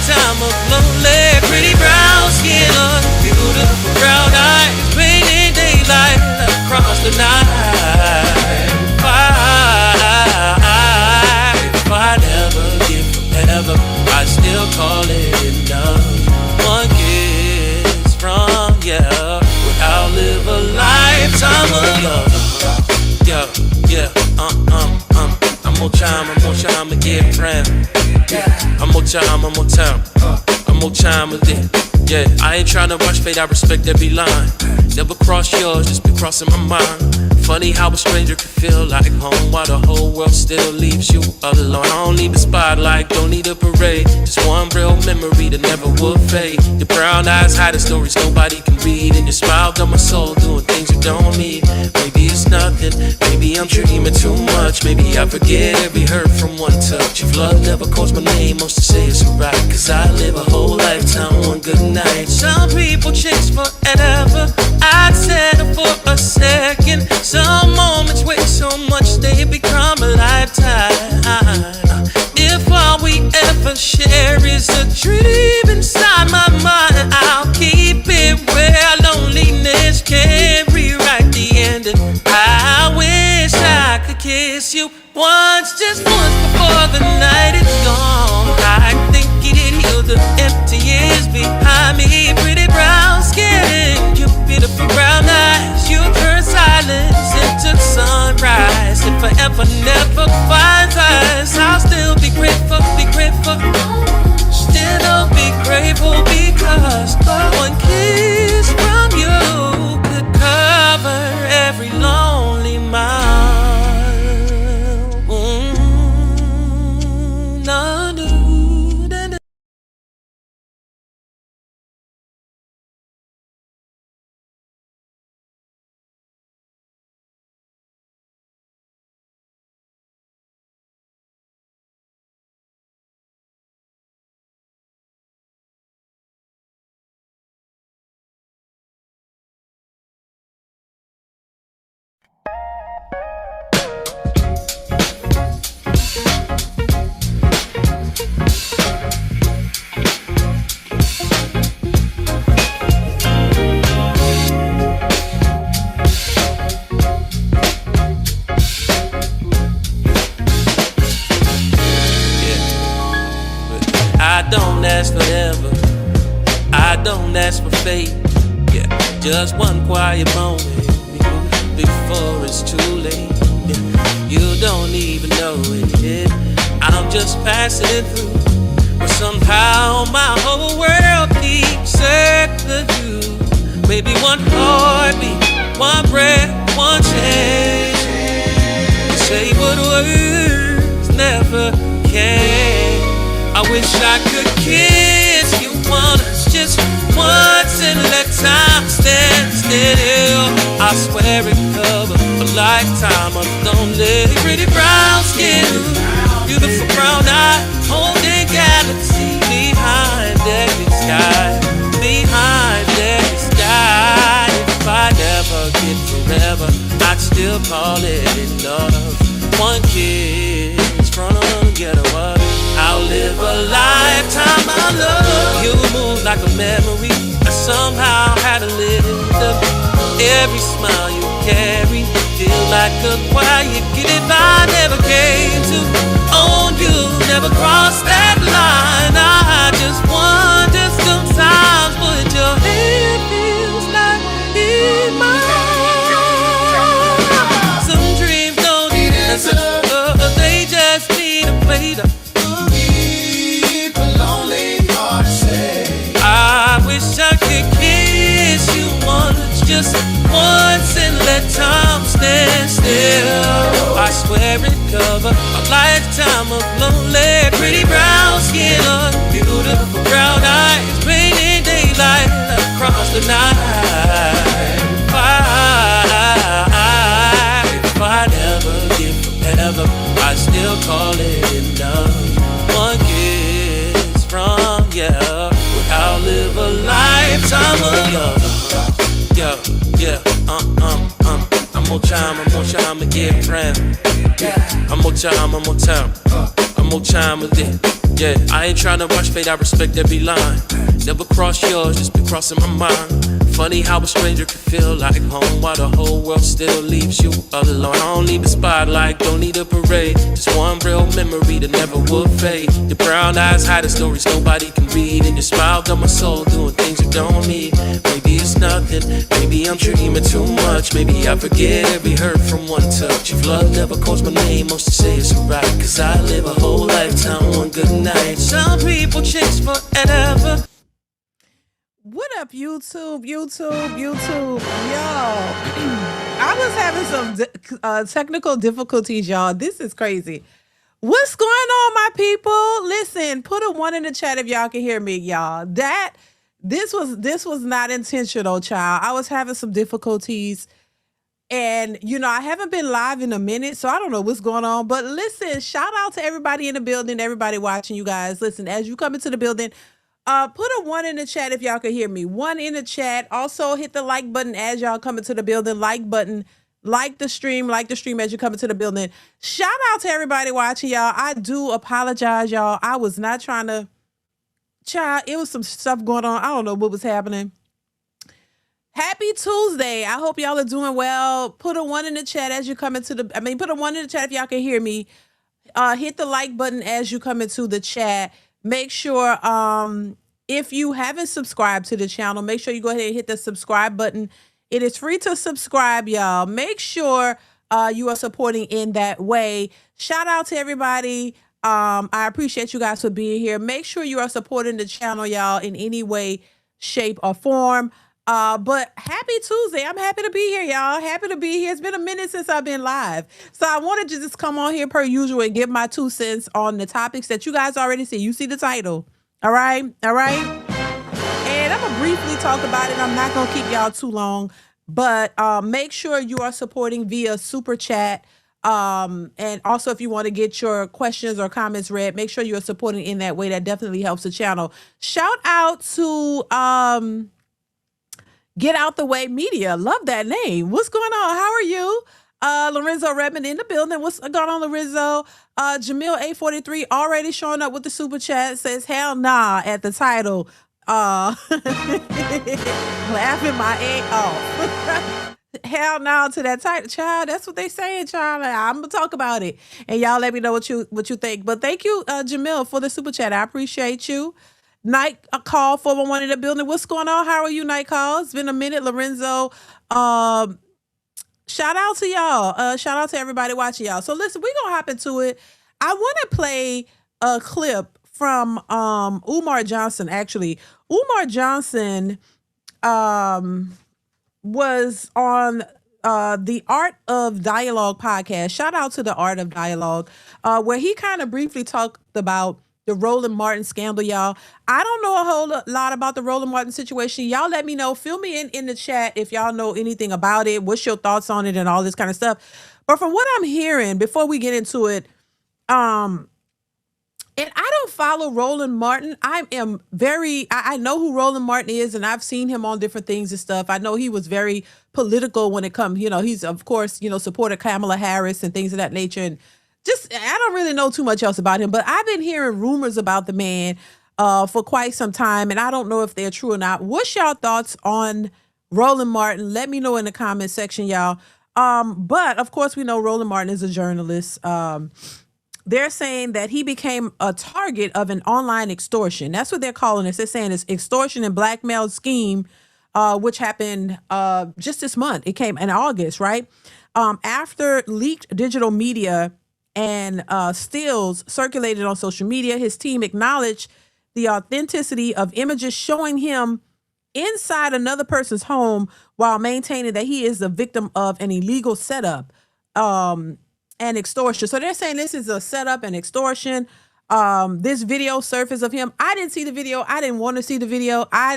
lifetime of lonely. Pretty brown skin, beautiful brown eyes, painted daylight across the night. If I never get forever, I still call it enough. One kiss from you, I'll live a lifetime of love. Yeah, I'm more time to get friend. I'm more time with it. Yeah, I ain't tryna rush fate, I respect every line. Never cross yours, just be crossing my mind. Funny how a stranger can feel like home while the whole world still leaves you alone. I don't need a spotlight, don't need a parade. Just one real memory that never will fade. Your brown eyes hide the stories nobody can read, and your smile got my soul doing things you don't need. Maybe it's nothing, maybe I'm dreaming too much. Maybe I forget every hurt from one touch. If love never calls my name, most to say it's alright, cause I live a whole lifetime one good night. Some people chase forever, I'd settle for a second. Some moments weigh so much they become a lifetime. If all we ever share is a dream inside my mind, I'll keep it where loneliness can't rewrite the ending. I wish I could kiss you once, just once before the night is gone. I think it'd heal the empty years behind me. Pretty brown skin, your beautiful brown eyes, you turn silence into sunrise. If forever never finds us, I'll still be grateful, still be grateful, because one kiss from you could cover every lonely mile. Forever, I don't ask for fate. Yeah, just one quiet moment before it's too late. Yeah, you don't even know it. I'm just passing it through, but somehow my whole world keeps circling you. Maybe one heartbeat, one breath, one chance to say what words never can. I wish I could kiss you once, just once, and let time stand still. I swear it covered a lifetime of lonely. Pretty brown skin, beautiful brown eye, holding galaxy behind every sky, behind every sky. If I never get forever, I'd still call it enough. One kiss from the getaway, I'll live a lifetime of love. You move like a memory, I somehow had to live up. Every smile you carry, feel like a quiet gift I never came to own you, never crossed that line. I just wonder sometimes what your hand feels like in mine. Some dreams don't need answers, they just need a plate of I wish I could kiss you once, just once, and let time stand still. I swear it covered a lifetime of lonely. Pretty brown skin, beautiful brown eyes, painted daylight across the night. If I never get forever, I still call it enough. One kiss from you, I'll live a lifetime of love. Yeah, I'm more time to get friend. I'm more time with it. Yeah, I ain't tryna rush fate, I respect every line. Never cross yours, just be crossing my mind. Funny how a stranger can feel like home while the whole world still leaves you alone. I don't need a spotlight, don't need a parade. Just one real memory that never would fade. Your brown eyes hide the stories nobody can read, and your smile got my soul doing things you don't need. Maybe it's nothing, maybe I'm dreaming too much. Maybe I forget every hurt from one touch. If love never calls my name, most to say it's alright, cause I live a whole lifetime one good night. Some people chase forever. What up, YouTube? Y'all. I was having some technical difficulties, y'all. This is crazy. What's going on, my people? Listen, put a 1 in the chat if y'all can hear me, y'all. This was not intentional, child. I was having some difficulties. And, I haven't been live in a minute, so I don't know what's going on. But listen, shout out to everybody in the building, everybody watching, you guys. Listen, as you come into the building, put a 1 in the chat if y'all can hear me. 1 in the chat. Also, hit the like button as y'all come into the building. Like button. Like the stream as you come into the building. Shout out to everybody watching, y'all. I do apologize, y'all. I was not trying to... Child, it was some stuff going on. I don't know what was happening. Happy Tuesday. I hope y'all are doing well. Put a 1 in the chat as you come into the... put a 1 in the chat if y'all can hear me. Hit the like button as you come into the chat. Make sure, if you haven't subscribed to the channel, make sure you go ahead and hit the subscribe button. It is free to subscribe, y'all. Make sure you are supporting in that way. Shout out to everybody. I appreciate you guys for being here. Make sure you are supporting the channel, y'all, in any way, shape, or form. But happy Tuesday. I'm happy to be here, y'all. Happy to be here. It's been a minute since I've been live. So I wanted to just come on here per usual and give my 2 cents on the topics that you guys already see. You see the title. All right. And I'm going to briefly talk about it. I'm not going to keep y'all too long, but make sure you are supporting via Super Chat. And also if you want to get your questions or comments read, make sure you are supporting in that way. That definitely helps the channel. Shout out to, Get Out the Way Media. Love that name. What's going on? How are you? Lorenzo Redmond in the building. What's going on, Lorenzo? Jamil 843 already showing up with the super chat. Says hell nah at the title. Laughing my egg off. Hell no to that title, child. That's what they saying, child. I'm gonna talk about it, and y'all let me know what you think. But thank you, Jamil, for the super chat. I appreciate you. Night Call 411 in the building. What's going on? How are you, Night Call? It's been a minute, Lorenzo. Shout out to y'all. Shout out to everybody watching, y'all. So listen, we're gonna hop into it. I want to play a clip from Umar Johnson. Actually, Umar Johnson was on the Art of Dialogue podcast. Shout out to the Art of Dialogue, where he kind of briefly talked about the Roland Martin scandal, y'all. I don't know a whole lot about the Roland Martin situation. Y'all let me know. Fill me in the chat if y'all know anything about it. What's your thoughts on it and all this kind of stuff. But from what I'm hearing, before we get into it, and I don't follow Roland Martin. I know who Roland Martin is, and I've seen him on different things and stuff. I know he was very political when it comes, he's, of course, supported Kamala Harris and things of that nature. And I don't really know too much else about him, but I've been hearing rumors about the man for quite some time, and I don't know if they're true or not. What's y'all thoughts on Roland Martin? Let me know in the comment section, y'all. But of course, we know Roland Martin is a journalist. They're saying that he became a target of an online extortion. That's what they're calling it. They're saying it's extortion and blackmail scheme, which happened just this month. It came in August, right? After leaked digital media and stills circulated on social media, his team acknowledged the authenticity of images showing him inside another person's home while maintaining that he is the victim of an illegal setup and extortion. So they're saying this is a setup and extortion. This video surfaced of him. I didn't see the video. I didn't want to see the video. I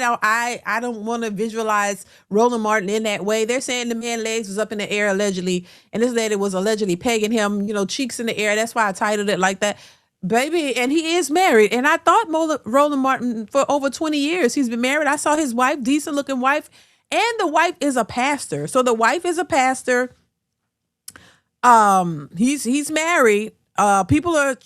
don't want to visualize Roland Martin in that way. They're saying the man's legs was up in the air allegedly, and this lady was allegedly pegging him, cheeks in the air. That's why I titled it like that. Baby, and he is married. And I thought Roland Martin for over 20 years. He's been married. I saw his wife, decent looking wife, and the wife is a pastor. So the wife is a pastor. He's married. people are,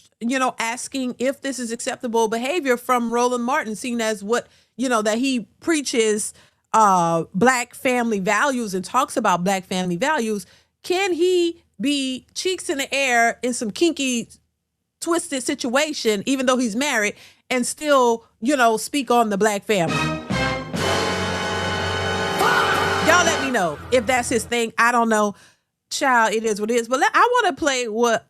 asking if this is acceptable behavior from Roland Martin, seen as what, that he preaches black family values and talks about black family values. Can he be cheeks in the air in some kinky, twisted situation, even though he's married, and still, speak on the black family? Y'all let me know if that's his thing. I don't know. Child, it is what it is. But I want to play what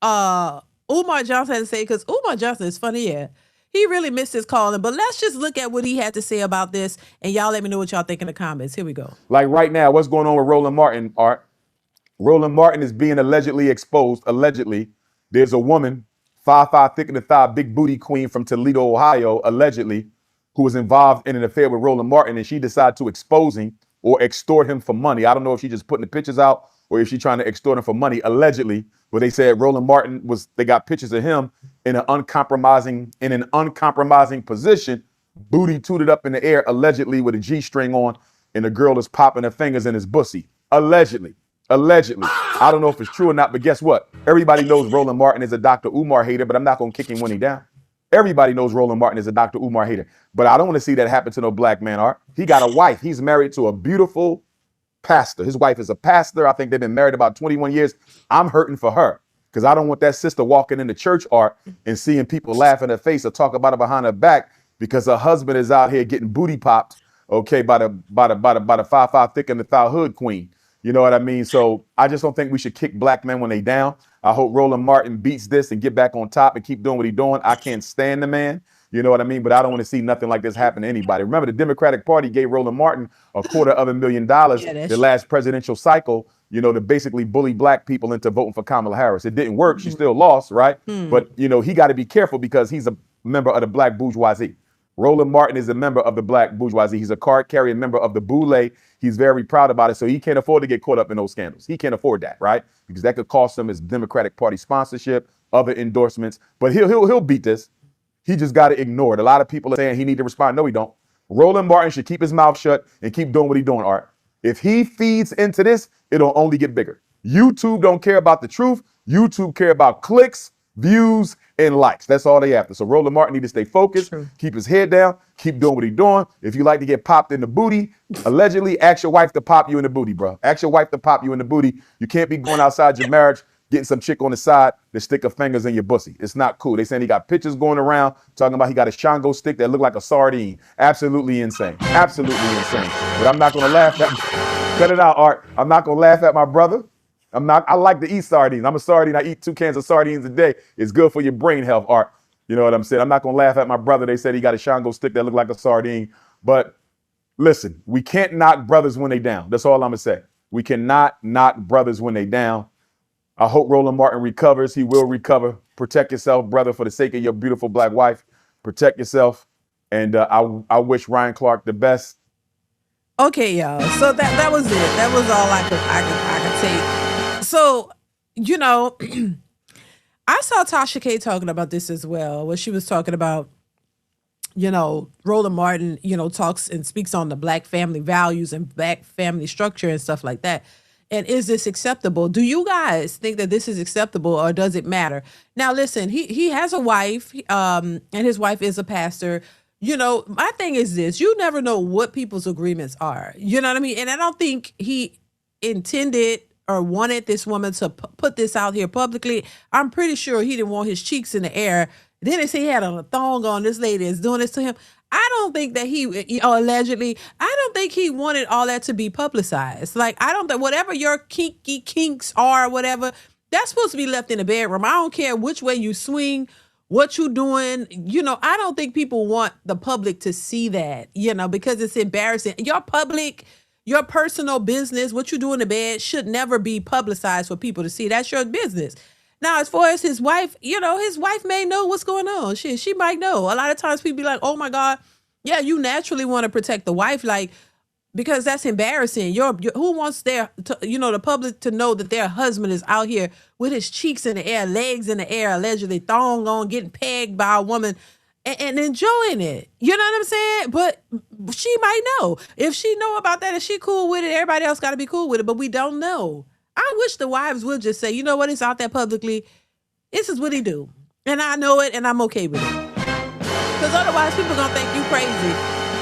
Umar Johnson had to say, because Umar Johnson is funny. Yeah, he really missed his calling. But let's just look at what he had to say about this, and y'all let me know what y'all think in the comments. Here we go. Like right now, what's going on with Roland Martin, Art? Roland Martin is being allegedly exposed. Allegedly, there's a woman, 5'5", thick in the thigh, big booty queen from Toledo, Ohio, allegedly, who was involved in an affair with Roland Martin, and she decided to expose him or extort him for money. I don't know if she's just putting the pictures out or if she's trying to extort him for money, allegedly. But they said Roland Martin they got pictures of him in an uncompromising position, booty tooted up in the air, allegedly with a G-string on, and the girl is popping her fingers in his bussy. Allegedly. I don't know if it's true or not, but guess what? Everybody knows Roland Martin is a Dr. Umar hater, but I'm not going to kick him when he's down. Everybody knows Roland Martin is a Dr. Umar hater, but I don't want to see that happen to no black man, Art. He got a wife. He's married to a beautiful pastor. His wife is a pastor. I think they've been married about 21 years. I'm hurting for her because I don't want that sister walking into church, Art, and seeing people laugh in her face or talk about her behind her back because her husband is out here getting booty popped, okay, by the 5'5" thick in the thigh hood queen. You know what I mean? So I just don't think we should kick black men when they down. I hope Roland Martin beats this and get back on top and keep doing what he's doing. I can't stand the man. You know what I mean? But I don't want to see nothing like this happen to anybody. Remember, the Democratic Party gave Roland Martin $250,000 the last presidential cycle, to basically bully black people into voting for Kamala Harris. It didn't work. She still lost, right? But, he got to be careful because he's a member of the black bourgeoisie. Roland Martin is a member of the black bourgeoisie. He's a card-carrying member of the boule. He's very proud about it, so he can't afford to get caught up in those scandals. He can't afford that, right? Because that could cost him his Democratic Party sponsorship, other endorsements. But he'll beat this. He just got to ignore it. A lot of people are saying he need to respond. No, he don't. Roland Martin should keep his mouth shut and keep doing what he's doing, Art. If he feeds into this, it'll only get bigger. YouTube don't care about the truth. YouTube care about clicks, views, and likes. That's all they after. So Roland Martin need to stay focused, keep his head down, keep doing what he's doing. If you like to get popped in the booty, allegedly, ask your wife to pop you in the booty, bro. Ask your wife to pop you in the booty. You can't be going outside your marriage, getting some chick on the side to stick her fingers in your pussy. It's not cool. They saying he got pictures going around talking about he got a Shango stick that look like a sardine. Absolutely insane. Absolutely insane. But I'm not going to laugh at Cut it out, Art. I'm not going to laugh at my brother. I like to eat sardines. I'm a sardine. I eat 2 cans of sardines a day. It's good for your brain health, Art. You know what I'm saying? I'm not going to laugh at my brother. They said he got a Shango stick that looked like a sardine. But listen, we can't knock brothers when they down. That's all I'm going to say. We cannot knock brothers when they down. I hope Roland Martin recovers. He will recover. Protect yourself, brother, for the sake of your beautiful black wife. Protect yourself. And I wish Ryan Clark the best. Okay, y'all. So that was it. That was all I could take. So, I saw Tasha K talking about this as well, where she was talking about, Roland Martin, talks and speaks on the black family values and black family structure and stuff like that. And is this acceptable? Do you guys think that this is acceptable, or does it matter? Now, listen, he has a wife, and his wife is a pastor. My thing is this: you never know what people's agreements are. You know what I mean? And I don't think he intended or wanted this woman to put this out here publicly. I'm pretty sure he didn't want his cheeks in the air. Then they say he had a thong on. This lady is doing this to him. I don't think that he, allegedly, I don't think he wanted all that to be publicized. Like, I don't think, whatever your kinks are, whatever, that's supposed to be left in the bedroom. I don't care which way you swing, what you doing. I don't think people want the public to see that, because it's embarrassing. Your personal business, what you do in the bed, should never be publicized for people to see. That's your business. Now, as far as his wife, his wife may know what's going on. She might know. A lot of times people be like, oh my God, yeah, you naturally want to protect the wife, because that's embarrassing. Who wants the public to know that their husband is out here with his cheeks in the air, legs in the air, allegedly thong on, getting pegged by a woman and enjoying it. You know what I'm saying? But she might know. If she know about that, if she cool with it, everybody else got to be cool with it, but we don't know. I wish the wives would just say, you know what, it's out there publicly. This is what he do. And I know it and I'm okay with it. Because otherwise people gonna think you crazy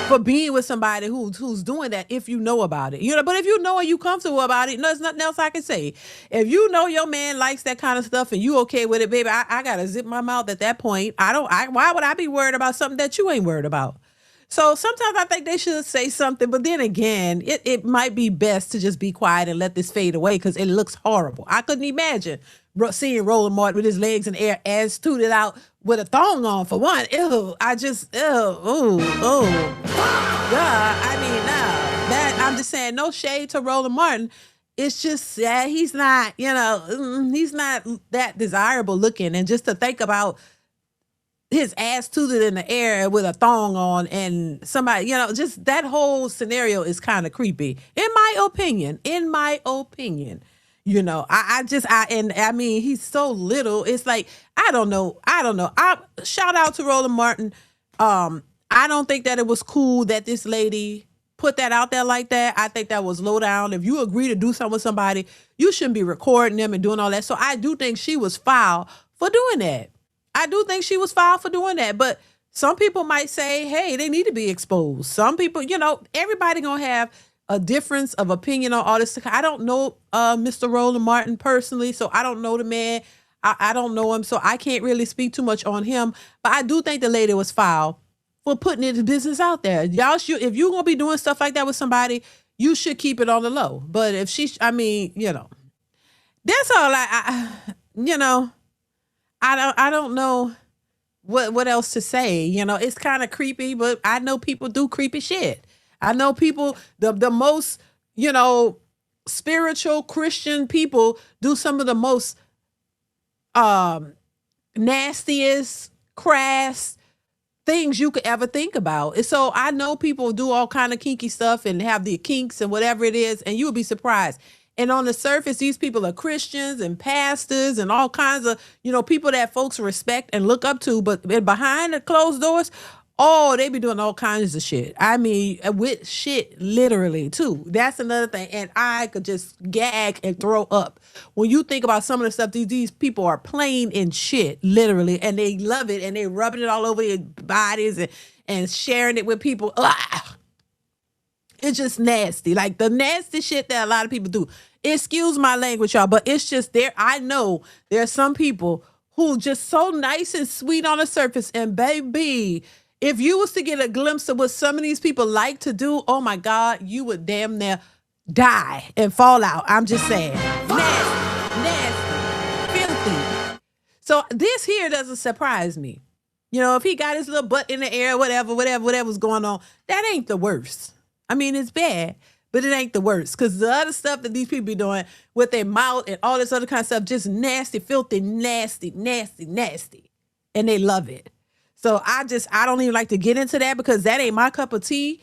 for being with somebody who's doing that if you know about it. But if you know and you comfortable about it, there's nothing else I can say. If you know your man likes that kind of stuff and you okay with it, baby, I gotta zip my mouth at that point. Why would I be worried about something that you ain't worried about? So sometimes I think they should say something, but then again, it might be best to just be quiet and let this fade away because it looks horrible. I couldn't imagine seeing Roland Martin with his legs in the air, ass tooted out with a thong on for one. Ew, God. I mean, no, I'm just saying, no shade to Roland Martin. It's just that he's not, he's not that desirable looking. And just to think about his ass tooted in the air with a thong on and somebody, just that whole scenario is kind of creepy. In my opinion, I mean, he's so little. It's like, I don't know. Shout out to Roland Martin. I don't think that it was cool that this lady put that out there like that. I think that was low down. If you agree to do something with somebody, you shouldn't be recording them and doing all that. So I do think she was foul for doing that. But some people might say, hey, they need to be exposed. Some people, everybody gonna have a difference of opinion on all this. I don't know Mr. Roland Martin personally, so I don't know the man. I don't know him, so I can't really speak too much on him. But I do think the lady was foul for putting his business out there. Y'all should, if you're gonna be doing stuff like that with somebody, you should keep it on the low. But if that's all I don't know what else to say. It's kind of creepy, but I know people do creepy shit. I know people, the most, spiritual Christian people do some of the most nastiest, crass things you could ever think about. And so I know people do all kind of kinky stuff and have the kinks and whatever it is, and you would be surprised. And on the surface, these people are Christians and pastors and all kinds of, people that folks respect and look up to. But behind the closed doors, they be doing all kinds of shit. I mean, with shit, literally, too. That's another thing. And I could just gag and throw up. When you think about some of the stuff these people are playing in shit, literally, and they love it, and they rubbing it all over their bodies and sharing it with people. Ugh. It's just nasty. Like the nasty shit that a lot of people do. Excuse my language, y'all, but it's just there. I know there are some people who just so nice and sweet on the surface. And baby, if you was to get a glimpse of what some of these people like to do, oh my God, you would damn near die and fall out. I'm just saying. Nasty, filthy. So this here doesn't surprise me. If he got his little butt in the air, whatever's going on, that ain't the worst. I mean, it's bad, but it ain't the worst. Because the other stuff that these people be doing with their mouth and all this other kind of stuff, just nasty, filthy, nasty. And they love it. So I don't even like to get into that because that ain't my cup of tea.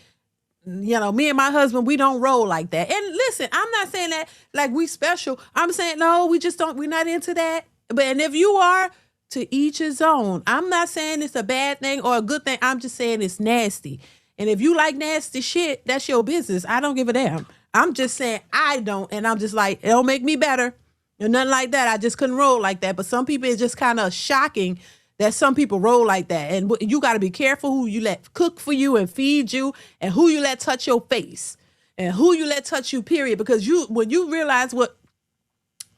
Me and my husband, we don't roll like that. And listen, I'm not saying that like we special. I'm saying, no, we're not into that. And if you are, to each his own. I'm not saying it's a bad thing or a good thing. I'm just saying it's nasty. And if you like nasty shit, that's your business. I don't give a damn. I'm just saying I don't. And I'm just like, it don't make me better. And nothing like that. I just couldn't roll like that. But some people, it's just kind of shocking that some people roll like that. And you got to be careful who you let cook for you and feed you and who you let touch your face and who you let touch you, period. Because when you realize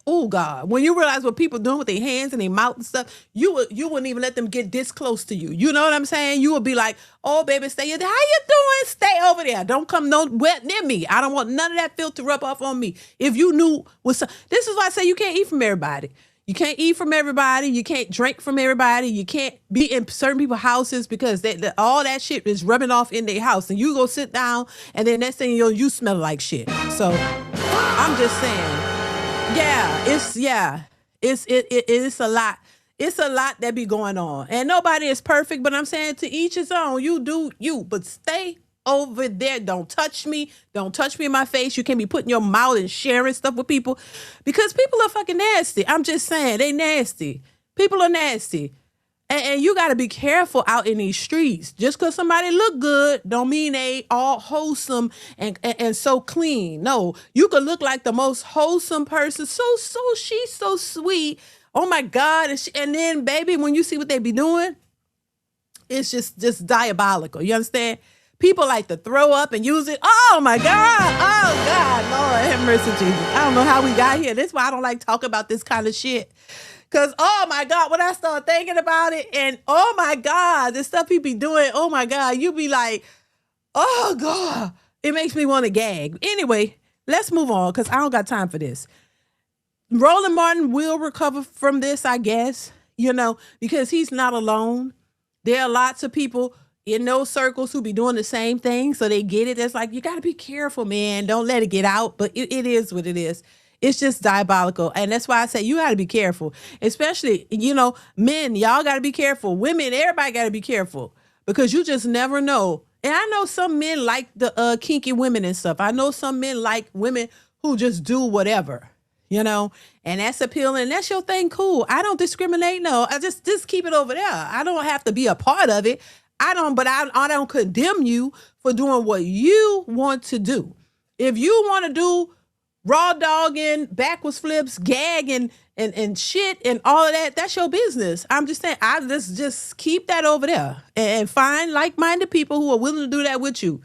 when you realize what people doing with their hands and their mouth and stuff, you wouldn't even let them get this close to you. You know what I'm saying? You would be like, oh, baby, stay there. How you doing? Stay over there. Don't come nowhere near me. I don't want none of that filth to rub off on me. If you knew this is why I say you can't eat from everybody. You can't eat from everybody. You can't drink from everybody. You can't be in certain people's houses because all that shit is rubbing off in their house. And you go sit down and then next thing you smell like shit. So I'm just saying. It's a lot. It's a lot that be going on. And nobody is perfect, but I'm saying to each his own. You do you, but stay over there. Don't touch me. Don't touch me in my face. You can't be putting your mouth and sharing stuff with people because people are fucking nasty. I'm just saying, they nasty. People are nasty. And you got to be careful out in these streets. Just because somebody look good don't mean they all wholesome and so clean. No, you could look like the most wholesome person. So she's so sweet. Oh my God. And then, baby, when you see what they be doing, it's just diabolical. You understand? People like to throw up and use it. Oh my God. Oh God. Lord have mercy, Jesus. I don't know how we got here. That's why I don't like talking about this kind of shit. Cause oh my God, when I start thinking about it, and oh my God, the stuff he be doing, oh my God, you be like, oh God, it makes me want to gag. Anyway, let's move on because I don't got time for this. Roland Martin will recover from this, I guess, because he's not alone. There are lots of people in those circles who be doing the same thing, so they get it. It's like, you got to be careful, man. Don't let it get out, but it is what it is. It's just diabolical. And that's why I say you got to be careful, especially, men, y'all got to be careful. Women, everybody got to be careful because you just never know. And I know some men like the kinky women and stuff. I know some men like women who just do whatever. And that's appealing. That's your thing. Cool. I don't discriminate. No, I just keep it over there. I don't have to be a part of it. I don't condemn you for doing what you want to do. If you want to do raw dogging, backwards flips, gagging, and shit and all of that, that's your business. I'm just saying, I just keep that over there and find like-minded people who are willing to do that with you.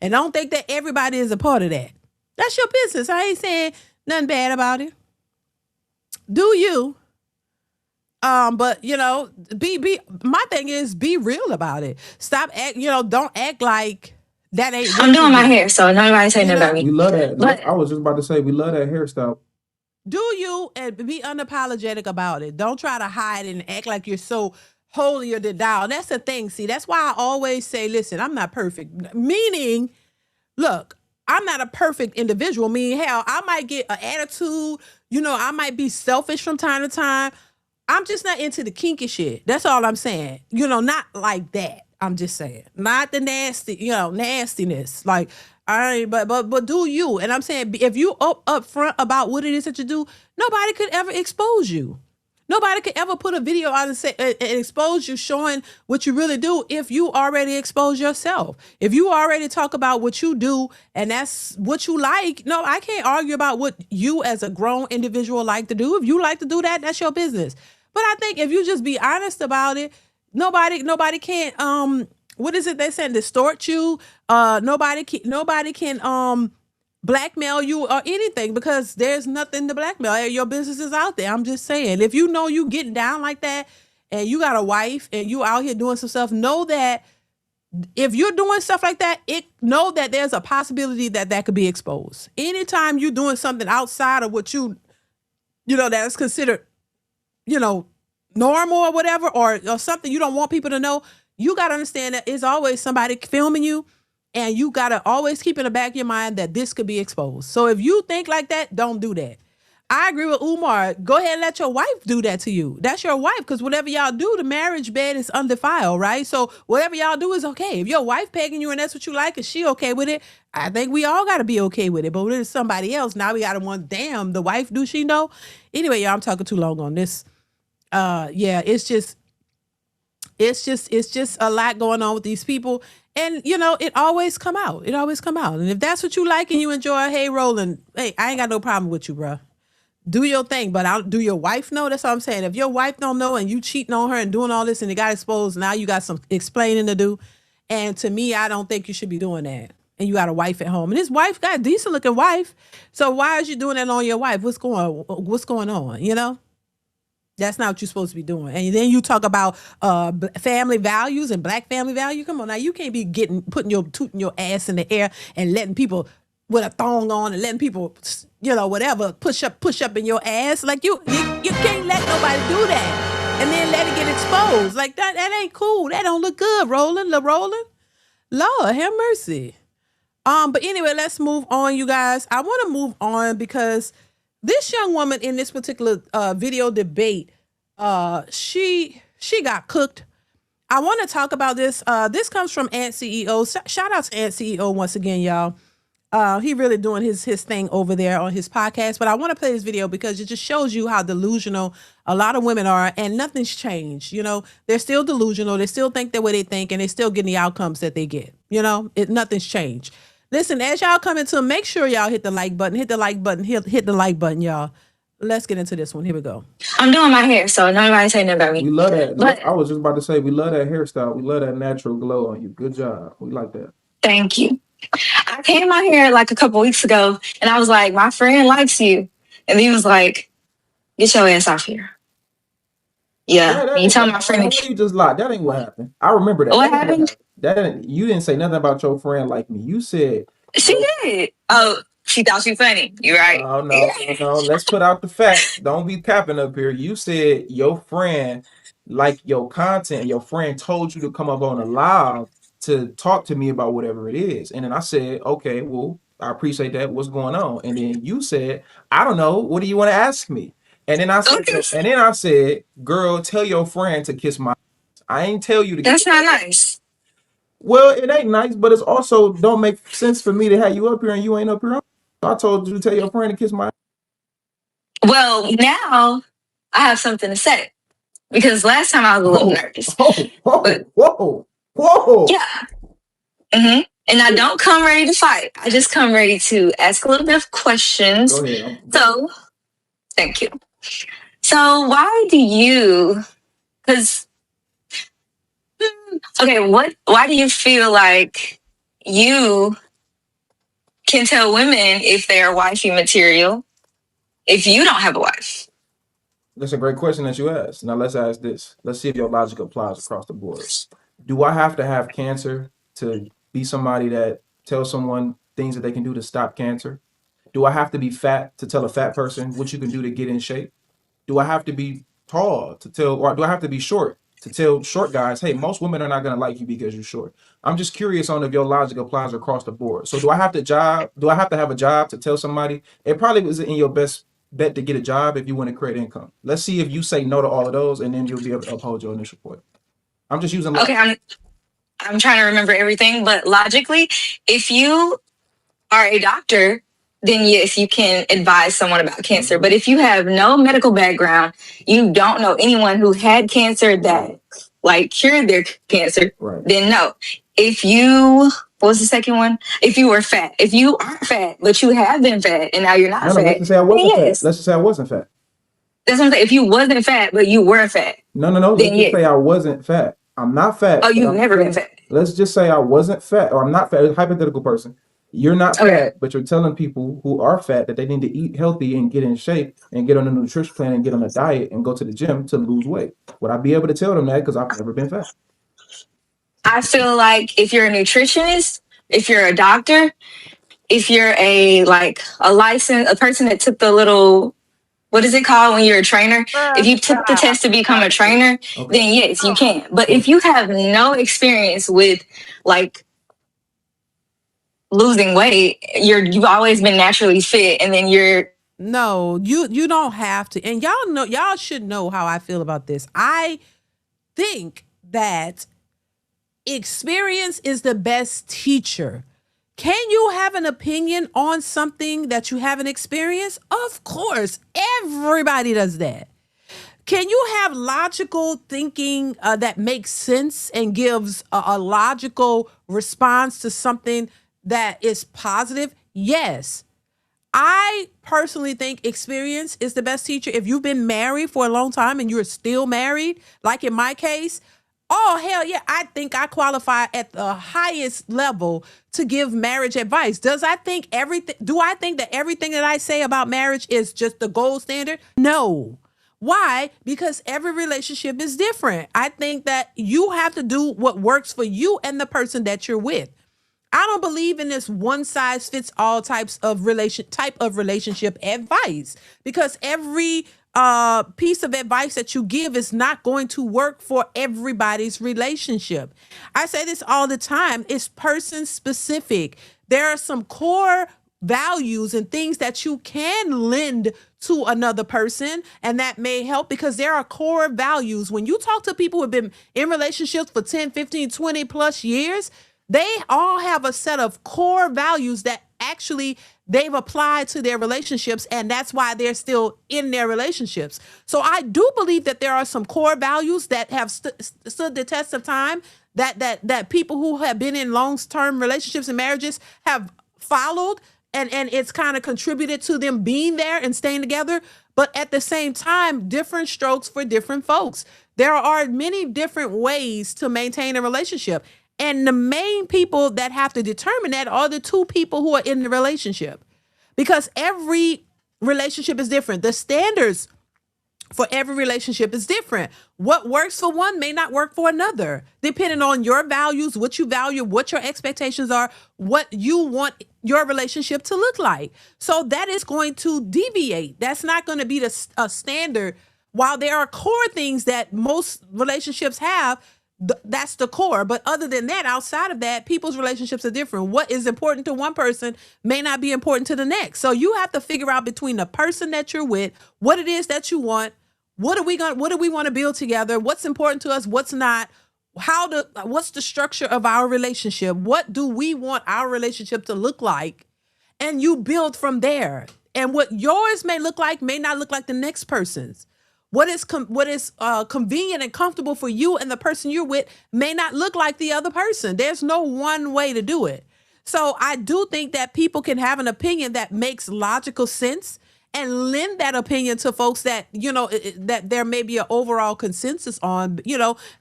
And don't think that everybody is a part of that. That's your business. I ain't saying nothing bad about it. Do you? But be my thing is be real about it. Stop don't act like that ain't. I'm doing my hair, so nobody say nothing about me. We love that. But I was just about to say we love that hairstyle. Do you, and be unapologetic about it. Don't try to hide and act like you're so holier than thou. That's the thing. See, that's why I always say, listen, I'm not perfect. Meaning, look, I'm not a perfect individual. Meaning, hell, I might get an attitude. I might be selfish from time to time. I'm just not into the kinky shit. That's all I'm saying. Not like that. I'm just saying. Not the nastiness. Like, but do you? And I'm saying, if you up front about what it is that you do, nobody could ever expose you. Nobody could ever put a video out and say and expose you showing what you really do if you already expose yourself. If you already talk about what you do and that's what you like, no, I can't argue about what you as a grown individual like to do. If you like to do that, that's your business. But I think if you just be honest about it, nobody can't what is it they said, distort you? Nobody can blackmail you or anything because there's nothing to blackmail. Your business is out there. I'm just saying, if you know you getting down like that and you got a wife and you out here doing some stuff, know that if you're doing stuff like that, know that there's a possibility that could be exposed. Anytime you're doing something outside of what that is considered, normal or whatever, or something you don't want people to know, you got to understand that it's always somebody filming you. And you got to always keep in the back of your mind that this could be exposed. So if you think like that, don't do that. I agree with Umar. Go ahead and let your wife do that to you. That's your wife, because whatever y'all do, the marriage bed is undefiled, right? So whatever y'all do is okay. If your wife pegging you and that's what you like, is she okay with it? I think we all got to be okay with it. But when it's somebody else, now we got to wonder, damn, the wife, do she know? Anyway, y'all, I'm talking too long on this. It's just a lot going on with these people. And, it always come out. It always come out. And if that's what you like and you enjoy, hey, Roland, hey, I ain't got no problem with you, bro. Do your thing. But do your wife know? That's what I'm saying. If your wife don't know and you cheating on her and doing all this and it got exposed, now you got some explaining to do. And to me, I don't think you should be doing that. And you got a wife at home. And his wife got a decent looking wife. So why is you doing that on your wife? What's going on, That's not what you're supposed to be doing. And then you talk about family values and black family value. Come on now, you can't be tooting your ass in the air and letting people with a thong on and letting people, whatever, push up in your ass. Like you can't let nobody do that and then let it get exposed. Like that ain't cool. That don't look good, Roland. Lord, have mercy. But anyway, let's move on, you guys. I want to move on because this young woman in this particular video debate, she got cooked. I want to talk about this. This comes from Ant CEO. Shout out to Ant CEO once again, y'all. He really doing his thing over there on his podcast. But I want to play this video because it just shows you how delusional a lot of women are, and nothing's changed. They're still delusional. They still think the way they think, and they're still getting the outcomes that they get. Nothing's changed. Listen, as y'all come into, make sure y'all hit the like button, hit the like button, y'all. Let's get into this one. Here we go. I'm doing my hair, so nobody say nothing about me. We love that. But I was just about to say, we love that hairstyle. We love that natural glow on you. Good job. We like that. thank you. I came my hair like a couple weeks ago, and I was like, my friend likes you. And he was like, get your ass off here. Yeah. That You ain't tell what, my friend. you just lied. That ain't what happened. I remember that. What That ain't happened? you didn't say nothing about your friend like me. You said She did. Oh, she thought you funny. You right? oh no. Let's put out the facts. Don't be capping up here. You said your friend liked your content. Your friend told you to come up on a live to talk to me about whatever it is. And then I said, okay, well, I appreciate that. What's going on? And then you said, I don't know. What do you want to ask me? And then I said, girl, tell your friend to kiss my. I ain't tell you to. That's not nice. Well, it ain't nice, but it's also don't make sense for me to have you up here and you ain't up here. I told you to tell your friend to kiss my. Well, now I have something to say because last time I was a little nervous. Whoa. Yeah. Mm-hmm. And I don't come ready to fight. I just come ready to ask a little bit of questions. Go ahead. So, thank you. So, why do you? Because okay, why do you feel like you can tell women if they are wifey material if you don't have a wife? That's a great question that you asked. Now let's ask this. Let's see if your logic applies across the board. Do I have to have cancer to be somebody that tells someone things that they can do to stop cancer? Do I have to be fat to tell a fat person what you can do to get in shape? Do I have to be tall to tell, or do I have to be short to tell short guys, hey, most women are not going to like you because you're short? I'm just curious on if your logic applies across the board. So do I have to have a job to tell somebody? It probably was in your best bet to get a job if you want to create income. Let's see if you say no to all of those, and then you'll be able to uphold your initial point. I'm just using logic. Okay, I'm trying to remember everything, but logically, if you are a doctor, then yes, you can advise someone about cancer. But if you have no medical background, you don't know anyone who had cancer that like cured their cancer, then no. If you, what was the second one? If you were fat, if you aren't fat, but you have been fat and now you're not fat. Let's just say I wasn't fat. Let's just say I wasn't fat. That's what I'm saying. If you wasn't fat, but you were fat. No. Let's just say I wasn't fat. I'm not fat. Oh, you've never been fat. Let's just say I wasn't fat, or I'm not fat. Hypothetical person. You're not fat, but you're telling people who are fat that they need to eat healthy and get in shape and get on a nutrition plan and get on a diet and go to the gym to lose weight. Would I be able to tell them that because I've never been fat? I feel like if you're a nutritionist, if you're a doctor, if you're a person that took the little, what is it called when you're a trainer? If you took the test to become a trainer, then yes, you can. But if you have no experience with like losing weight, you've always been naturally fit, and then you're no, you don't have to. And y'all should know how I feel about this. I think that experience is the best teacher. Can you have an opinion on something that you haven't experienced? Of course, everybody does that. Can you have logical thinking that makes sense and gives a logical response to something that is positive? Yes. I personally think experience is the best teacher. If you've been married for a long time and you're still married, like in my case, oh, hell yeah, I think I qualify at the highest level to give marriage advice. Do I think that everything that I say about marriage is just the gold standard? No. Why? Because every relationship is different. I think that you have to do what works for you and the person that you're with. I don't believe in this one size fits all type of relationship advice, because every piece of advice that you give is not going to work for everybody's relationship. I say this all the time. It's person specific. There are some core values and things that you can lend to another person, and that may help, because there are core values. When you talk to people who have been in relationships for 10, 15, 20 plus years, they all have a set of core values that actually they've applied to their relationships, and that's why they're still in their relationships. So I do believe that there are some core values that have stood the test of time, that people who have been in long-term relationships and marriages have followed, and it's kind of contributed to them being there and staying together. But at the same time, different strokes for different folks. There are many different ways to maintain a relationship. And the main people that have to determine that are the two people who are in the relationship. Because every relationship is different. The standards for every relationship is different. What works for one may not work for another, depending on your values, what you value, what your expectations are, what you want your relationship to look like. So that is going to deviate. That's not going to be a standard. While there are core things that most relationships have, that's the core. But other than that, outside of that, people's relationships are different. What is important to one person may not be important to the next. So you have to figure out between the person that you're with, what it is that you want, what do we want to build together, what's important to us, what's not, what's the structure of our relationship, what do we want our relationship to look like, and you build from there. And what yours may look like may not look like the next person's. What is convenient and comfortable for you and the person you're with may not look like the other person. There's no one way to do it. So I do think that people can have an opinion that makes logical sense and lend that opinion to folks that, that there may be an overall consensus on,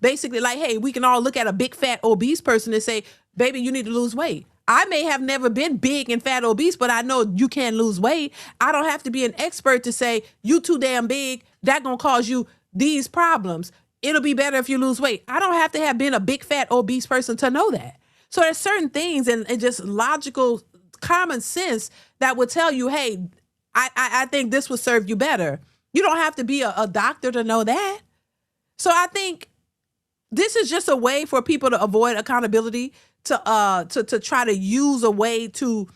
basically like, hey, we can all look at a big, fat, obese person and say, baby, you need to lose weight. I may have never been big and fat obese, but I know you can lose weight. I don't have to be an expert to say you too damn big. That gonna cause you these problems. It'll be better if you lose weight. I don't have to have been a big fat obese person to know that. So there's certain things and just logical common sense that would tell you, hey, I think this would serve you better. You don't have to be a doctor to know that. So I think this is just a way for people to avoid accountability, to try to use a way to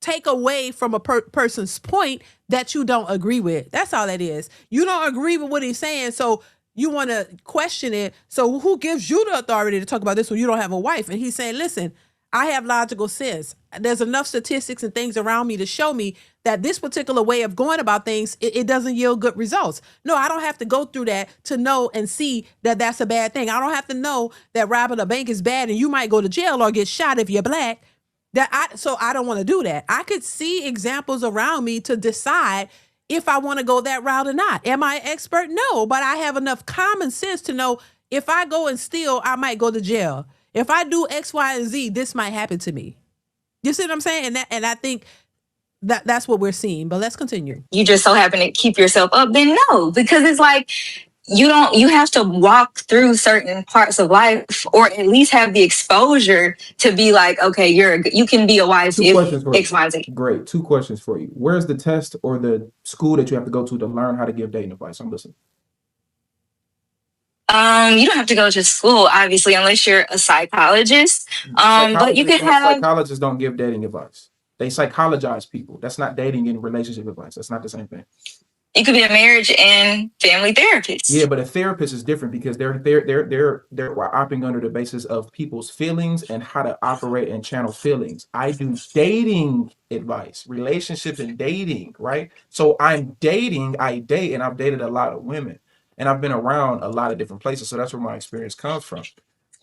take away from a person's point that you don't agree with. That's all that is. You don't agree with what he's saying, so you want to question it. So who gives you the authority to talk about this when you don't have a wife? And he's saying, listen, I have logical sense. There's enough statistics and things around me to show me that this particular way of going about things, it doesn't yield good results. No, I don't have to go through that to know and see that that's a bad thing. I don't have to know that robbing a bank is bad and you might go to jail or get shot if you're black. So I don't want to do that. I could see examples around me to decide if I want to go that route or not. Am I an expert? No, but I have enough common sense to know if I go and steal, I might go to jail. If I do X, Y, and Z, this might happen to me. You see what I'm saying? And I think that's what we're seeing. But let's continue. You just so happen to keep yourself up, then no, because it's like you have to walk through certain parts of life, or at least have the exposure to be like, okay, you can be a wife if X, Y, and Z. Great. 2 questions for you. Where's the test or the school that you have to go to learn how to give dating advice? I'm listening. You don't have to go to school, obviously, unless you're a psychologist. But you could have... Psychologists don't give dating advice. They psychologize people. That's not dating and relationship advice. That's not the same thing. You could be a marriage and family therapist. Yeah, but a therapist is different because they're operating under the basis of people's feelings and how to operate and channel feelings. I do dating advice, relationships and dating, right? So I'm dating, I date, and I've dated a lot of women. And I've been around a lot of different places. So that's where my experience comes from.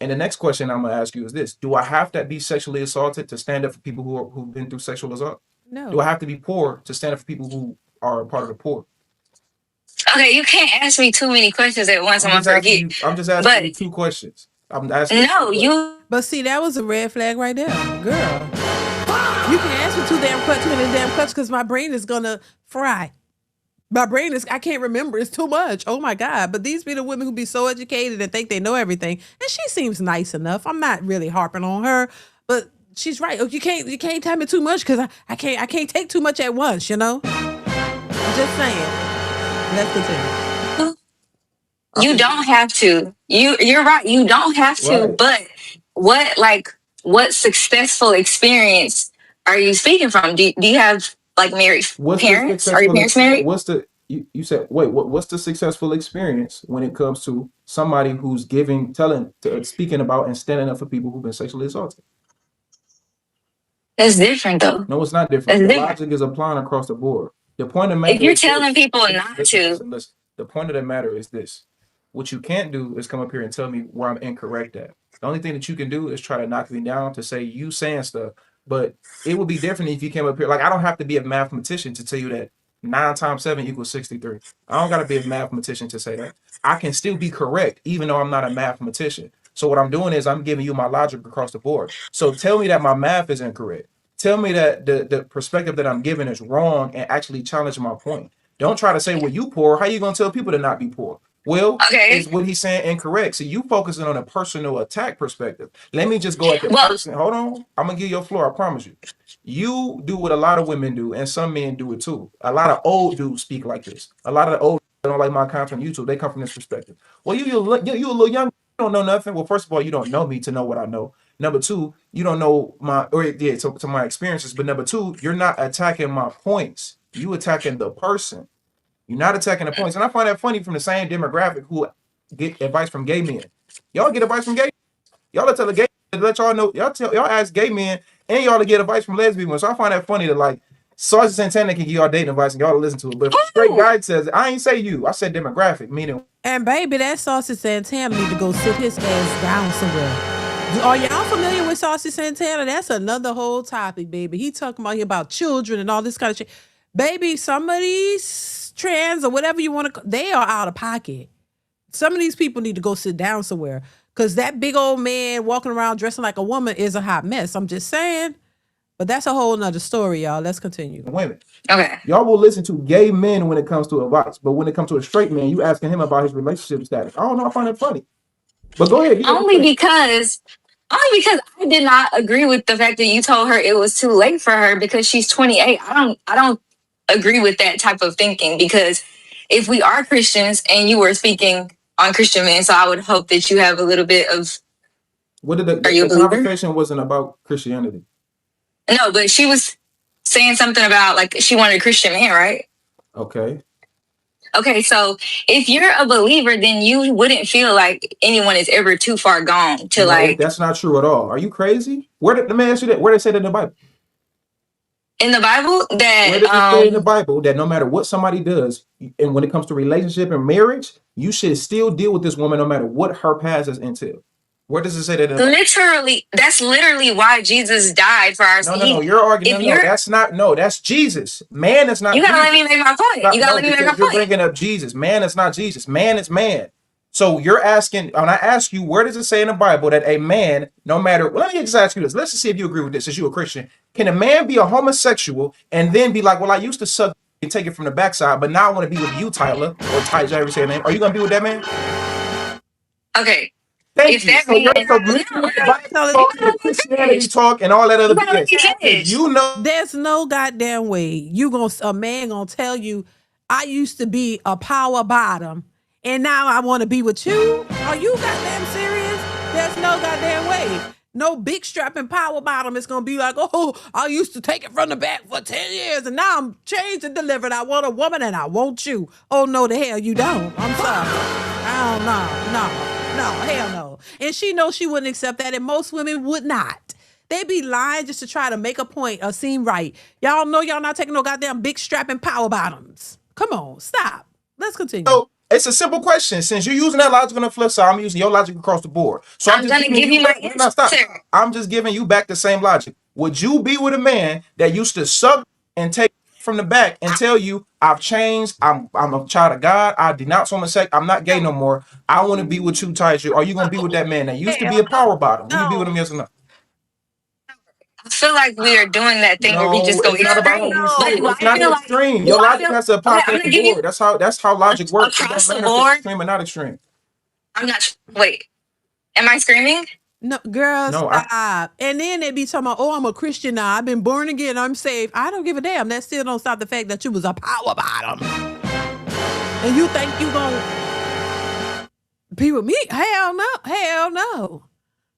And the next question I'm going to ask you is this. Do I have to be sexually assaulted to stand up for people who've been through sexual assault? No. Do I have to be poor to stand up for people who are a part of the poor? Okay, you can't ask me too many questions at once. I'm just asking you 2 questions. I'm asking. No, you. But see, that was a red flag right there, girl. You can answer too many damn questions because my brain is going to fry. My brain I can't remember. It's too much. Oh my God. But these be the women who be so educated and think they know everything. And she seems nice enough. I'm not really harping on her, but she's right. You can't tell me too much because I can't take too much at once, I'm just saying. Let's continue. You don't have to. You're right. You don't have to. Right. But what successful experience are you speaking from? Do you have married parents? Are your parents married? You said, what's the successful experience when it comes to somebody who's speaking about and standing up for people who've been sexually assaulted? That's different though. No, it's not different. The logic is applying across the board. The point of matter, if you're telling people not to, listen, the point of the matter is this. What you can't do is come up here and tell me where I'm incorrect at. The only thing that you can do is try to knock me down to say you saying stuff. But it would be different if you came up here. Like, I don't have to be a mathematician to tell you that 9 times 7 equals 63. I don't got to be a mathematician to say that. I can still be correct, even though I'm not a mathematician. So what I'm doing is I'm giving you my logic across the board. So tell me that my math is incorrect. Tell me that the perspective that I'm giving is wrong and actually challenge my point. Don't try to say, well, you poor. How you going to tell people to not be poor? Well, is what he's saying incorrect? So you focusing on a personal attack perspective. Let me just go at the person. Hold on. I'm going to give you a floor. I promise you. You do what a lot of women do, and some men do it too. A lot of old dudes speak like this. A lot of the old don't like my content on YouTube. They come from this perspective. Well, you a little young. You don't know nothing. Well, first of all, you don't know me to know what I know. Number two, you don't know to my experiences. But number two, you're not attacking my points. You attacking the person. You're not attacking the points. And I find that funny from the same demographic who get advice from gay men. Y'all get advice from gay men. Y'all tell the gay men to let y'all know. Y'all ask gay men and y'all to get advice from lesbian women. So I find that funny that like Saucy Santana can give y'all dating advice and y'all listen to it. But if a straight guy says, I ain't say you. I said demographic, meaning. And baby, that Saucy Santana need to go sit his ass down somewhere. Are y'all familiar with Saucy Santana? That's another whole topic, baby. He talking about children and all this kind of shit. Baby, some of these trans or whatever you want to, they are out of pocket. Some of these people need to go sit down somewhere because that big old man walking around dressing like a woman is a hot mess. I'm just saying. But that's a whole nother story, y'all. Let's continue. Women. Okay. Y'all will listen to gay men when it comes to advice, but when it comes to a straight man, you asking him about his relationship status. I don't know. I find it funny. But go ahead. Only because I did not agree with the fact that you told her it was too late for her because she's 28. I don't agree with that type of thinking because if we are Christians and you were speaking on Christian men, so I would hope that you have a little bit of. What did the conversation wasn't about Christianity? No, but she was saying something about like she wanted a Christian man, right? Okay. Okay, so if you're a believer, then you wouldn't feel like anyone is ever too far gone to like. That's not true at all. Are you crazy? Let me ask you that. Where they say that in the Bible? In the Bible, that where does it say in the Bible that no matter what somebody does, and when it comes to relationship and marriage, you should still deal with this woman no matter what her past has entailed? Where does it say that? Literally, that's literally why Jesus died for our sins. No, you're arguing. That's Jesus. Man is not. You gotta let me make my point. You're bringing up Jesus. Man is not Jesus. Man is man. So you're asking, when I ask you, where does it say in the Bible that a man, no matter, let me just ask you this. Let's just see if you agree with this, since you're a Christian. Can a man be a homosexual and then be like, well, I used to suck and take it from the backside, but now I want to be with you, Tyler, or Ty, did I ever say your name? Are you going to be with that man? Okay. Thank you. Christianity talk and all that other BS. You know, there's no goddamn way a man gonna tell you, I used to be a power bottom and now I want to be with you. Are you goddamn serious? There's no goddamn way. No big strapping power bottom is gonna be like, oh, I used to take it from the back for 10 years and now I'm changed and delivered. I want a woman and I want you. Oh no, the hell you don't. I'm sorry. I don't know. No, hell no. And she knows she wouldn't accept that, and most women would not. They be lying just to try to make a point or seem right. Y'all know y'all not taking no goddamn big strapping power bottoms. Come on, stop. Let's continue. So it's a simple question. Since you're using that logic on the flip side, I'm using your logic across the board. So I'm just giving you my answer. Stop. I'm just giving you back the same logic. Would you be with a man that used to suck and take from the back and tell you, I've changed, I'm a child of God, I denounce homosexuality, I'm not gay no more, I want to be with you, Ty? Are you going to be with that man that used to be a power bottom? Will you be with him, yes or no? I feel like we are doing that thing where we just go extreme. It's not extreme. Your logic has to pop across the board. That's how logic works. Across the board? Extreme or not extreme. I'm not, wait, am I screaming? No, girl, stop. And then they be talking about, oh, I'm a Christian now. I've been born again. I'm saved. I don't give a damn. That still don't stop the fact that you was a power bottom. And you think you gonna be with me? Hell no. Hell no.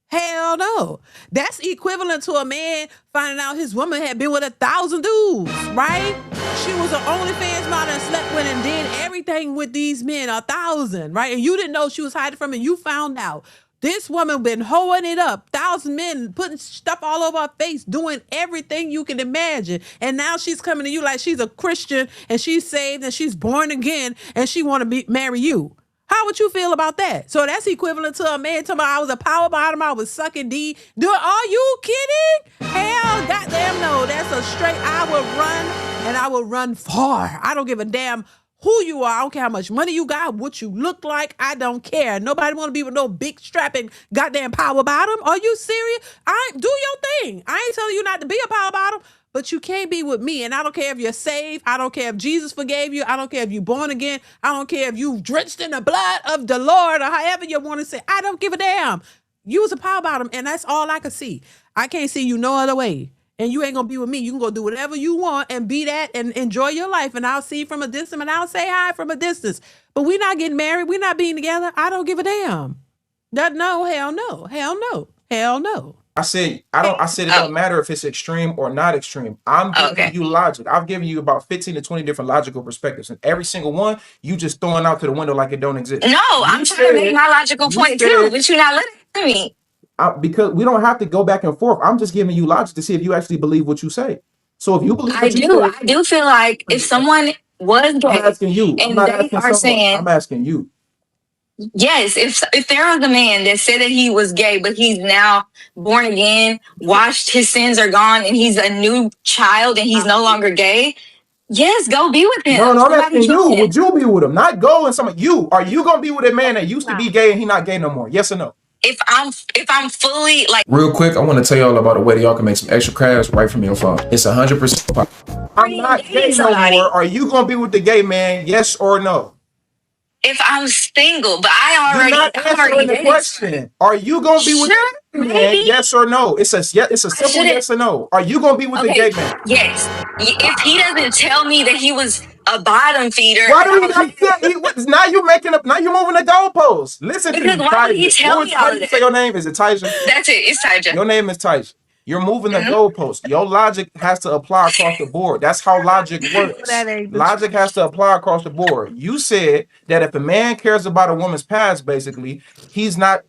Hell no. That's equivalent to a man finding out his woman had been with 1,000 dudes, right? She was an OnlyFans model and slept with and did everything with these men, 1,000, right? And you didn't know she was hiding from it. You found out. This woman been hoeing it up, 1,000 men putting stuff all over her face, doing everything you can imagine. And now she's coming to you like she's a Christian and she's saved and she's born again and she want to marry you. How would you feel about that? So that's equivalent to a man talking about I was a power bottom, I was sucking D. Are you kidding? Hell, goddamn no. That's a straight, I will run and I will run far. I don't give a damn who you are. I don't care how much money you got, what you look like. I don't care. Nobody want to be with no big strapping goddamn power bottom. Are you serious? Do your thing. I ain't telling you not to be a power bottom, but you can't be with me. And I don't care if you're saved. I don't care if Jesus forgave you. I don't care if you're born again. I don't care if you drenched in the blood of the Lord or however you want to say. I don't give a damn. You was a power bottom, and that's all I can see. I can't see you no other way. And you ain't gonna be with me. You can go do whatever you want and be that and enjoy your life. And I'll see you from a distance and I'll say hi from a distance. But we're not getting married. We're not being together. I don't give a damn. No, hell no. Hell no. Hell no. I said it don't matter if it's extreme or not extreme. I'm giving you logic. I've given you about 15 to 20 different logical perspectives. And every single one, you just throwing out to the window like it don't exist. No, I'm trying to make my logical point too, but you're not listening to me. Because we don't have to go back and forth. I'm just giving you logic to see if you actually believe what you say. So if you believe I do feel like if someone was gay, I'm asking you. And they are saying, I'm asking you. Yes, if there was a man that said that he was gay, but he's now born again, washed, his sins are gone, and he's a new child and he's no longer gay, yes, go be with him. No, I'm asking you. Would you be with him? Not go and some you. Are you gonna be with a man that used to be gay and he not gay no more? Yes or no? If I'm fully like real quick, I want to tell y'all about a way that y'all can make some extra cash right from your phone. It's 100%. I'm not gay no more. Are you gonna be with the gay man? Yes or no? If I'm single, but I'm not answering the question. Are you gonna be with the gay man? Yes or no? It's a simple yes or no. Are you gonna be with the gay man? Yes. If he doesn't tell me that he was a bottom feeder, why do you not now you're making up? Now you're moving the goalposts. Listen because to me. Why would he tell me all of that? Say your name. Is it Taisha? That's it. It's Taisha. Your name is Taisha. You're moving the goalpost. Your logic has to apply across the board. That's how logic works. Logic has to apply across the board. You said that if a man cares about a woman's past, basically, he's not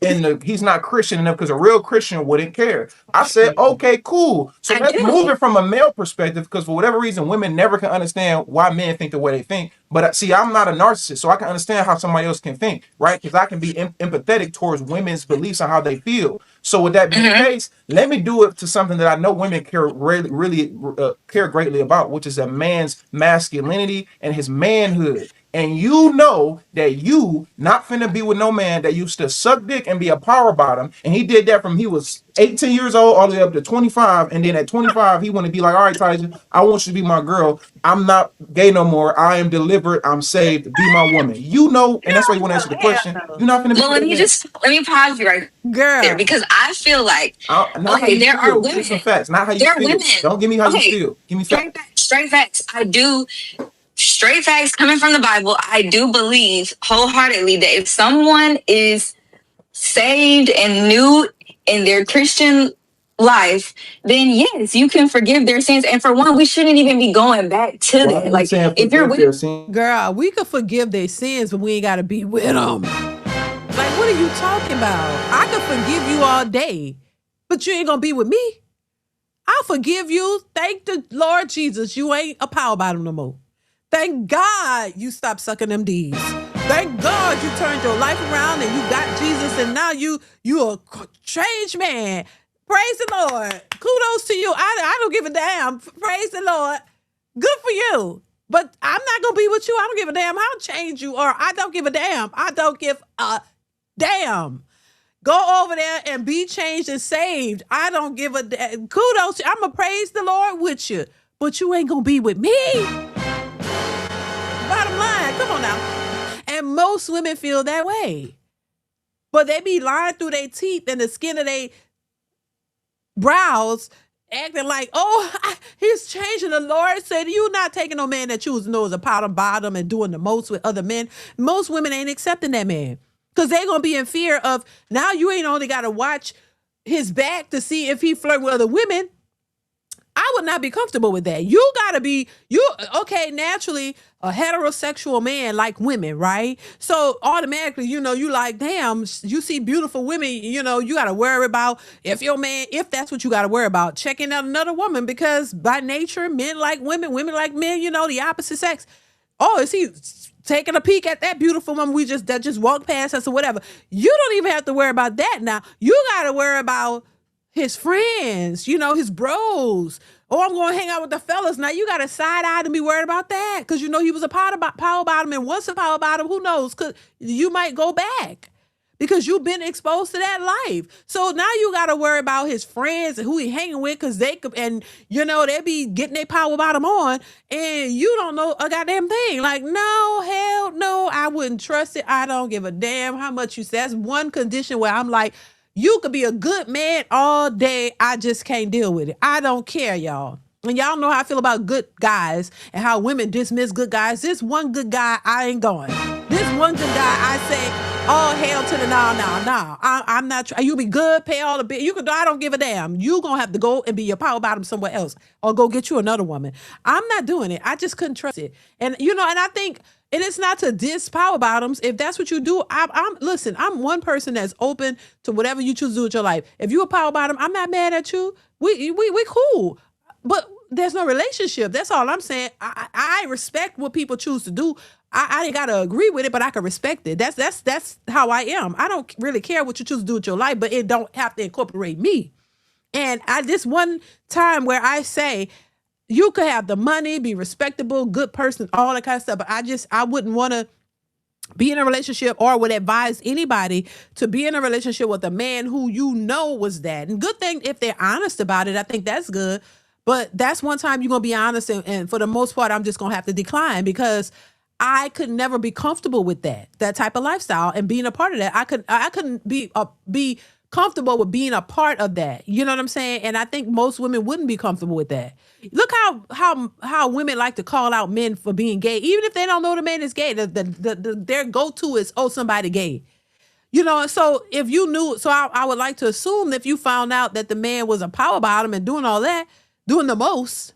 Christian enough because a real Christian wouldn't care. I said, okay, cool. So let's move it from a male perspective, because for whatever reason, women never can understand why men think the way they think. But see, I'm not a narcissist, so I can understand how somebody else can think, right? Because I can be empathetic towards women's beliefs on how they feel. So with that being the case, let me do it to something that I know women care really care greatly about, which is a man's masculinity and his manhood. And you know that you not finna be with no man that used to suck dick and be a power bottom. And he did that from he was 18 years old all the way up to 25. And then at 25, he want to be like, all right, Taisha, I want you to be my girl. I'm not gay no more. I am delivered. I'm saved. Be my woman. You know, and that's why you want to answer the question. You're not finna be let me pause you right there, because I feel like there are women. Some facts, not how you feel. Women. Don't give me how you feel. Give me facts. Straight facts. Straight facts coming from the Bible. I do believe wholeheartedly that if someone is saved and new in their Christian life, then yes, you can forgive their sins. And for one, we shouldn't even be going back to that. Like, if you're with girl, we could forgive their sins, but we ain't got to be with them. Like, what are you talking about? I could forgive you all day, but you ain't gonna be with me. I'll forgive you. Thank the Lord Jesus, you ain't a power bottom no more. Thank God you stopped sucking them D's. Thank God you turned your life around and you got Jesus, and now you a changed man. Praise the Lord. Kudos to you. I don't give a damn. Praise the Lord. Good for you. But I'm not going to be with you. I don't give a damn how changed you are. I don't give a damn. I don't give a damn. Go over there and be changed and saved. I don't give a damn. Kudos. I'm going to praise the Lord with you. But you ain't going to be with me. Bottom line, come on now. And most women feel that way. But they be lying through their teeth and the skin of their brows, acting like, he's changing. The Lord said, you not taking no man that you know is a bottom and doing the most with other men. Most women ain't accepting that man because they're going to be in fear of, now you ain't only got to watch his back to see if he flirt with other women. I would not be comfortable with that. You gotta be, naturally a heterosexual man like women, right? So automatically, you like, damn, you see beautiful women, you gotta worry about if that's what you gotta worry about, checking out another woman, because by nature, men like women, women like men, the opposite sex. Oh, is he taking a peek at that beautiful woman that just walked past us or whatever? You don't even have to worry about that now. You got to worry about his friends, his bros. Oh, I'm going to hang out with the fellas. Now you got a side eye to be worried about that because he was a power bottom, and once a power bottom, who knows? Cause you might go back because you've been exposed to that life. So now you got to worry about his friends and who he hanging with because they could, and they be getting their power bottom on, and you don't know a goddamn thing. Like, no, hell no, I wouldn't trust it. I don't give a damn how much you say. That's one condition where I'm like, you could be a good man all day. I just can't deal with it. I don't care, y'all. And y'all know how I feel about good guys and how women dismiss good guys. This one good guy, I ain't going. This one good guy, I say, oh, hell to the no. I'm not. You be good, pay all the bill. You can. I don't give a damn. You gonna have to go and be your power bottom somewhere else, or go get you another woman. I'm not doing it. I just couldn't trust it. And and I think. And it's not to diss power bottoms. If that's what you do, listen, I'm one person that's open to whatever you choose to do with your life. If you a power bottom, I'm not mad at you. We cool. But there's no relationship. That's all I'm saying. I respect what people choose to do. I ain't gotta agree with it, but I can respect it. That's how I am. I don't really care what you choose to do with your life, but it don't have to incorporate me. And this one time where I say, you could have the money, be respectable, good person, all that kind of stuff. But I wouldn't want to be in a relationship or would advise anybody to be in a relationship with a man who was that. And good thing if they're honest about it, I think that's good. But that's one time you're going to be honest. And for the most part, I'm just going to have to decline because I could never be comfortable with that type of lifestyle and being a part of that. I couldn't be comfortable with being a part of that. You know what I'm saying? And I think most women wouldn't be comfortable with that. Look how women like to call out men for being gay, even if they don't know the man is gay. Their go-to is, oh, somebody gay. So if you knew, I would like to assume that if you found out that the man was a power bottom and doing all that, doing the most,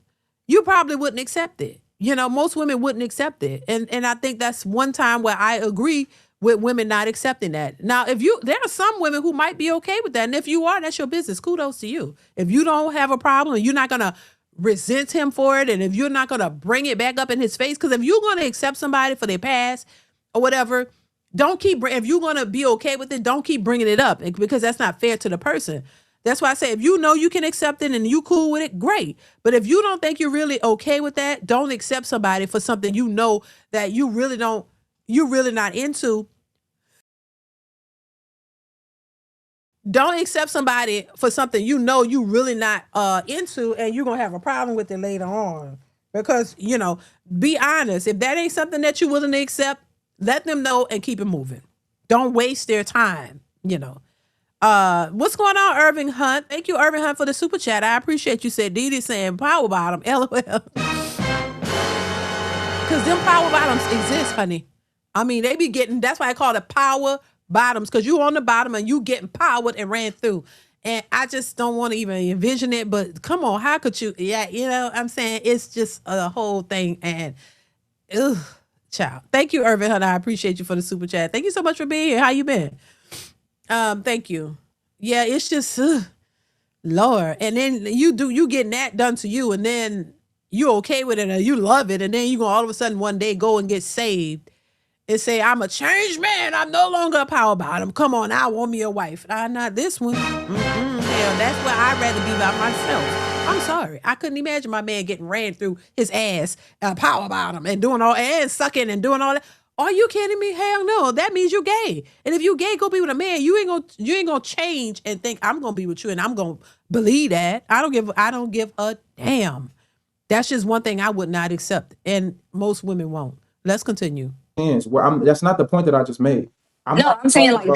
you probably wouldn't accept it. Most women wouldn't accept it. And I think that's one time where I agree with women not accepting that. Now, there are some women who might be okay with that. And if you are, that's your business. Kudos to you. If you don't have a problem and you're not going to resent him for it, and if you're not going to bring it back up in his face, because if you're going to accept somebody for their past or whatever, if you're going to be okay with it, don't keep bringing it up because that's not fair to the person. That's why I say, if you know you can accept it and you cool with it, great. But if you don't think you're really okay with that, don't accept somebody for something that you're really not into. Don't accept somebody for something you really not into, and you're gonna have a problem with it later on. Because be honest. If that ain't something that you're willing to accept, let them know and keep it moving. Don't waste their time. What's going on, Irving Hunt? Thank you, Irving Hunt, for the super chat. I appreciate you. Said DeeDee saying power bottom. LOL. Because them power bottoms exist, honey. I mean, they be getting. That's why I call it power bottoms, because you on the bottom and you getting powered and ran through. And I just don't want to even envision it. But come on, how could you? Yeah, I'm saying it's just a whole thing. And child. Thank you, Irving Hunt. I appreciate you for the super chat. Thank you so much for being here. How you been? Thank you. Yeah, it's just Lord. And then you getting that done to you, and then you okay with it and you love it, and then you gonna all of a sudden one day go and get saved and say, I'm a changed man. I'm no longer a power bottom. Come on, I want me a wife. Not this one. Hell, that's where I'd rather be by myself. I'm sorry. I couldn't imagine my man getting ran through his ass, power bottom, and doing all, and sucking and doing all that. Are you kidding me? Hell no. That means you're gay. And if you gay, go be with a man. You ain't gonna change and think I'm gonna be with you and I'm gonna believe that. I don't give a damn. That's just one thing I would not accept, and most women won't. Let's continue. That's not the point that I just made. I'm saying like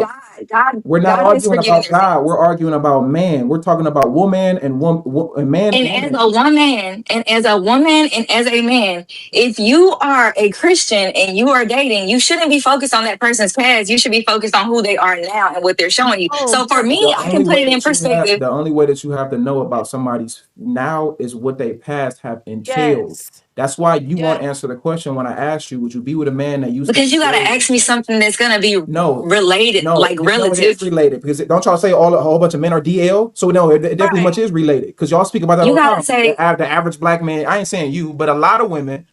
God. We're not arguing about God. We're arguing about man. We're talking about woman and man. And as a woman, and as a man, if you are a Christian and you are dating, you shouldn't be focused on that person's past. You should be focused on who they are now and what they're showing you. So for me, I can put it in perspective. The only way that you have to know about somebody's now is what they past have entailed. Yes. That's why you won't answer the question when I asked you, would you be with a man that you? Because you got to ask me something that's going to be related, like relative. It's related, because don't y'all say a whole bunch of men are DL? So no, it definitely much is related, because y'all speak about that all the time. The average black man, I ain't saying you, but a lot of women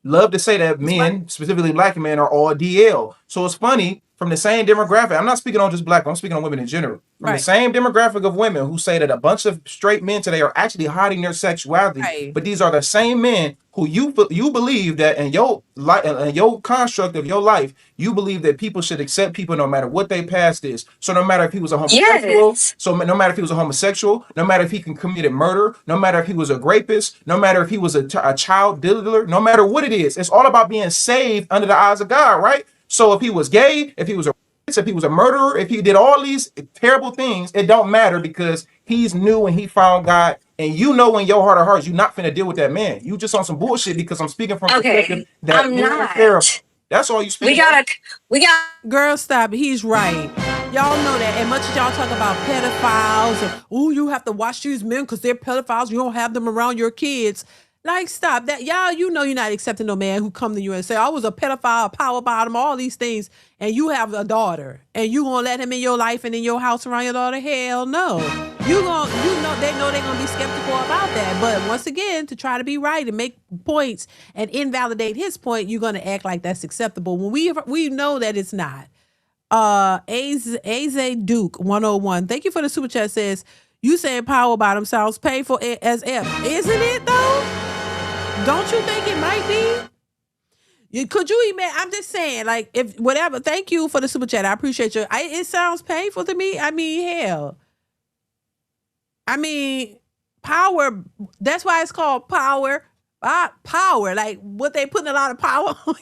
love to say that men, specifically black men, are all DL. So it's funny, from the same demographic, I'm not speaking on just black, I'm speaking on women in general. From the same demographic of women who say that a bunch of straight men today are actually hiding their sexuality, but these are the same men who you believe that in your life, in your construct of your life, you believe that people should accept people no matter what their past is. So no matter if he was a homosexual, so no matter if he was a homosexual, no matter if he can commit murder, no matter if he was a rapist, no matter if he was a child diddler, no matter what it is, it's all about being saved under the eyes of God, right? So if he was gay, if he was a rapist, if he was a murderer, if he did all these terrible things, it don't matter because he's new and he found God. And you know in your heart of hearts, you're not finna deal with that man. You just on some bullshit because I'm speaking from perspective that I'm not. That's all you speak. We got Girl, stop. He's right. Y'all know that. And much as y'all talk about pedophiles and, oh, you have to watch these men because they're pedophiles. You don't have them around your kids. Like, stop that. Y'all, you know you're not accepting no man who come to you and say, I was a pedophile, a power bottom, all these things, and you have a daughter, and you gonna let him in your life and in your house around your daughter? Hell no. They know they're gonna be skeptical about that. But once again, to try to be right and make points and invalidate his point, you're gonna act like that's acceptable when we know that it's not. AZ Duke 101. Thank you for the super chat. Says, you saying power bottom sounds painful as F. Isn't it though? Don't you think it might be? Could you even? I'm just saying, like, if whatever. Thank you for the super chat. I appreciate you. It sounds painful to me. I mean, hell. I mean, power. That's why it's called power. Power. Like, what they putting a lot of power on.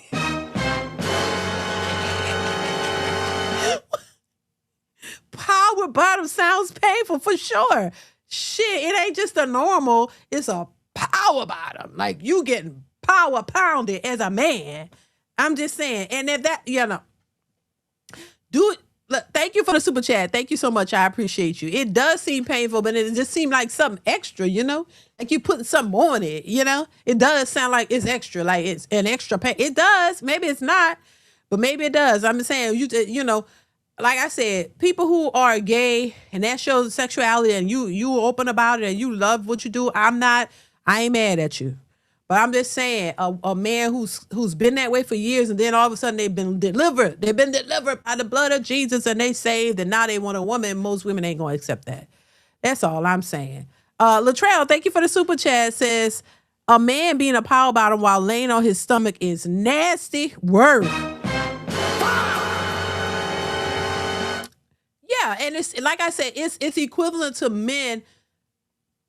Power bottom sounds painful for sure. Shit, it ain't just a normal. It's a power bottom. Like, you getting power pounded as a man. I'm just saying. And if that, do it. Look, thank you for the super chat. Thank you so much. I appreciate you. It does seem painful, but it just seemed like something extra, like you putting something on it, it does sound like it's extra, like it's an extra pain. It does. Maybe it's not, but maybe it does. I'm saying, like I said, people who are gay and that shows sexuality and you open about it and you love what you do. I ain't mad at you. But I'm just saying, a man who's been that way for years and then all of a sudden they've been delivered. They've been delivered by the blood of Jesus and they saved and now they want a woman. Most women ain't going to accept that. That's all I'm saying. Latrell, thank you for the super chat. Says, a man being a power bottom while laying on his stomach is nasty work. Yeah, and it's like I said, it's equivalent to men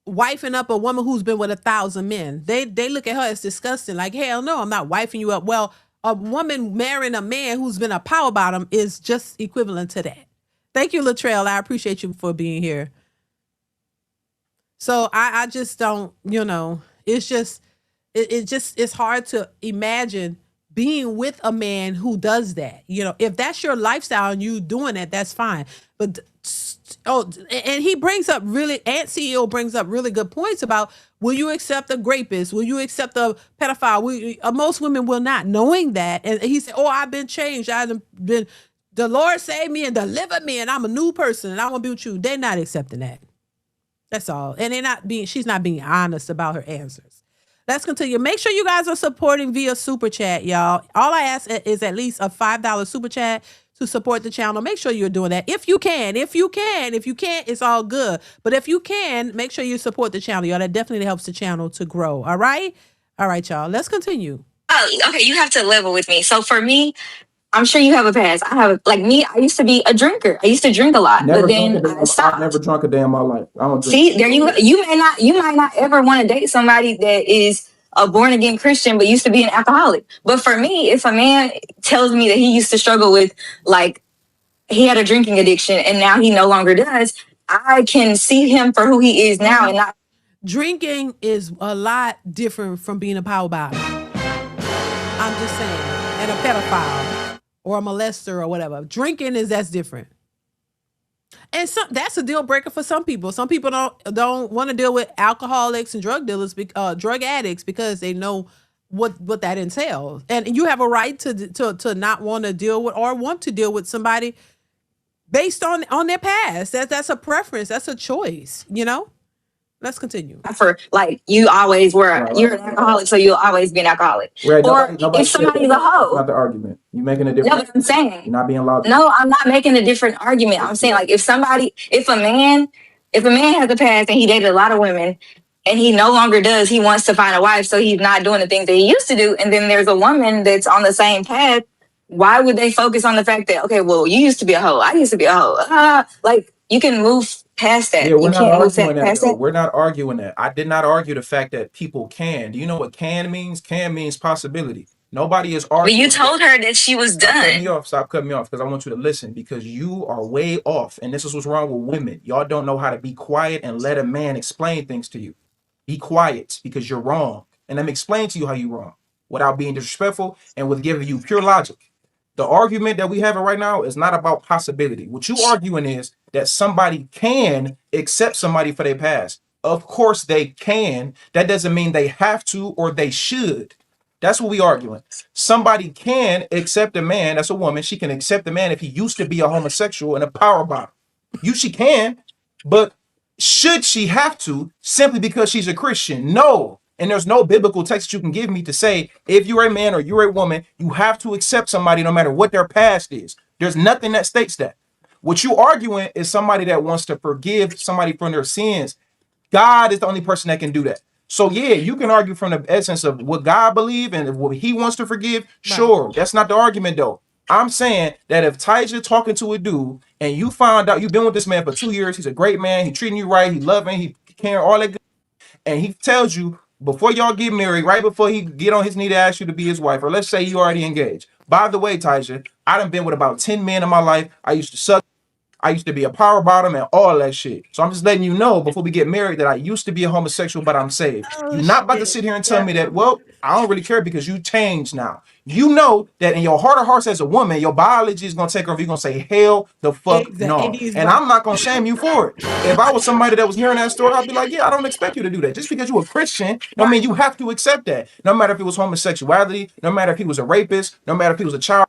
wifing up a woman who's been with 1,000 men. They look at her as disgusting. Like, hell no, I'm not wifing you up. Well, a woman marrying a man who's been a power bottom is just equivalent to that. Thank you, Latrell. I appreciate you for being here. So I just don't, it's just, it's hard to imagine being with a man who does that. If that's your lifestyle and you doing that, that's fine. But and he brings up Ant CEO brings up really good points about, will you accept a rapist? Will you accept a pedophile? Most women will not, knowing that. And he said, I've been changed. The Lord saved me and delivered me and I'm a new person and I want to be with you. They're not accepting that. That's all. And she's not being honest about her answers. Let's continue. Make sure you guys are supporting via super chat, y'all. All I ask is at least a $5 super chat to support the channel. Make sure you're doing that. If you can. If you can't, it's all good. But if you can, make sure you support the channel, y'all. That definitely helps the channel to grow. All right? All right, y'all. Let's continue. Oh, okay, you have to level with me. So for me, I'm sure you have a past. I used to be a drinker. I used to drink a lot, but then I stopped. I've never drunk a day in my life. I don't drink. See, there you might not ever want to date somebody that is a born again Christian, but used to be an alcoholic. But for me, if a man tells me that he used to struggle with, like, he had a drinking addiction and now he no longer does, I can see him for who he is now and not. Drinking is a lot different from being a power bottom. I'm just saying, and a pedophile or a molester or whatever. Drinking that's different. And that's a deal breaker for some people. Some people don't want to deal with alcoholics and drug dealers, drug addicts, because they know what that entails. And you have a right to not want to deal with or want to deal with somebody based on their past. That's a preference. That's a choice, Let's continue. For like you always were, Right. you're an alcoholic, so you'll always be an alcoholic. Right, Or nobody if somebody's a That's hoe. not the argument. You're making a No, difference. but I'm saying. You're not being logical. No, I'm not making a different argument. I'm saying like if a man has a past and he dated a lot of women and he no longer does, he wants to find a wife, so he's not doing the things that he used to do. And then there's a woman that's on the same path. Why would they focus on the fact that, okay, well, you used to be a hoe, I used to be a hoe? Like you can move past that. Yeah, we're You not can't move arguing that. past Though. that. We're not arguing that. I did not argue the fact that people can. Do you know what can means? Can means possibility. Nobody is But arguing. you told her that she was Stop cutting me done. off. Stop cutting me off because I want you to listen because you are way off. And this is what's wrong with women. Y'all don't know how to be quiet and let a man explain things to you. Be quiet because you're wrong. And let me explain to you how you're wrong without being disrespectful and with giving you pure logic. The argument that we have right now is not about possibility. What you arguing is that somebody can accept somebody for their past. Of course they can. That doesn't mean they have to or they should. That's what we arguing. Somebody can accept a man, that's a woman. She can accept a man if he used to be a homosexual and a power bottom. She can, but should she have to simply because she's a Christian? No. And there's no biblical text that you can give me to say if you're a man or you're a woman, you have to accept somebody no matter what their past is. There's nothing that states that. What you arguing is somebody that wants to forgive somebody from their sins. God is the only person that can do that. So yeah, you can argue from the essence of what God believes and what he wants to forgive. Sure, that's not the argument though. I'm saying that if Tyja talking to a dude and you found out you've been with this man for 2 years, he's a great man, he treating you right, he loving, he caring, all that good, and he tells you before y'all get married, right before he get on his knee to ask you to be his wife, or let's say you already engaged. By the way, Tyja, I done been with about 10 men in my life. I used to suck. I used to be a power bottom and all that shit. So I'm just letting you know before we get married that I used to be a homosexual, but I'm saved. You're not about to sit here and tell me that, well, I don't really care because you changed now. You know that in your heart of hearts as a woman, your biology is going to take over. You're going to say, hell the fuck no. And I'm not going to shame you for it. If I was somebody that was hearing that story, I'd be like, yeah, I don't expect you to do that. Just because you're a Christian, don't mean you have to accept that. No matter if it was homosexuality, no matter if he was a rapist, no matter if he was a child,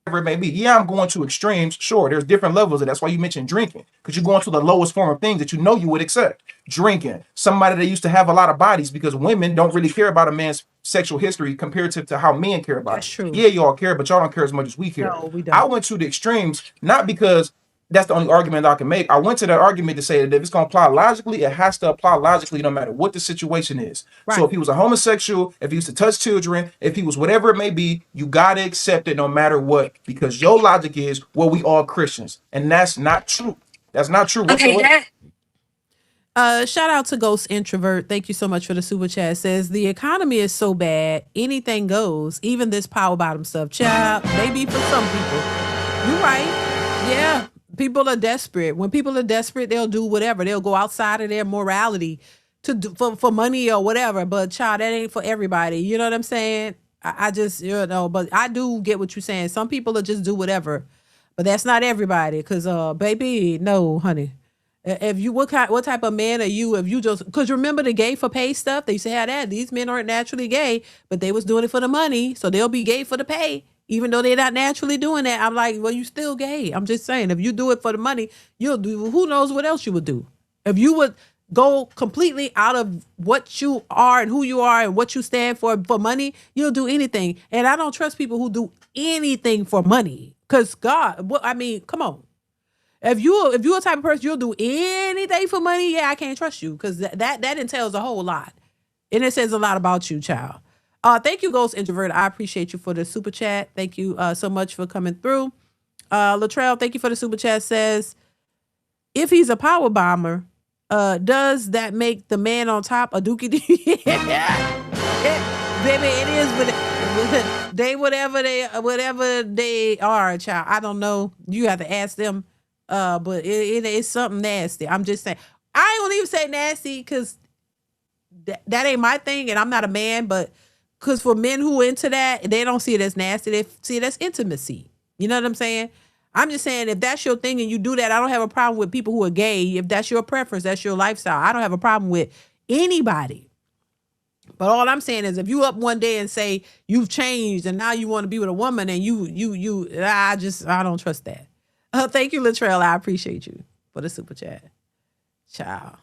whatever it may be. Yeah, I'm going to extremes. Sure, there's different levels, and that's why you mentioned drinking, because you're going to the lowest form of things that you know you would accept. Drinking, somebody that used to have a lot of bodies, because women don't really care about a man's sexual history comparative to how men care about it. True. Yeah, y'all care, but y'all don't care as much as we care. No, we don't. I went to the extremes, not because that's the only argument I can make. I went to that argument to say that if it's going to apply logically, it has to apply logically no matter what the situation is. Right. So if he was a homosexual, if he used to touch children, if he was whatever it may be, you got to accept it no matter what, because your logic is, well, we all Christians. And that's not true. That's not true. Okay, shout out to Ghost Introvert. Thank you so much for the super chat. Says the economy is so bad, anything goes, even this power bottom stuff. Child, maybe for some people. You're right. Yeah. People are desperate. When people are desperate, they'll do whatever. They'll go outside of their morality to do, for money or whatever. But child, that ain't for everybody. You know what I'm saying? I just, but I do get what you're saying. Some people will just do whatever, but that's not everybody. Cause baby, no, honey. If you what type of man are you? If you just, because remember the gay for pay stuff, they used to have that. These men aren't naturally gay, but they was doing it for the money, so they'll be gay for the pay, even though they're not naturally doing that. I'm like, well, you still gay. I'm just saying, if you do it for the money, you'll do. Who knows what else you would do? If you would go completely out of what you are and who you are and what you stand for money, you'll do anything. And I don't trust people who do anything for money, because God, I mean, come on. If you're a type of person you'll do anything for money, yeah, I can't trust you, because that entails a whole lot, and it says a lot about you, child. Thank you, Ghost Introvert. I appreciate you for the super chat. Thank you so much for coming through. Latrell, thank you for the super chat. Says, if he's a power bomber, does that make the man on top a dookie? Baby, it is, but they whatever they are, child. I don't know. You have to ask them. But it is something nasty. I'm just saying. I ain't gonna even say nasty, because that ain't my thing, and I'm not a man. But because for men who are into that, they don't see it as nasty. They see it as intimacy. You know what I'm saying? I'm just saying, if that's your thing and you do that, I don't have a problem with people who are gay. If that's your preference, that's your lifestyle, I don't have a problem with anybody. But all I'm saying is, if you up one day and say you've changed and now you want to be with a woman, and I don't trust that. Thank you, Latrell. I appreciate you for the super chat. Ciao.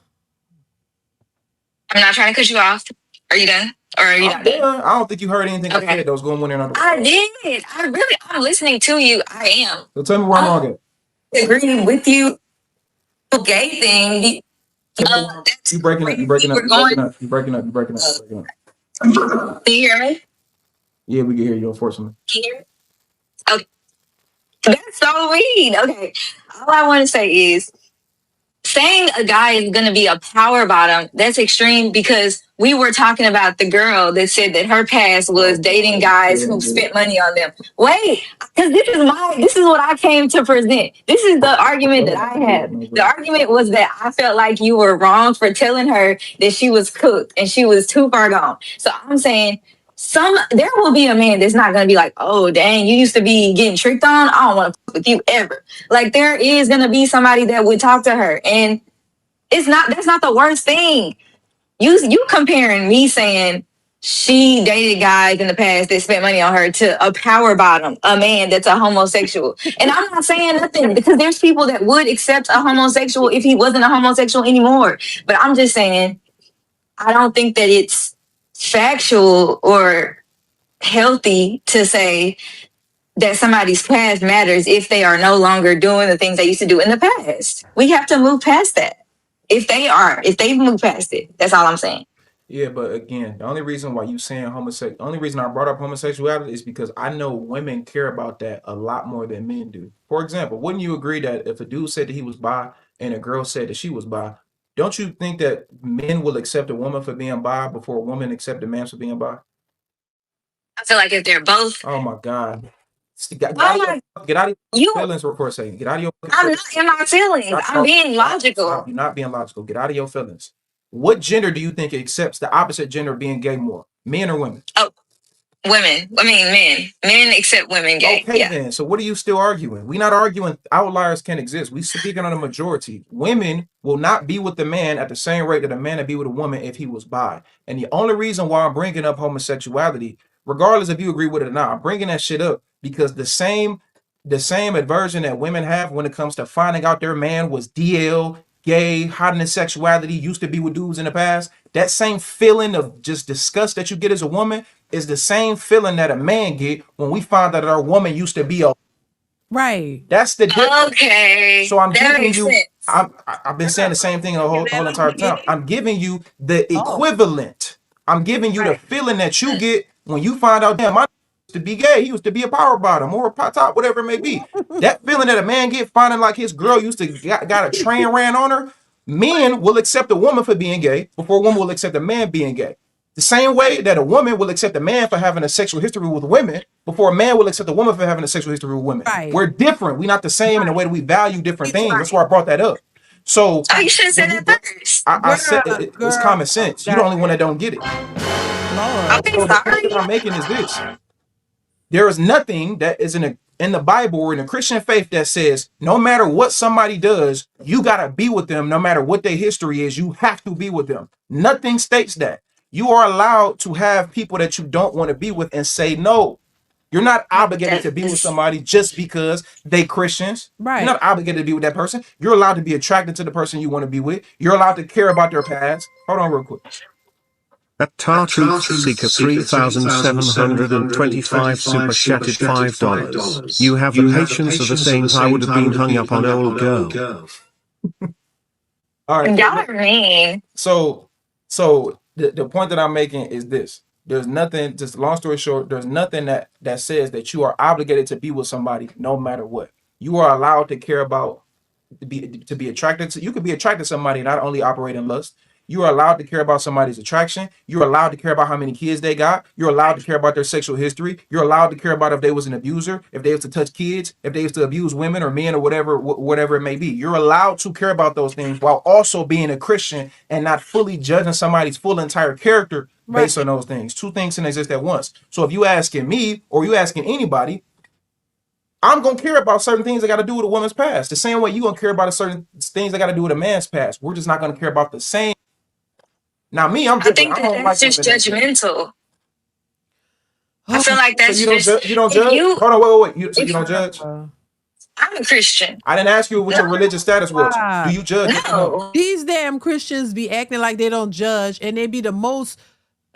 I'm not trying to cut you off. Are you done? Or are you not done? I don't think you heard anything I said that was going in on the I did. I'm listening to you. I am. So tell me where I'm wrong at. Agreeing with you. The gay thing. You breaking up. You breaking up. You breaking up. Can you hear me? Yeah, we can hear you, unfortunately. Can you hear me? Okay. That's so weird. Okay. All I want to say is saying a guy is going to be a power bottom, that's extreme because we were talking about the girl that said that her past was dating guys who spent money on them. Wait, because this is what I came to present. This is the argument that I have. The argument was that I felt like you were wrong for telling her that she was cooked and she was too far gone. So I'm saying there will be a man that's not gonna be like, oh dang, you used to be getting tricked on. I don't want to fuck with you ever. Like there is gonna be somebody that would talk to her, and that's not the worst thing. You comparing me saying she dated guys in the past that spent money on her to a power bottom, a man that's a homosexual. And I'm not saying nothing because there's people that would accept a homosexual if he wasn't a homosexual anymore. But I'm just saying, I don't think that it's factual or healthy to say that somebody's past matters if they are no longer doing the things they used to do in the past. We have to move past that. If they've moved past it, that's all I'm saying. Yeah, but again, the only reason why you saying homosexual, only reason I brought up homosexuality is because I know women care about that a lot more than men do. For example, wouldn't you agree that if a dude said that he was bi and a girl said that she was bi, don't you think that men will accept a woman for being bi before a woman accept a man for being bi? I feel like if they're both. Oh my God. Get out of your feelings for a second. Get out of your feelings. I'm not in my feelings. I'm being logical. You're not being logical. Get out of your feelings. What gender do you think accepts the opposite gender being gay more? Men or women? Oh, women. I mean, men. Men accept women gay. Okay, then. So what are you still arguing? We're not arguing outliers can exist. We speaking on the majority. Women will not be with the man at the same rate that a man would be with a woman if he was bi. And the only reason why I'm bringing up homosexuality, regardless if you agree with it or not, I'm bringing that shit up because the same aversion that women have when it comes to finding out their man was DL, gay, hiding his sexuality, used to be with dudes in the past, that same feeling of just disgust that you get as a woman is the same feeling that a man get when we find out that our woman used to be a right. That's the difference. Okay. So I'm giving you I've been saying the same thing the whole entire time. I'm giving you the equivalent. I'm giving you the feeling that you get when you find out, damn, my used to be gay. He used to be a power bottom or a pot top, whatever it may be. That feeling that a man get finding like his girl used to got a train ran on her. Men will accept a woman for being gay before a woman will accept a man being gay. The same way that a woman will accept a man for having a sexual history with women before a man will accept a woman for having a sexual history with women. Right. We're different. We're not the same in the way that we value different things. That's why I brought that up. So you should have said that first. I said it's common sense. You're the only one that don't get it. Okay, So the sorry. point that I'm making is this. There is nothing that is in the Bible or in the Christian faith that says no matter what somebody does, you got to be with them. No matter what their history is, you have to be with them. Nothing states that. You are allowed to have people that you don't want to be with and say no. You're not obligated to be with somebody just because they Christians. Right. You're not obligated to be with that person. You're allowed to be attracted to the person you want to be with. You're allowed to care about their past. Hold on real quick. At Truth Seeker 3,725 super chatted $5. You have the patience of a saint. I would have been hung up on old girl. All right. Y'all are mean. So the point that I'm making is this. There's nothing, just long story short, there's nothing that says that you are obligated to be with somebody no matter what. You are allowed to care about, to be attracted to, you could be attracted to somebody, not only operate in lust. You are allowed to care about somebody's attraction. You're allowed to care about how many kids they got. You're allowed to care about their sexual history. You're allowed to care about if they was an abuser, if they used to touch kids, if they used to abuse women or men or whatever it may be. You're allowed to care about those things while also being a Christian and not fully judging somebody's full entire character based on those things. Two things can exist at once. So if you asking me or you asking anybody, I'm going to care about certain things that got to do with a woman's past. The same way you're going to care about certain things that got to do with a man's past. We're just not going to care about the same. Now, me, I'm different. I think that's just judgmental. I feel like that's so you don't judge? Hold on, wait. You don't judge? I'm a Christian. I didn't ask you what your religious status was. Wow. Do you judge? Yes or no? No. These damn Christians be acting like they don't judge, and they be the most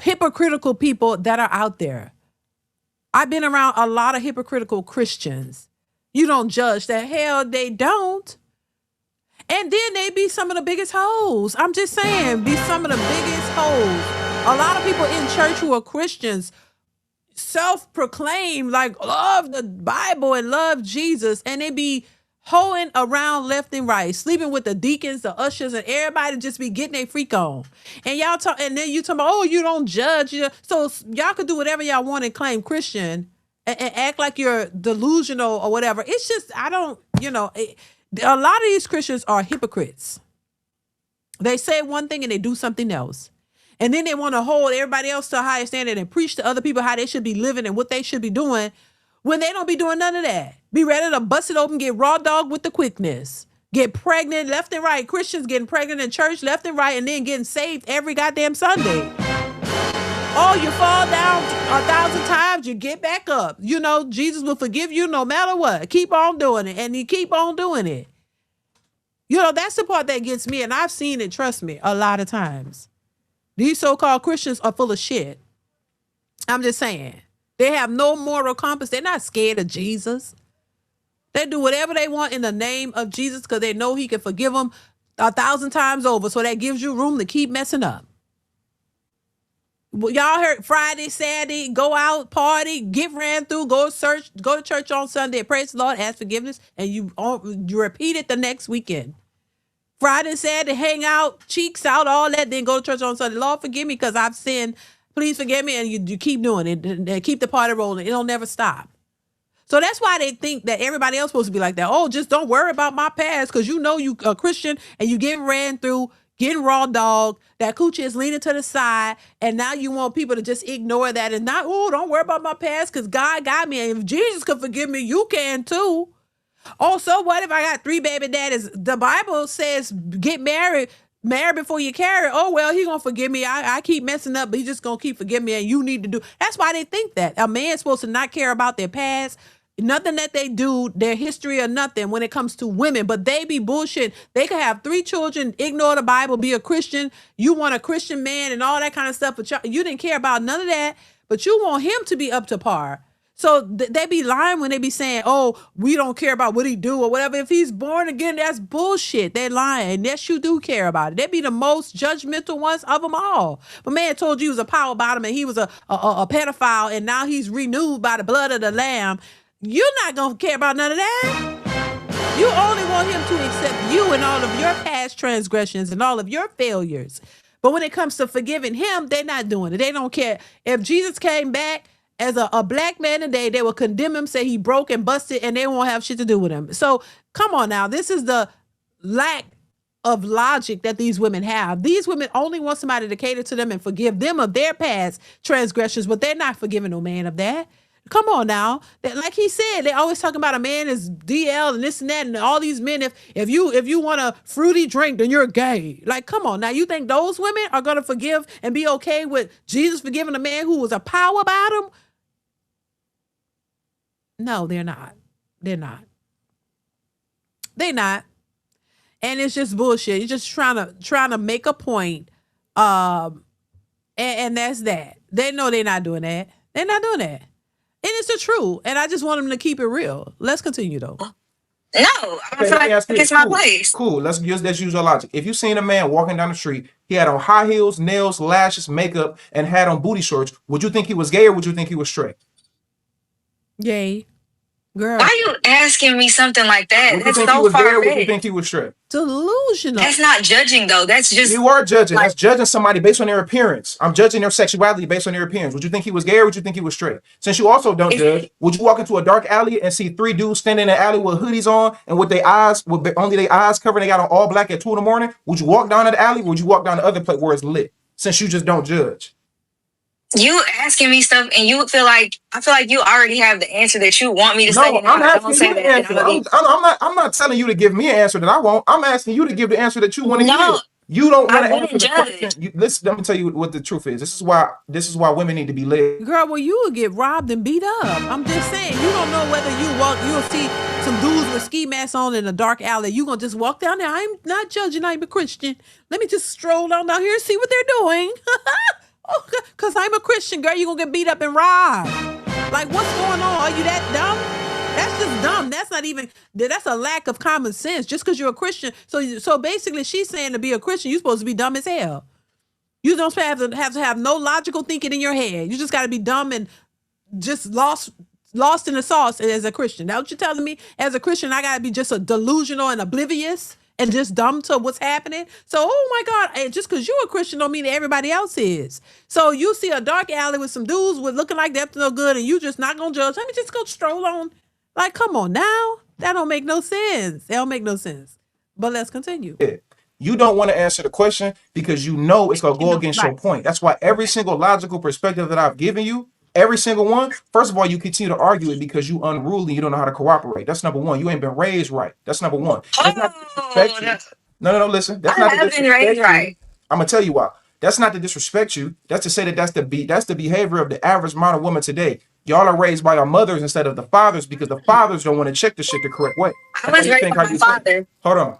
hypocritical people that are out there. I've been around a lot of hypocritical Christians. You don't judge. The hell they don't. And then they be some of the biggest hoes. I'm just saying, be some of the biggest hoes. A lot of people in church who are Christians self-proclaim like love the Bible and love Jesus, and they be hoeing around left and right, sleeping with the deacons, the ushers, and everybody just be getting their freak on. And y'all talk, and then you talk about, oh, you don't judge. So y'all could do whatever y'all want and claim Christian and act like you're delusional or whatever. It's just, I don't, a lot of these Christians are hypocrites. They say one thing and they do something else. And then they want to hold everybody else to a higher standard and preach to other people how they should be living and what they should be doing when they don't be doing none of that. Be ready to bust it open, get raw dog with the quickness. Get pregnant left and right. Christians getting pregnant in church left and right, and then getting saved every goddamn Sunday. Oh, you fall down 1,000 times, you get back up. Jesus will forgive you no matter what. Keep on doing it, and you keep on doing it. That's the part that gets me, and I've seen it, trust me, a lot of times. These so-called Christians are full of shit. I'm just saying. They have no moral compass. They're not scared of Jesus. They do whatever they want in the name of Jesus because they know he can forgive them 1,000 times over. So that gives you room to keep messing up. Well, y'all heard Friday, Saturday, go out, party, get ran through, go to church on Sunday, praise the Lord, ask forgiveness, and you repeat it the next weekend. Friday, Saturday, hang out, cheeks out, all that, then go to church on Sunday. Lord, forgive me because I've sinned. Please forgive me. And you keep doing it and keep the party rolling. It'll never stop. So that's why they think that everybody else is supposed to be like that. Oh, just don't worry about my past because you a Christian and you getting ran through, getting raw dog. That coochie is leaning to the side. And now you want people to just ignore that and not, oh, don't worry about my past because God got me. And if Jesus could forgive me, you can too. Oh, so what if I got 3 baby daddies? The Bible says get married before you carry. Oh, well, he gonna forgive me. I keep messing up, but he just gonna keep forgiving me, and you need to do. That's why they think that. A man's supposed to not care about their past, nothing that they do, their history or nothing when it comes to women, but they be bullshit. They could have 3 children, ignore the Bible, be a Christian. You want a Christian man and all that kind of stuff, but you didn't care about none of that, but you want him to be up to par. So they be lying when they be saying, oh, we don't care about what he do or whatever. If he's born again, that's bullshit. They're lying. Yes, you do care about it. They be the most judgmental ones of them all. But man told you he was a power bottom and he was a pedophile and now he's renewed by the blood of the lamb. You're not going to care about none of that. You only want him to accept you and all of your past transgressions and all of your failures. But when it comes to forgiving him, they're not doing it. They don't care. If Jesus came back as a black man today, they will condemn him, say he broke and busted, and they won't have shit to do with him. So come on now. This is the lack of logic that these women have. These women only want somebody to cater to them and forgive them of their past transgressions, but they're not forgiving no man of that. Come on now. Like he said, they always talking about a man is DL and this and that, and all these men, if you want a fruity drink, then you're gay. Like, come on now. You think those women are going to forgive and be okay with Jesus forgiving a man who was a power bottom? No, they're not. They're not. They're not. And it's just bullshit. You're just trying to make a point. And that's that. They know they're not doing that. They're not doing that. And it's the truth. And I just want them to keep it real. Let's continue though. No, I feel like it's my place. Cool. Let's use your logic. If you seen a man walking down the street, he had on high heels, nails, lashes, makeup, and had on booty shorts, would you think he was gay or would you think he was straight? Yay. Girl. Why are you asking me something like that? That's so far away. Would you think he was straight? Delusional. That's not judging though. That's just you are judging. That's judging somebody based on their appearance. I'm judging their sexuality based on their appearance. Would you think he was gay or would you think he was straight? Since you also don't judge, would you walk into a dark alley and see 3 dudes standing in the alley with hoodies on and with their eyes, with only their eyes covered, they got on all black at 2 a.m? Would you walk down to the alley or would you walk down the other place where it's lit? Since you just don't judge. You asking me stuff and I feel like you already have the answer that you want me to say. No, I'm asking you the answer. I'm not telling you to give me an answer that I want. I'm asking you to give the answer that you want to give. You don't want I to wouldn't answer the judge. question. Listen, let me tell you what the truth is. This is why women need to be led. Girl, well, you will get robbed and beat up. I'm just saying, you don't know whether you'll see some dudes with ski masks on in a dark alley. You gonna just walk down there. I'm not judging. I'm a Christian. Let me just stroll on down here and see what they're doing. Oh, cause I'm a Christian, girl. You gonna get beat up and robbed. Like, what's going on? Are you that dumb? That's just dumb. That's not even. That's a lack of common sense. Just because you're a Christian, so basically, she's saying to be a Christian, you're supposed to be dumb as hell. You don't have to have no logical thinking in your head. You just got to be dumb and just lost in the sauce as a Christian. Now, what you're telling me, as a Christian, I got to be just a delusional and oblivious and just dumb to what's happening. So, oh my God, just because you're a Christian don't mean that everybody else is. So you see a dark alley with some dudes with looking like they're up to no good, and you just not gonna judge. Let me just go stroll on. Like, come on now, that don't make no sense. That don't make no sense. But let's continue. You don't want to answer the question because you know it's going to go against your point. That's why every single logical perspective that I've given you, every single one, first of all, you continue to argue it because you unruly, you don't know how to cooperate. That's number one. You ain't been raised right. That's number one. That's not to disrespect you. No, listen. That's not to disrespect you. Right. I'm going to tell you why. That's not to disrespect you. That's to say that that's the behavior of the average modern woman today. Y'all are raised by your mothers instead of the fathers because the fathers don't want to check the shit the correct way. I was raised by my father. Hold on.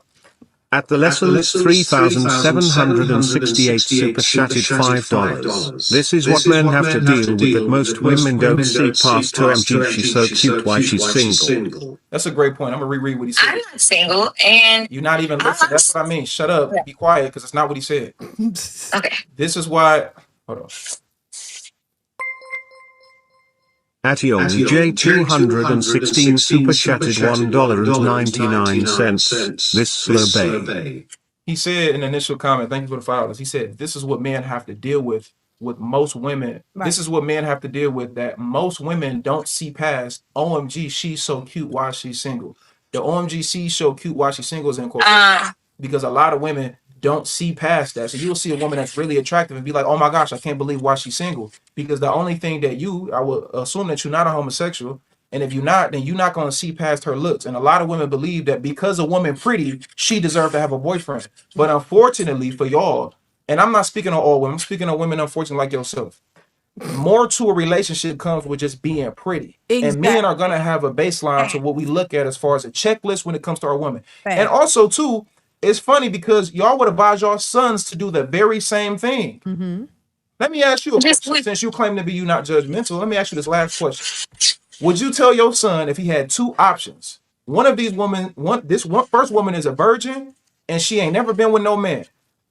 At the lessons 3,768 super chatted $5. This is what men have to deal with that most women don't see past. OMG, she's so cute, why she's single. That's a great point. I'm gonna reread what he said. I'm not single, and you're not even listening. That's what I mean. Shut up. Be quiet, because it's not what he said. Okay. This is why. Hold on. At J216 super chatted $1.99. This slow bay. He said in the initial comment, thank you for the $5. He said, this is what men have to deal with most women. Right. This is what men have to deal with that most women don't see past. OMG, she's so cute while she's single. The OMG, she's so cute while she's single is in quotation because a lot of women don't see past that. So you'll see a woman that's really attractive and be like, oh my gosh, I can't believe why she's single. Because the only thing that I will assume that you're not a homosexual. And if you're not, then you're not going to see past her looks. And a lot of women believe that because a woman pretty, she deserves to have a boyfriend. But unfortunately for y'all, and I'm not speaking on all women, I'm speaking on women, unfortunately, like yourself. More to a relationship comes with just being pretty. Exactly. And men are going to have a baseline to what we look at as far as a checklist when it comes to our women. And also, too, it's funny because y'all would advise your sons to do the very same thing. Mm-hmm. Let me ask you a question. Since you claim to be not judgmental, let me ask you this last question. Would you tell your son if he had two options? One of these women, first woman is a virgin and she ain't never been with no man.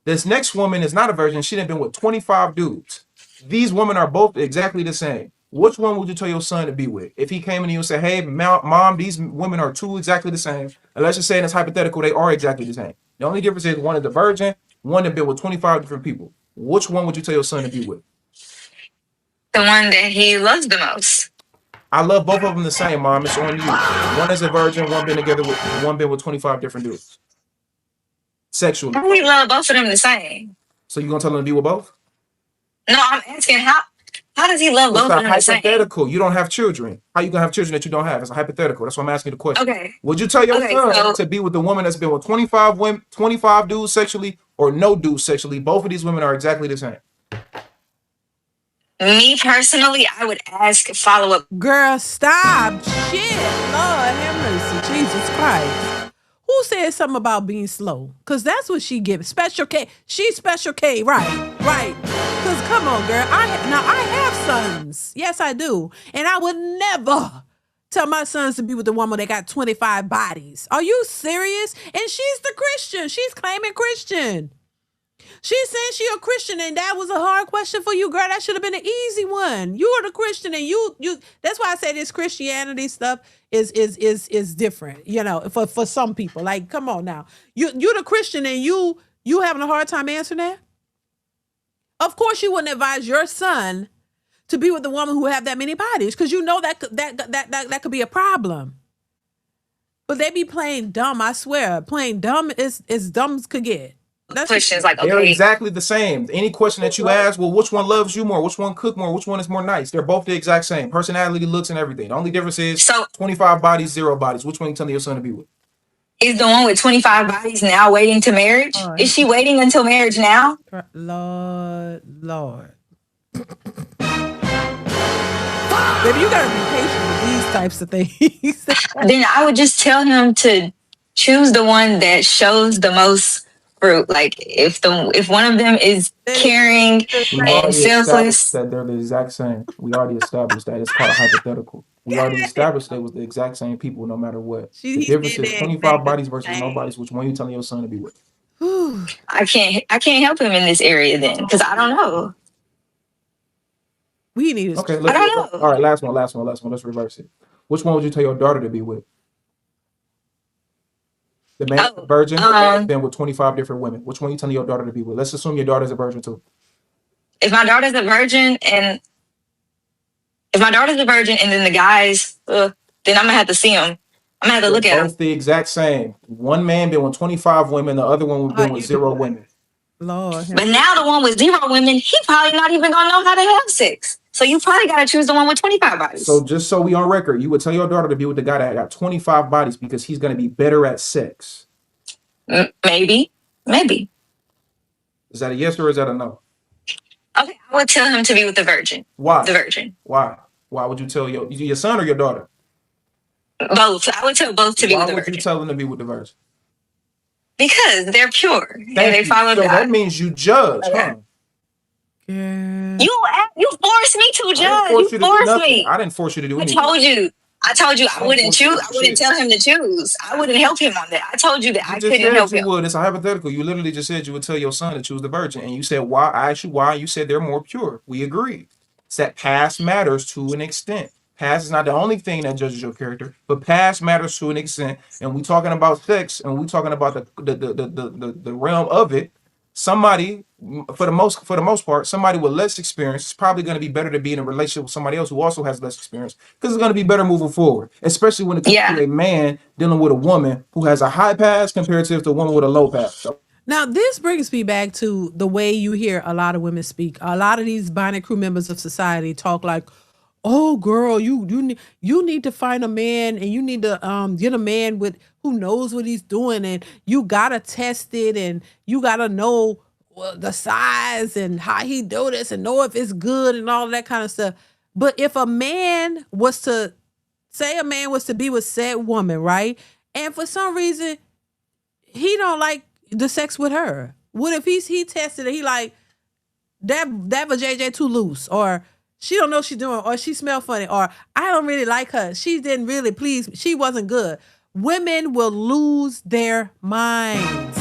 This next woman is not a virgin. She done been with 25 dudes. These women are both exactly the same. Which one would you tell your son to be with? If he came in and you say, hey, mom, these women are two exactly the same. And let's just say in this hypothetical, they are exactly the same. The only difference is one is a virgin, one has been with 25 different people. Which one would you tell your son to be with? The one that he loves the most. I love both of them the same, Mom. It's on you. One is a virgin, one been with 25 different dudes. Sexually. We love both of them the same. So you gonna tell him to be with both? No, I'm asking how does he love both of them the same? Hypothetical. You don't have children. How you gonna have children that you don't have? It's a hypothetical. That's why I'm asking the question. Okay. Would you tell your son to be with the woman that's been with 25 dudes sexually or no dudes sexually? Both of these women are exactly the same. Me personally, I would ask follow-up. Girl, stop. Shit. Lord have mercy. Jesus Christ. Who said something about being slow? Because that's what she gives. Special K. She's Special K. Right. Because come on, girl. I have sons. Yes, I do. And I would never tell my sons to be with a woman that got 25 bodies. Are you serious? And she's the Christian. She's claiming Christian. She's saying she a Christian, and that was a hard question for you, girl. That should have been an easy one. You are the Christian, and you. That's why I say this Christianity stuff is different. You know, for some people, like, come on now, you're the Christian, and you having a hard time answering that. Of course, you wouldn't advise your son to be with a woman who have that many bodies, because you know that could be a problem. But they be playing dumb. I swear, playing dumb is dumb as could get. Questions like, they're exactly the same. Any question that you ask, well, which one loves you more? Which one cook more? Which one is more nice? They're both the exact same. Personality, looks, and everything. The only difference is 25 bodies, 0 bodies. Which one you telling your son to be with? is the one with 25 bodies now waiting to marriage? Is she waiting until marriage now? Lord. Baby, you gotta be patient with these types of things. Then I would just tell him to choose the one that shows the most fruit. Like if one of them is caring We and already established selfless. that they're the exact same. We already established that. It's called a hypothetical. We already established they was the exact same people no matter what. The difference is 25 bodies versus no bodies. Which one you telling your son to be with? I can't help him in this area then because I don't know. We need to. Okay, I don't know. all right, last one. Let's reverse it. Which one would you tell your daughter to be with? The man, virgin, then with 25 different women. Which one you telling your daughter to be with? Let's assume your daughter's a virgin too. If my daughter's a virgin and then the guys, then I'm gonna have to see them. I'm gonna have to look at them. Both the exact same. One man been with 25 women, the other one been with 0 women. Lord. But now the one with 0 women, he probably not even gonna know how to have sex. So you probably gotta choose the one with 25 bodies. So just so we on record, you would tell your daughter to be with the guy that got 25 bodies because he's gonna be better at sex. Maybe. Is that a yes or is that a no? Okay, I would tell him to be with the virgin. Why? The virgin. Why? Why would you tell your son or your daughter? Both. I would tell both to be with the virgin. Why would you tell them to be with the virgin? Because they're pure and they follow God. That means you judge, huh? You forced me to judge. You forced me. I didn't force you to do anything. I told you I wouldn't choose. I wouldn't tell him to choose. I wouldn't help him on that. I told you that I couldn't help him. It's a hypothetical. You literally just said you would tell your son to choose the virgin, and you said why? I asked you why. You said they're more pure. We agree. It's that past matters to an extent. Past is not the only thing that judges your character, but past matters to an extent. And we talking about sex, and we talking about the realm of it. Somebody, for the most part, somebody with less experience is probably going to be better to be in a relationship with somebody else who also has less experience because it's going to be better moving forward, especially when it comes to a man dealing with a woman who has a high pass comparative to a woman with a low pass. So, now, this brings me back to the way you hear a lot of women speak. A lot of these binary crew members of society talk like, oh, girl, you need to find a man and you need to get a man who knows what he's doing and you got to test it and you got to know the size and how he do this and know if it's good and all that kind of stuff. But if a man was to be with said woman, right? And for some reason, he don't like the sex with her. What if he tested it? He like, that vajayjay too loose, or she don't know what she's doing, or she smell funny, or I don't really like her. She didn't really please me. She wasn't good. Women will lose their minds.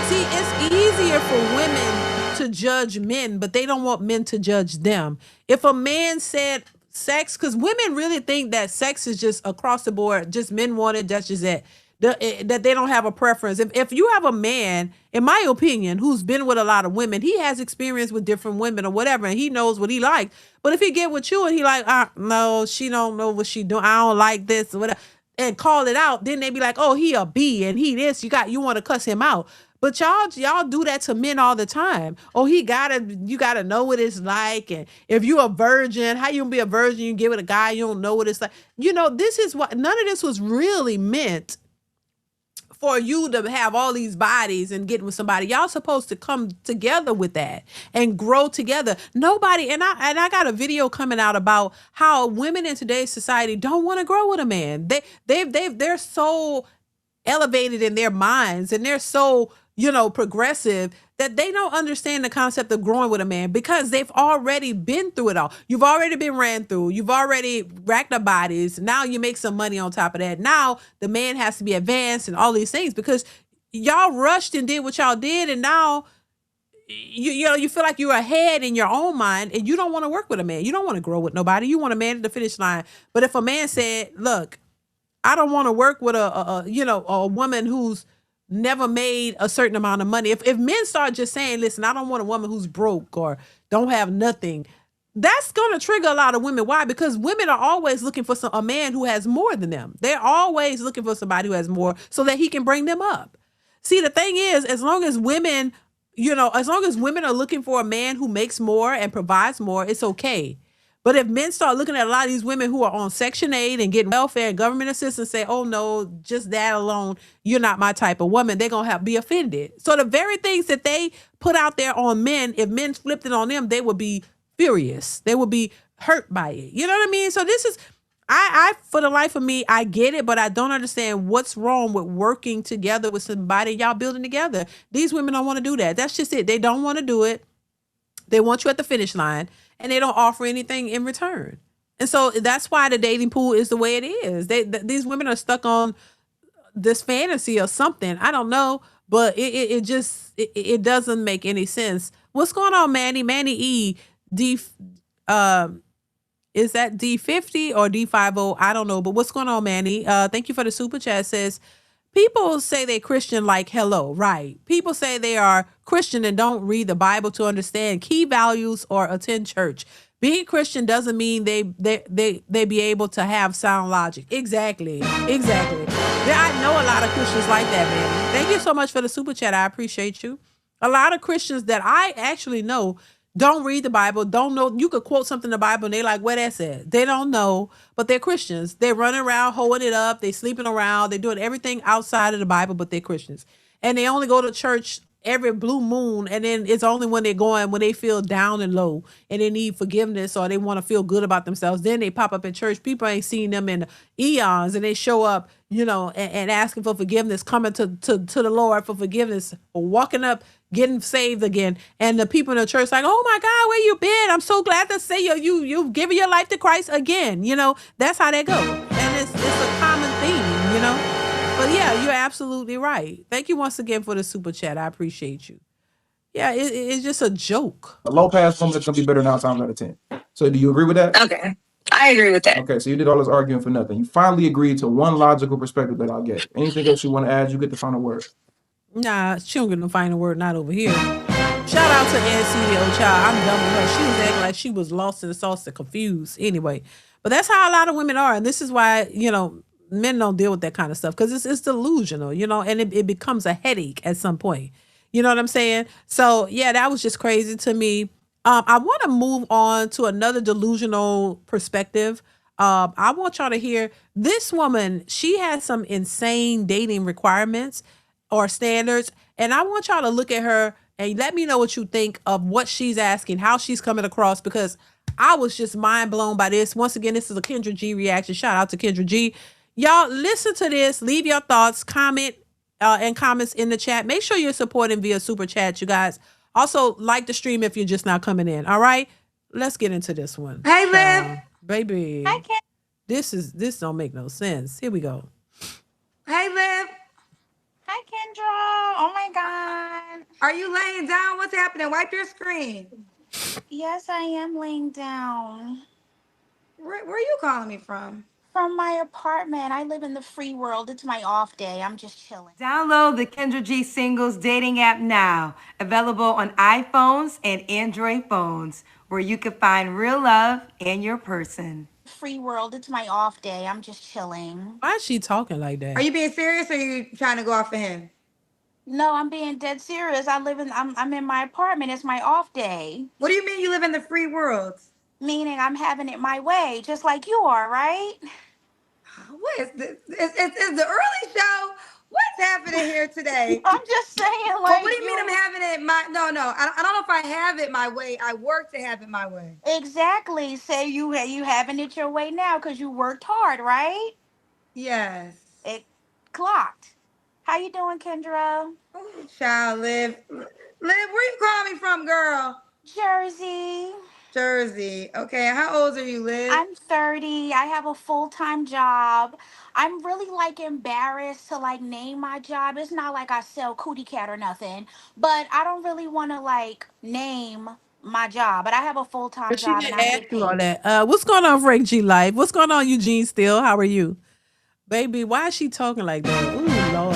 See, it's easier for women to judge men, but they don't want men to judge them. If a man said sex, because women really think that sex is just across the board, just men want it, that's just it. That they don't have a preference. If you have a man, in my opinion, who's been with a lot of women, he has experience with different women or whatever, and he knows what he likes. But if he get with you and he like, no, she don't know what she doing, I don't like this or whatever, and call it out, then they be like, oh, he a B and he this, you want to cuss him out. But y'all do that to men all the time. Oh, you gotta know what it's like. And if you a virgin, how you gonna be a virgin? You get with a guy, you don't know what it's like. This is what, none of this was really meant for you to have all these bodies and get with somebody. Y'all supposed to come together with that and grow together. Nobody, and I got a video coming out about how women in today's society don't want to grow with a man. They're so elevated in their minds and they're so progressive that they don't understand the concept of growing with a man because they've already been through it all. You've already been ran through. You've already racked up bodies. Now you make some money on top of that. Now the man has to be advanced and all these things because y'all rushed and did what y'all did, and now you feel like you're ahead in your own mind and you don't want to work with a man. You don't want to grow with nobody. You want a man at the finish line. But if a man said, look, I don't want to work with a woman who's never made a certain amount of money. If men start just saying, listen, I don't want a woman who's broke or don't have nothing, that's going to trigger a lot of women. Why? Because women are always looking for a man who has more than them. They're always looking for somebody who has more so that he can bring them up. See, the thing is, as long as women are looking for a man who makes more and provides more, it's okay. But if men start looking at a lot of these women who are on Section 8 and getting welfare and government assistance, say, oh no, just that alone, you're not my type of woman, they're going to be offended. So the very things that they put out there on men, if men flipped it on them, they would be furious. They would be hurt by it. You know what I mean? So this is, I for the life of me, I get it, but I don't understand what's wrong with working together with somebody, y'all building together. These women don't want to do that. That's just it. They don't want to do it. They want you at the finish line and they don't offer anything in return. And so that's why the dating pool is the way it is. These women are stuck on this fantasy or something. I don't know, but it just it doesn't make any sense. What's going on, Manny? Manny E. D. Is that D50 or D50? I don't know, but what's going on, Manny? Thank you for the super chat. Says people say they're Christian like hello, right? People say they are Christian and don't read the Bible to understand key values or attend church. Being Christian doesn't mean they be able to have sound logic. Exactly. Yeah, I know a lot of Christians like that, man. Thank you so much for the super chat. I appreciate you. A lot of Christians that I actually know don't read the Bible, don't know. You could quote something in the Bible and they like, where that said. They don't know, but they're Christians. They're running around, holding it up. They're sleeping around. They're doing everything outside of the Bible, but they're Christians. And they only go to church every blue moon. And then it's only when they're going, when they feel down and low and they need forgiveness or they want to feel good about themselves. Then they pop up in church. People ain't seen them in eons and they show up, you know, and asking for forgiveness, coming to the Lord for forgiveness, or walking up, getting saved again. And the people in the church like, oh my God, where you been? I'm so glad to see you've given your life to Christ again. You know, that's how they go. And it's a common theme, you know. But yeah, you're absolutely right. Thank you once again for the super chat. I appreciate you. Yeah, it's just a joke. A low pass woman is gonna be better 9 times out of 10. So do you agree with that? Okay. I agree with that. Okay, so you did all this arguing for nothing. You finally agreed to one logical perspective that I'll get. Anything else you want to add, you get the final word. Nah, she don't get no final word, not over here. Shout out to NCO child. I'm done with her. She was acting like she was lost in the sauce and confused. Anyway, but that's how a lot of women are, and this is why, you know, men don't deal with that kind of stuff because it's delusional, you know, and it becomes a headache at some point. You know what I'm saying? So yeah, that was just crazy to me. I want to move on to another delusional perspective. I want y'all to hear this woman. She has some insane dating requirements or standards, and I want y'all to look at her and let me know what you think of what she's asking, how she's coming across, because I was just mind blown by this. Once again, this is a Kendra G reaction. Shout out to Kendra G. Y'all listen to this. Leave your thoughts, comment, and comments in the chat. Make sure you're supporting via super chat, you guys. Also, like the stream if you're just now coming in. All right, let's get into this one. Hey, Liv. Baby, I can't. this don't make no sense. Here we go. Hey, Liv. Hi, Kendra. Oh my God. Are you laying down? What's happening? Wipe your screen. Yes, I am laying down. Where are you calling me from? From my apartment. I live in the free world. It's my off day. I'm just chilling. Download the Kendra G Singles dating app now. Available on iPhones and Android phones, where you can find real love and your person. Free world. It's my off day. I'm just chilling. Why is she talking like that? Are you being serious or are you trying to go off of him? No, I'm being dead serious. I'm in my apartment. It's my off day. What do you mean you live in the free world? Meaning I'm having it my way, just like you are, right? What is this? Is the early show? What's happening here today? I'm just saying, Well, like. what do you mean I'm having it my? No. I don't know if I have it my way. I work to have it my way. Exactly. Say you having it your way now because you worked hard, right? Yes. It clocked. How you doing, Kendra? Ooh, child, Liv. Liv, where you calling me from, girl? Jersey. Jersey. Okay. How old are you, Liv? I'm 30. I have a full-time job. I'm really like embarrassed to like name my job. It's not like I sell cootie cat or nothing, but I don't really want to like name my job. But I have a full-time But she job and didn't I ask get you all paid. that. What's going on, Frank G Life? What's going on, Eugene Still? How are you? Baby, why is she talking like that? Ooh, Lord.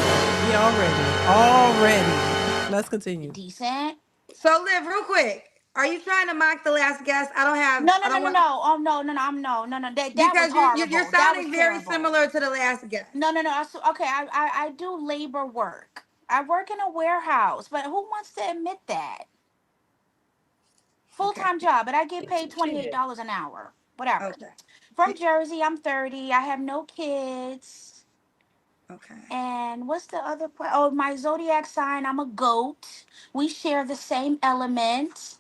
Yeah, already. Let's continue. Decent. So, Liv, real quick, are you trying to mock the last guest? I don't have. No, I no, no, don't no, want no. Oh, no, no, no. No. That was because you're horrible. That was sounding very terrible. similar to the last guest. No. Okay, I do labor work. I work in a warehouse, but who wants to admit that? Full-time job, but I get paid $28 an hour. Whatever. Okay. From Jersey, I'm 30. I have no kids. Okay. And what's the other point? Oh, my zodiac sign, I'm a goat. We share the same element.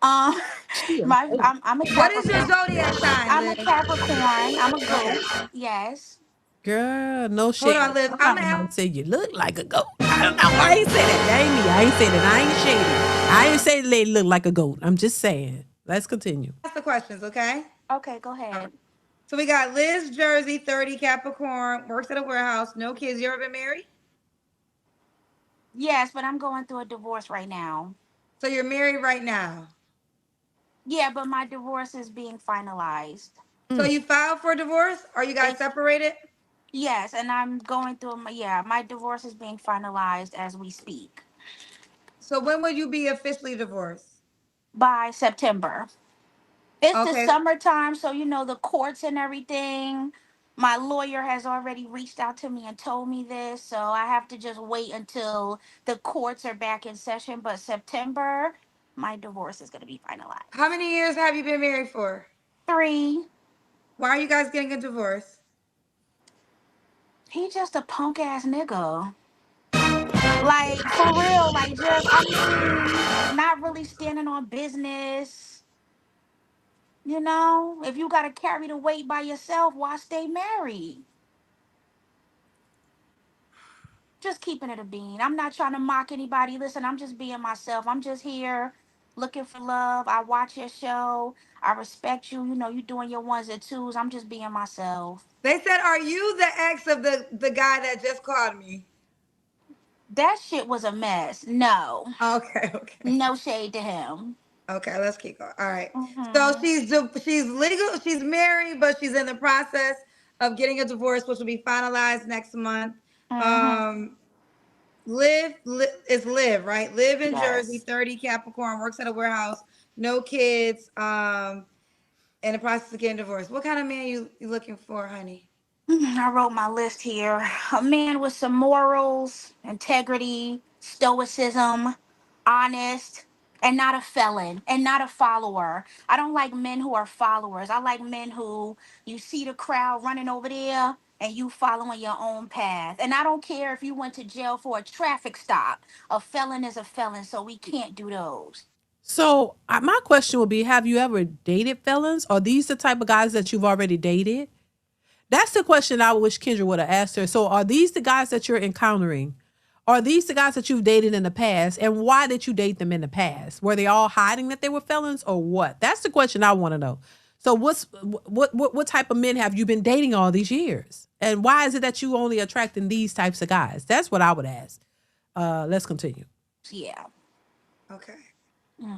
Um, She a hoe. I'm a What is your Capricorn. zodiac sign, I'm a Liz? Capricorn. I'm a Okay. goat. Yes. Girl, no Hold shade. on, Liz. I'm Somebody gonna might say you look like a goat. I don't know. I ain't say that. That ain't me. I ain't say that. I ain't shady. I ain't say the lady look like a goat. I'm just saying. Let's continue. ask the questions, okay? Okay, go All right. ahead. So we got Liz, Jersey, 30, Capricorn, works at a warehouse, no kids. You ever been married? Yes, but I'm going through a divorce right now. So you're married right now. Yeah, but my divorce is being finalized. So you filed for divorce? Are you guys It's separated? yes, and I'm going through my divorce is being finalized as we speak So when will you be officially divorced? by September. It's the Okay. summertime, so you know the courts and everything. My lawyer has already reached out to me and told me this, so I have to just wait until the courts are back in session. But September, my divorce is going to be How finalized. many years have you been married for? 3. Why are you guys getting a divorce? He just a punk ass nigga. Like for real, like just I mean, not really standing on business. You know, if you gotta carry the weight by yourself, why stay married? Just keeping it a bean. I'm not trying to mock anybody. Listen, I'm just being myself. I'm just here looking for love. I watch your show. I respect you. You know, you doing your ones and twos. I'm just being myself. They said, are you the ex of the guy that just called me? That shit was a mess. No. Okay, okay. No shade to him. Okay, let's keep going. All right. So Mm-hmm. she's legal, she's married, but she's in the process of getting a divorce, which will be finalized next month. Mm-hmm. Um, Live, right? Live in Jersey, Yes. 30, Capricorn, works at a warehouse, no kids, in the process of getting divorced. What kind of man you looking for, honey? I wrote my list here. A man with some morals, integrity, stoicism, honest, and not a felon and not a follower. I don't like men who are followers. I like men who you see the crowd running over there and you following your own path. And I don't care if you went to jail for a traffic stop. A felon is a felon, so we can't do those. So my question would be: have you ever dated felons? Are these the type of guys that you've already dated? That's the question I wish Kendra would have asked her. So are these the guys that you're encountering? Are these the guys that you've dated in the past? And why did you date them in the past? Were they all hiding that they were felons or what? That's the question I want to know. So what type of men have you been dating all these years? And why is it that you only attracting these types of guys? That's what I would ask. Let's continue. Yeah. Okay.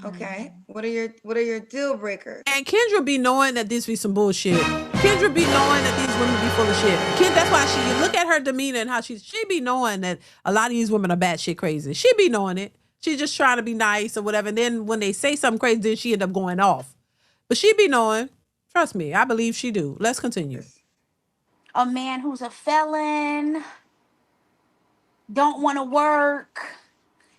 Okay. Mhm. What are your deal breakers? And Kendra be knowing that this be some bullshit. Kendra be knowing that these women be full of shit. That's why you look at her demeanor and how she be knowing that a lot of these women are batshit crazy. She be knowing it. She's just trying to be nice or whatever. And then when they say something crazy, then she end up going off. But she be knowing. Trust me, I believe she do. Let's continue. A man who's a felon, don't want to work,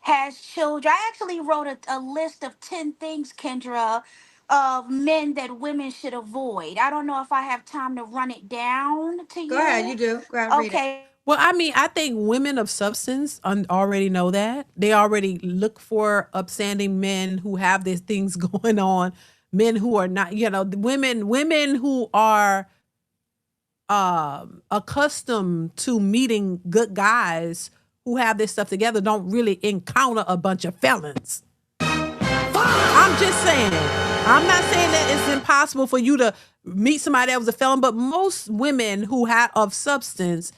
has children. I actually wrote a list of 10 things, Kendra, of men that women should avoid. I don't know if I have time to run it down to Go ahead, you you. do. Go ahead, read it. Okay. Well, I mean, I think women of substance already know that. They already look for upstanding men who have these things going on, men who are not, women who are accustomed to meeting good guys who have this stuff together don't really encounter a bunch of felons. I'm just saying. I'm not saying that it's impossible for you to meet somebody that was a felon, but most women who have of substance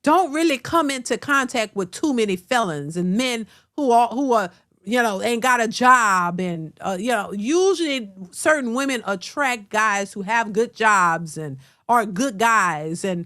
don't really come into contact with too many felons and men who are ain't got a job and usually certain women attract guys who have good jobs and are good guys and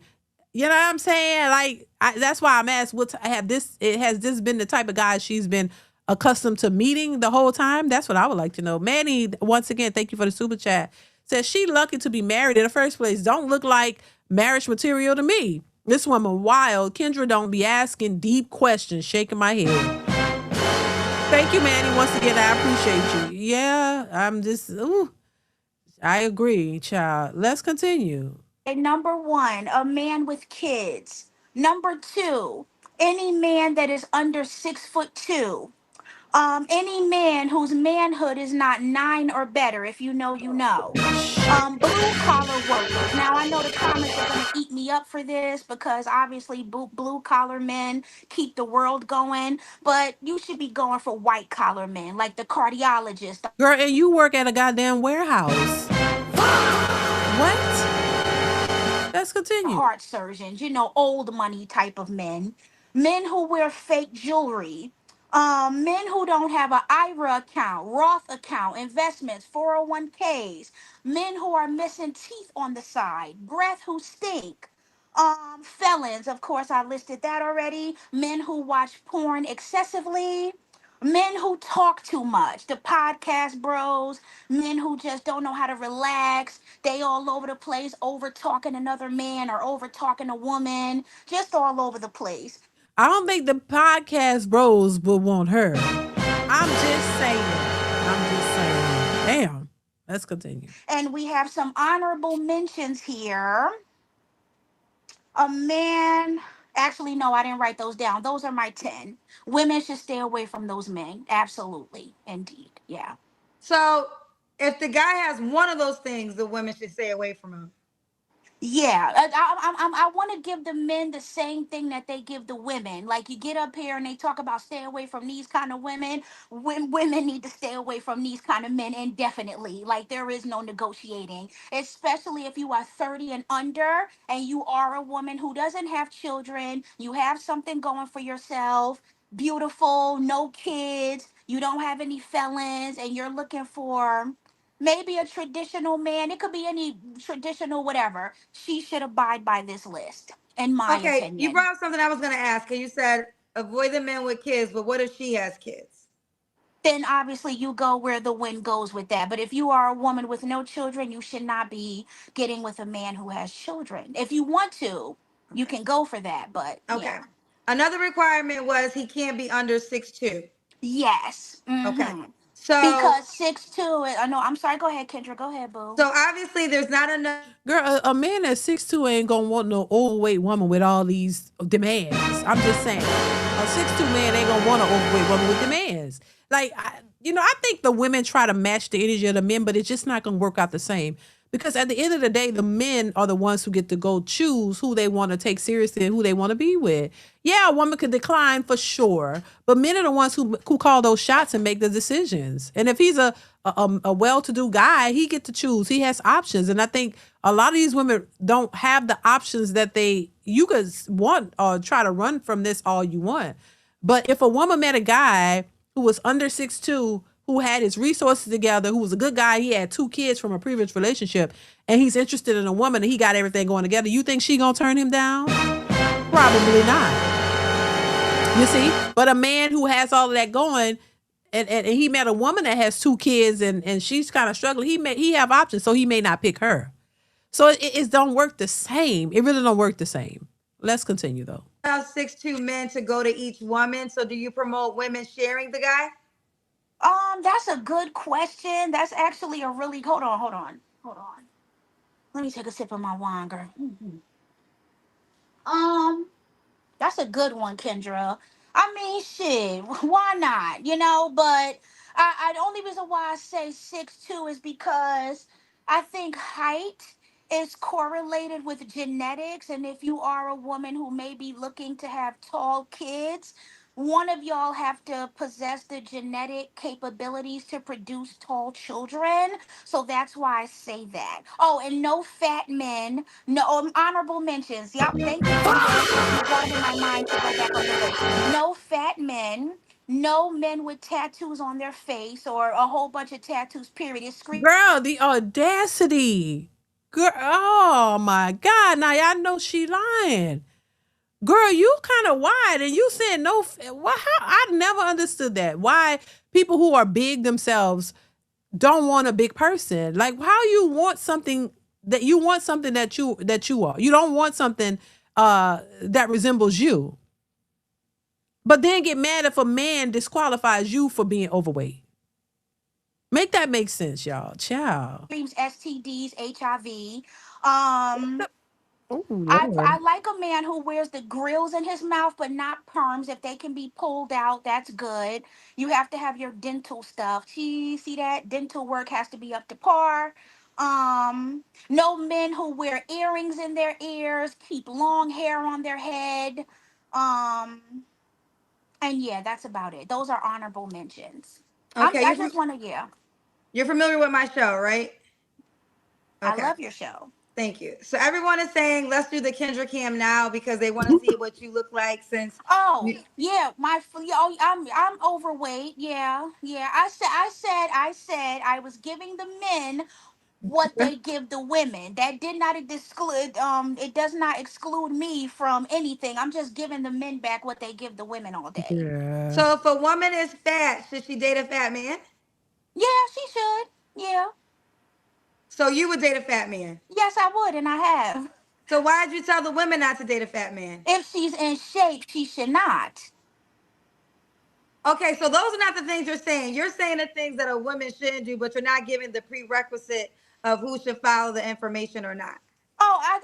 you know what I'm saying? Like that's why I'm asked has this been the type of guy she's been accustomed to meeting the whole time? That's what I would like to know. Manny, once again, thank you for the super chat. Says she lucky to be married in the first place. Don't look like marriage material to me. This woman wild. Kendra don't be asking deep questions, shaking my head. Thank you, Manny. Once again, I appreciate you. Yeah, I'm just, ooh, I agree, child. Let's continue. And number one, a man with kids. Number two, any man that is under 6'2". Any man whose manhood is not 9 or better. If you know, you know. Blue collar workers. Now I know the comments are gonna eat me up for this because obviously blue collar men keep the world going, but you should be going for white collar men, like the cardiologist, Girl, and you work at a goddamn warehouse. What? Let's continue. heart surgeons, old money type of men, men who wear fake jewelry, men who don't have an IRA account, Roth account, investments, 401ks, men who are missing teeth on the side, breath who stink. Felons, of course, I listed that already. Men who watch porn excessively, men who talk too much, the podcast bros, men who just don't know how to relax. They all over the place, over talking another man or over talking a woman, just all over the place. I don't think the podcast bros would want her. I'm just saying. I'm just saying. Damn. Let's continue. And we have some honorable mentions here. A man, actually, no, I didn't write those down. Those are my 10. Women should stay away from those men. Absolutely. Indeed. Yeah. So if the guy has one of those things, the women should stay away from him. Yeah, I want to give the men the same thing that they give the women. Like you get up here and they talk about stay away from these kind of women. Women need to stay away from these kind of men indefinitely. Like there is no negotiating, especially if you are 30 and under and you are a woman who doesn't have children. You have something going for yourself, beautiful, no kids. You don't have any felons, and you're looking for maybe a traditional man. It could be any traditional whatever. She should abide by this list, in my Okay, you opinion. brought up something I was going to ask. And you said avoid the men with kids, but what if she has kids? Then obviously you go where the wind goes with that. But if you are a woman with no children, you should not be getting with a man who has children. If you want to, you Okay. can go for that. But Okay. yeah. Another requirement was he can't be under 6'2". Yes. Okay. So Because 6'2", I know, I'm sorry, go ahead, Kendra. Go ahead, boo. so obviously there's not enough. Girl, a man at 6'2" ain't gonna want no overweight woman with all these demands. I'm just saying. A 6'2" man ain't gonna want an overweight woman with demands. Like, I think the women try to match the energy of the men, but it's just not gonna work out the same. Because at the end of the day, the men are the ones who get to go choose who they want to take seriously and who they want to be with. Yeah, a woman could decline for sure, but men are the ones who call those shots and make the decisions. And if he's a well-to-do guy, he get to choose. He has options, and I think a lot of these women don't have the options that you could want or try to run from this all you want. But if a woman met a guy who was under 6'2", who had his resources together, who was a good guy, he had 2 kids from a previous relationship, and he's interested in a woman and he got everything going together, you think she gonna turn him down? Probably not. You see? But a man who has all of that going, and he met a woman that has 2 kids and she's kind of struggling, he have options, so he may not pick her. So it don't work the same. It really don't work the same. Let's continue though. 6'2" men to go to each woman. So do you promote women sharing the guy? That's a good question. That's actually a really hold on. Let me take a sip of my wine, girl. Um, That's a good one, Kendra. I mean, shit, why not? But the only reason why I say 6'2" is because I think height is correlated with genetics. And if you are a woman who may be looking to have tall kids, one of y'all have to possess the genetic capabilities to produce tall children. So that's why I say that. Oh, and no fat men. No, honorable mentions. Yep. Thank you, Kendra. You brought it in my mind to go back on the list. No fat men. No men with tattoos on their face or a whole bunch of tattoos, period. It's Girl, the audacity. Girl, oh my God. Now y'all know she lying. Girl, you kind of wide and you said no. How? I never understood that. Why people who are big themselves don't want a big person? Like how you want something that you are. You don't want something that resembles you. but then get mad if a man disqualifies you for being overweight. Make that make sense, y'all. Ciao. STDs, HIV. Um, Oh, I Lord. like a man who wears the grills in his mouth, but not perms. If they can be pulled out, that's good. You have to have your dental stuff. See that dental work has to be up to par. No men who wear earrings in their ears, keep long hair on their head. Um, and yeah, that's about it. Those are honorable mentions. Okay, I just want to, yeah. you're familiar with my show, right? I Okay. love your show. Thank you. So everyone is saying let's do the Kendra Cam now because they want to see what you look like since Oh you, yeah, I'm overweight. Yeah, yeah. I said I was giving the men what they give the women. That did not exclude it does not exclude me from anything. I'm just giving the men back what they give the women all day. Yeah. so if a woman is fat, should she date a fat man? Yeah, she should. Yeah. So you would date a fat man. Yes, I would, and I have. So why did you tell the women not to date a fat man? If she's in shape, she should not. Okay, so those are not the things you're saying. You're saying the things that a woman shouldn't do, but you're not giving the prerequisite of who should follow the information or not. Oh, I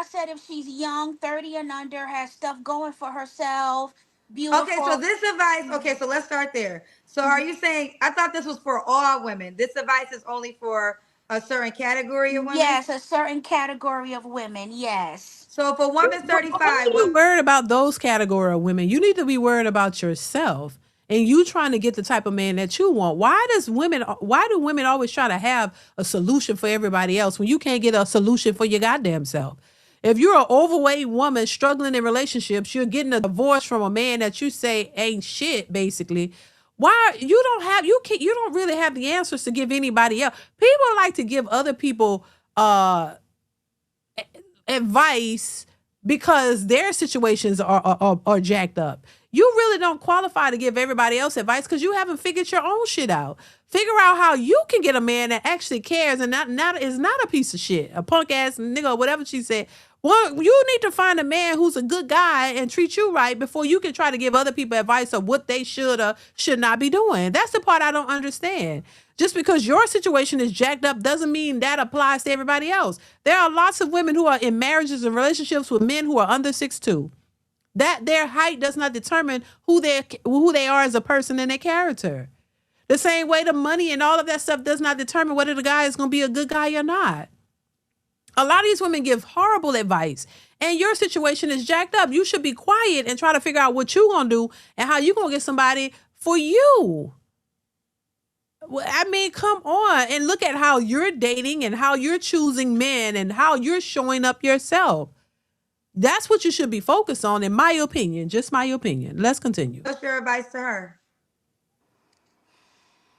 said if she's young, 30 and under, has stuff going for herself, Okay, so beautiful. this advice, okay, so let's start there. So are you saying, I thought this was for all women. This advice is only for a certain category of women? Yes, a certain category of women. Yes. So if a woman's Why 35, are you worried about those category of women? You need to be worried about yourself and you trying to get the type of man that you want. Why do women always try to have a solution for everybody else when you can't get a solution for your goddamn self? If you're an overweight woman struggling in relationships, you're getting a divorce from a man that you say ain't shit, basically. Why you don't really have the answers to give anybody else. People like to give other people advice because their situations are jacked up. You really don't qualify to give everybody else advice because you haven't figured your own shit out. Figure out how you can get a man that actually cares and not is not a piece of shit, a punk ass nigga or whatever she said. Well, you need to find a man who's a good guy and treat you right before you can try to give other people advice of what they should or should not be doing. That's the part I don't understand. Just because your situation is jacked up doesn't mean that applies to everybody else. There are lots of women who are in marriages and relationships with men who are under 6'2". That their height does not determine who they are as a person and their character. The same way the money and all of that stuff does not determine whether the guy is going to be a good guy or not. A lot of these women give horrible advice and your situation is jacked up. You should be quiet and try to figure out what you're going to do and how you're going to get somebody for you. I mean, come on and look at how you're dating and how you're choosing men and how you're showing up yourself. That's what you should be focused on, in my opinion. Just my opinion. Let's continue. what's your advice to her?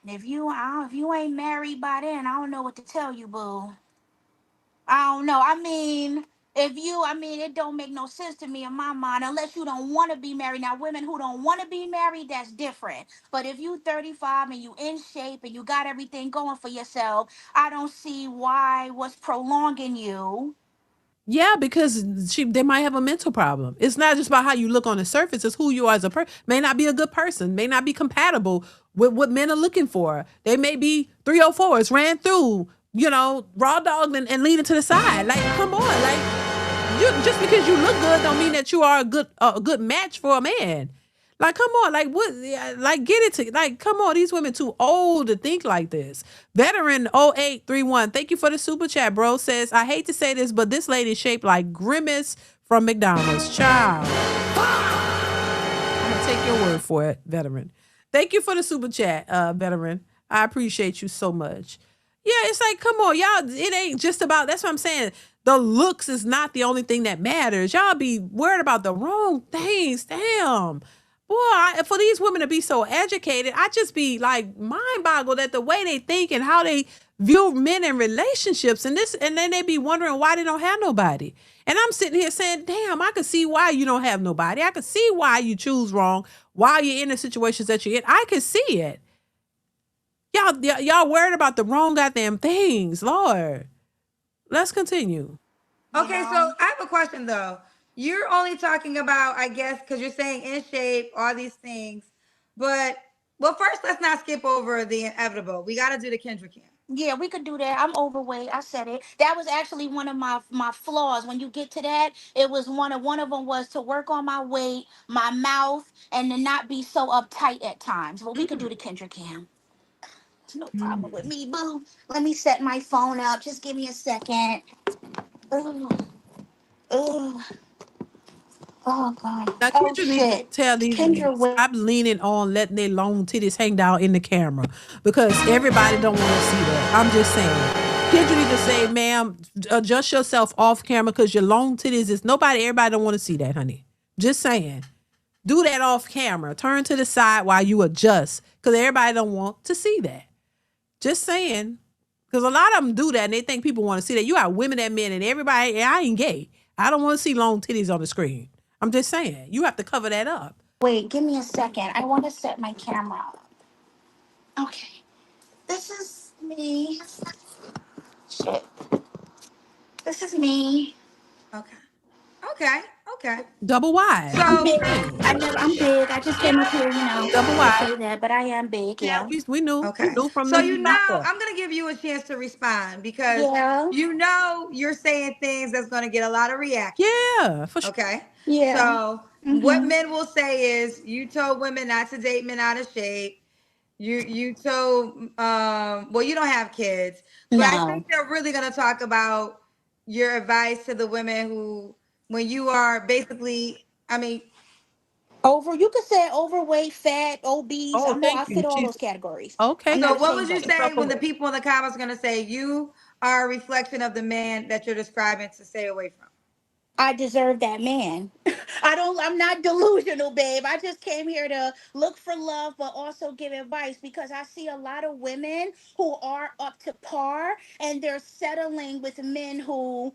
If you ain't married by then, I don't know what to tell you, boo. I don't know. It don't make no sense to me in my mind unless you don't want to be married. Now, women who don't want to be married, that's different. But if you 35 and you in shape and you got everything going for yourself, I don't see why what's prolonging you. Yeah, because they might have a mental problem. It's not just about how you look on the surface. It's who you are as a person. May not be a good person. May not be compatible with what men are looking for. They may be 304s, ran through, raw dog and leaning to the side. Like, come on. Like, just because you look good don't mean that you are a good match for a man. Like, come on, like what? Like, get it to like, come on. These women too old to think like this. Veteran 0831, thank you for the super chat, bro. Says, I hate to say this, but this lady is shaped like Grimace from McDonald's. Child, I'm gonna take your word for it, veteran. Thank you for the super chat, veteran. I appreciate you so much. Yeah, it's like, come on, y'all. It ain't just about. That's what I'm saying. The looks is not the only thing that matters. Y'all be worried about the wrong things. Damn. Boy, for these women to be so educated, I just be like mind boggled at the way they think and how they view men in relationships and then they be wondering why they don't have nobody. And I'm sitting here saying, damn, I could see why you don't have nobody. I could see why you choose wrong while you're in the situations that you're in. I could see it. Y'all worried about the wrong goddamn things, Lord. Let's continue. Okay, so I have a question though. you're only talking about, I guess, because you're saying in shape, all these things. But well, first, let's not skip over the inevitable. We got to do the Kendra Cam. Yeah, we could do that. I'm overweight. I said it. That was actually one of my flaws. When you get to that, it was one of them was to work on my weight, my mouth, and to not be so uptight at times. But we could do the Kendra Cam. It's no problem with me, boo. Let me set my phone up. Just give me a second. Oh, oh, oh God. Now, Oh Kendra needs to shit. tell these men Kendra, wait. stop leaning on letting their long titties hang down in the camera because everybody don't want to see that. I'm just saying. Kendra need to say, ma'am, adjust yourself off camera because your long titties is everybody don't want to see that, honey. Just saying. Do that off camera. Turn to the side while you adjust because everybody don't want to see that. Just saying. Because a lot of them do that and they think people want to see that. You got women and men and everybody, I ain't gay. I don't want to see long titties on the screen. I'm just saying. You have to cover that up. Wait, give me a second. I want to set my camera up. Okay. This is me. Shit. This is me. Okay. Okay. Okay. Double wide. I'm So, big. Hey, I'm big. I just came up here, double to wide. say that, but I am big, Yeah, yeah. we knew. We okay. knew from So, the top. I'm going to give you a chance to respond because Yeah. you're saying things that's going to get a lot of reaction. Yeah, for sure. Okay. Yeah. So, what Mm-hmm. men will say is you told women not to date men out of shape. You told well, you don't have kids, but I No. think they're really going to talk about your advice to the women who when you are basically, I mean, You could say overweight, fat, obese. Oh, I thank you. fit all She's those categories. I'm okay. not so what would ashamed you of it. say when the Self-aware. people in the comments are going to say you are a reflection of the man that you're describing to stay away from? I deserve that man. I'm not delusional, babe. I just came here to look for love, but also give advice because I see a lot of women who are up to par and they're settling with men who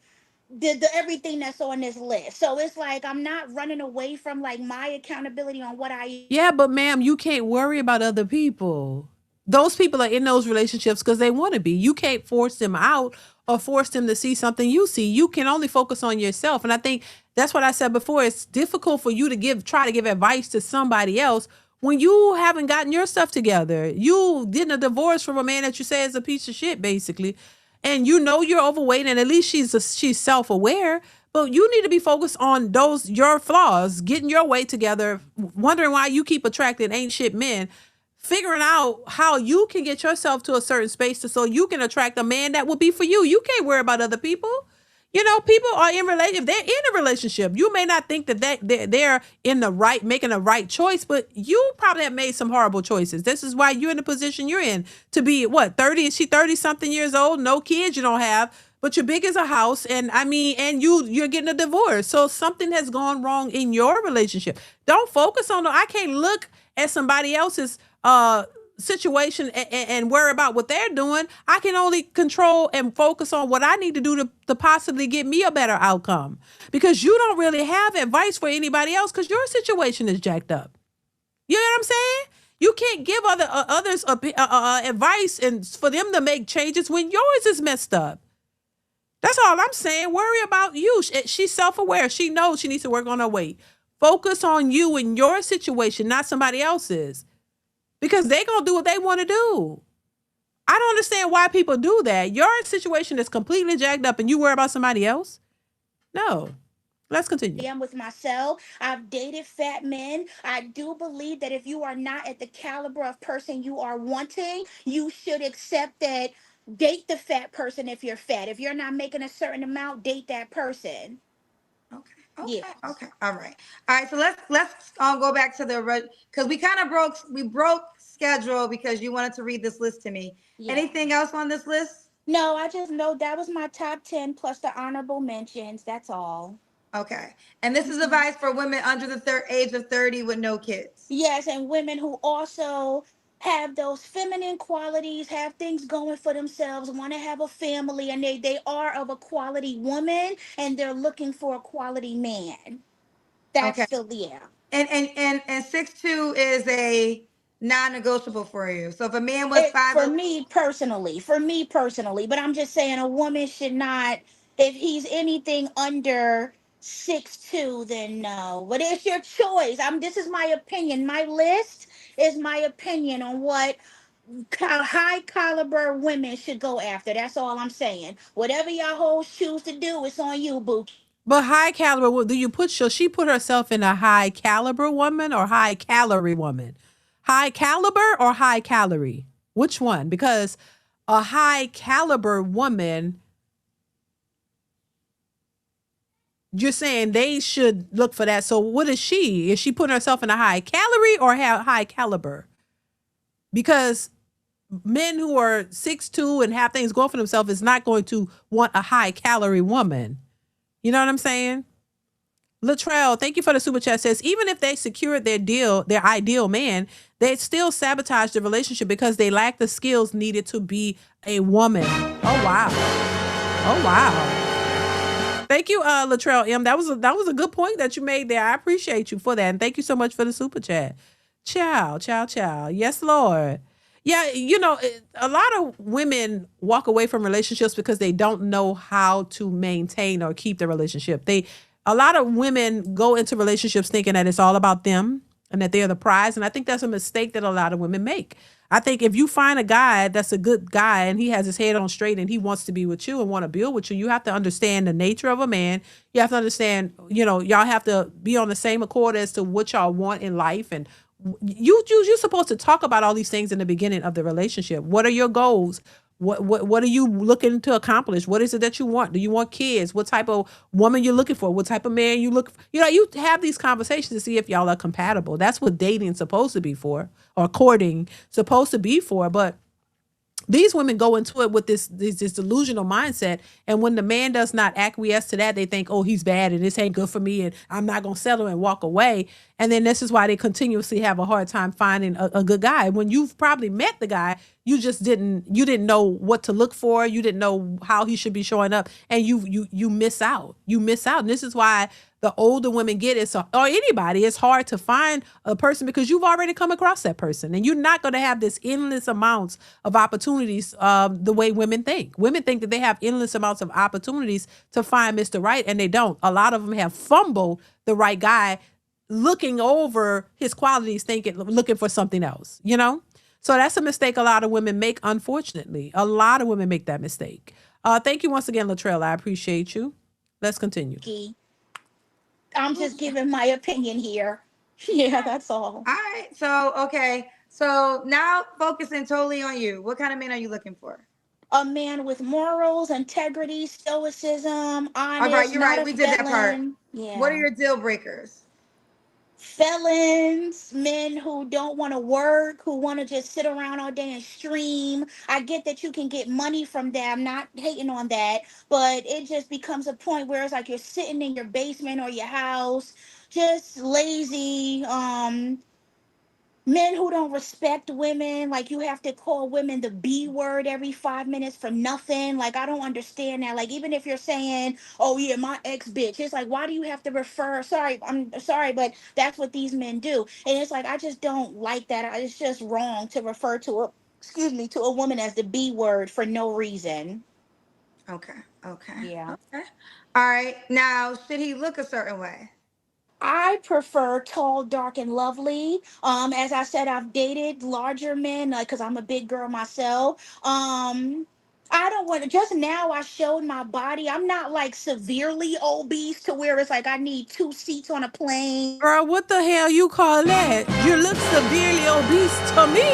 did everything that's on this list. So it's like I'm not running away from like my accountability on what I. Yeah, but ma'am, you can't worry about other people. Those people are in those relationships because they want to be. You can't force them out or force them to see something you see. You can only focus on yourself. And I think that's what I said before. It's difficult for you to try to give advice to somebody else when you haven't gotten your stuff together. You getting a divorce from a man that you say is a piece of shit, basically. And you know you're overweight, and at least she's self aware. But you need to be focused on your flaws, getting your weight together, wondering why you keep attracting ain't shit men, figuring out how you can get yourself to a certain space so you can attract a man that will be for you. You can't worry about other people. You know, people are in relationship. They're in a relationship. You may not think that they're in the right, making the right choice, but you probably have made some horrible choices. This is why you're in the position you're in to be what 30? Is she 30 something years old? No kids you don't have, but you're big as a house, and I mean, and you're getting a divorce. So something has gone wrong in your relationship. Don't focus on. I can't look at somebody else's situation and worry about what they're doing. I can only control and focus on what I need to do to possibly get me a better outcome. Because you don't really have advice for anybody else because your situation is jacked up. You know what I'm saying? You can't give others advice and for them to make changes when yours is messed up. That's all I'm saying. Worry about you. She's self-aware. She knows she needs to work on her weight. Focus on you and your situation, not somebody else's. Because they gonna do what they want to do. I don't understand why people do that. Your situation is completely jacked up and you worry about somebody else? No. Let's continue. Am with myself. I've dated fat men. I do believe that if you are not at the caliber of person you are wanting, you should accept that. Date the fat person if you're fat. If you're not making a certain amount, date that person. Okay. Yeah. Okay. Okay. All right. All right. So let's go back to the because we kind of broke schedule because you wanted to read this list to me. Yeah. Anything else on this list? No, I just know that was my top 10 plus the honorable mentions. That's all. Okay. And this is advice for women under the age of 30 with no kids. Yes, and women who also have those feminine qualities, have things going for themselves, want to have a family, and they are of a quality woman and they're looking for a quality man. Okay. That's the yeah. And 6'2" is a non-negotiable for you. So if a man was It five, for me personally, but I'm just saying a woman should not, if he's anything under 6'2", then no. But it's your choice. This is my opinion. My list is my opinion on what high caliber women should go after. That's all I'm saying. Whatever y'all hoes choose to do, it's on you, boo. But high caliber, do you put, shall she put herself in a high caliber woman or high calorie woman? High caliber or high calorie? Which one? Because a high caliber woman, you're saying they should look for that. So what is she? Is she putting herself in a high calorie or high caliber? Because men who are 6'2" and have things going for themselves is not going to want a high calorie woman. You know what I'm saying? Latrell, thank you for the super chat. Says even if they secured their ideal man, they still sabotage the relationship because they lack the skills needed to be a woman. Oh wow. Oh wow. Thank you, Latrell M. That was a good point that you made there. I appreciate you for that, and thank you so much for the super chat. Ciao, ciao, ciao. Yes, Lord. Yeah, a lot of women walk away from relationships because they don't know how to maintain or keep the relationship. A lot of women go into relationships thinking that it's all about them and that they're the prize. And I think that's a mistake that a lot of women make. I think if you find a guy that's a good guy and he has his head on straight and he wants to be with you and want to build with you, you have to understand the nature of a man. You have to understand, y'all have to be on the same accord as to what y'all want in life. And you're supposed to talk about all these things in the beginning of the relationship. What are your goals? What are you looking to accomplish? What is it that you want? Do you want kids? What type of woman you're looking for? What type of man you look for? You have these conversations to see if y'all are compatible. That's what dating is supposed to be for, or courting supposed to be for. But these women go into it with this delusional mindset, and when the man does not acquiesce to that, they think, oh, he's bad and this ain't good for me and I'm not gonna settle and walk away. And then this is why they continuously have a hard time finding a good guy. When you've probably met the guy, you didn't know what to look for, you didn't know how he should be showing up, and you miss out. And this is why the older women get it, or anybody, it's hard to find a person because you've already come across that person, and you're not going to have this endless amounts of opportunities the way women think. Women think that they have endless amounts of opportunities to find Mr. Right, and they don't. A lot of them have fumbled the right guy, looking over his qualities, looking for something else, So that's a mistake a lot of women make, unfortunately. A lot of women make that mistake. Thank you once again, Latrell. I appreciate you. Let's continue. I'm just giving my opinion here. Yeah, that's all. All right. So, okay. So now focusing totally on you. What kind of man are you looking for? A man with morals, integrity, stoicism, honest. All right, you're right. We did that part. Yeah. What are your deal breakers? Felons, men who don't want to work, who want to just sit around all day and stream. I get that you can get money from that. I'm not hating on that, but it just becomes a point where it's like you're sitting in your basement or your house, just lazy. Men who don't respect women, like you have to call women the B word every 5 minutes for nothing. Like, I don't understand that. Like, even if you're saying, oh yeah, my ex bitch, it's like, why do you have to refer? Sorry, I'm sorry, but that's what these men do. And it's like, I just don't like that. It's just wrong to refer to a woman as the B word for no reason. Okay. Yeah. Okay. All right. Now, should he look a certain way? I prefer tall, dark, and lovely. As I said, I've dated larger men because I'm a big girl myself. I don't want to. Just now, I showed my body. I'm not like severely obese to where it's like I need 2 seats on a plane. Girl, what the hell you call that? You look severely obese to me.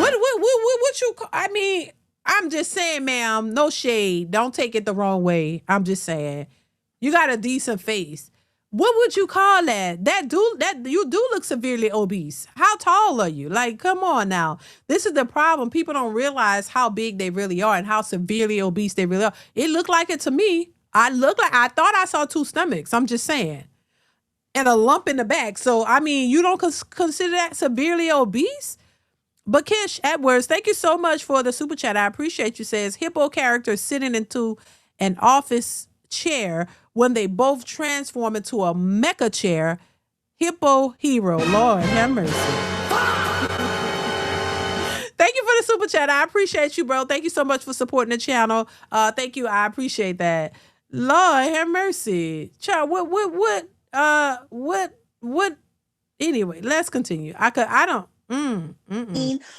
What you? I mean, I'm just saying, ma'am. No shade. Don't take it the wrong way. I'm just saying, you got a decent face. What would you call that? That you do look severely obese. How tall are you? Like, come on now. This is the problem. People don't realize how big they really are and how severely obese they really are. It looked like it to me. I thought I saw 2 stomachs. I'm just saying. And a lump in the back. So, I mean, you don't consider that severely obese? But Kish Edwards, thank you so much for the super chat. I appreciate you. Says, hippo character sitting into an office chair when they both transform into a mecha chair. Hippo hero. Lord have mercy. Thank you for the super chat. I appreciate you, bro. Thank you so much for supporting the channel. Thank you. I appreciate that. Lord have mercy. Child, what anyway, let's continue. I don't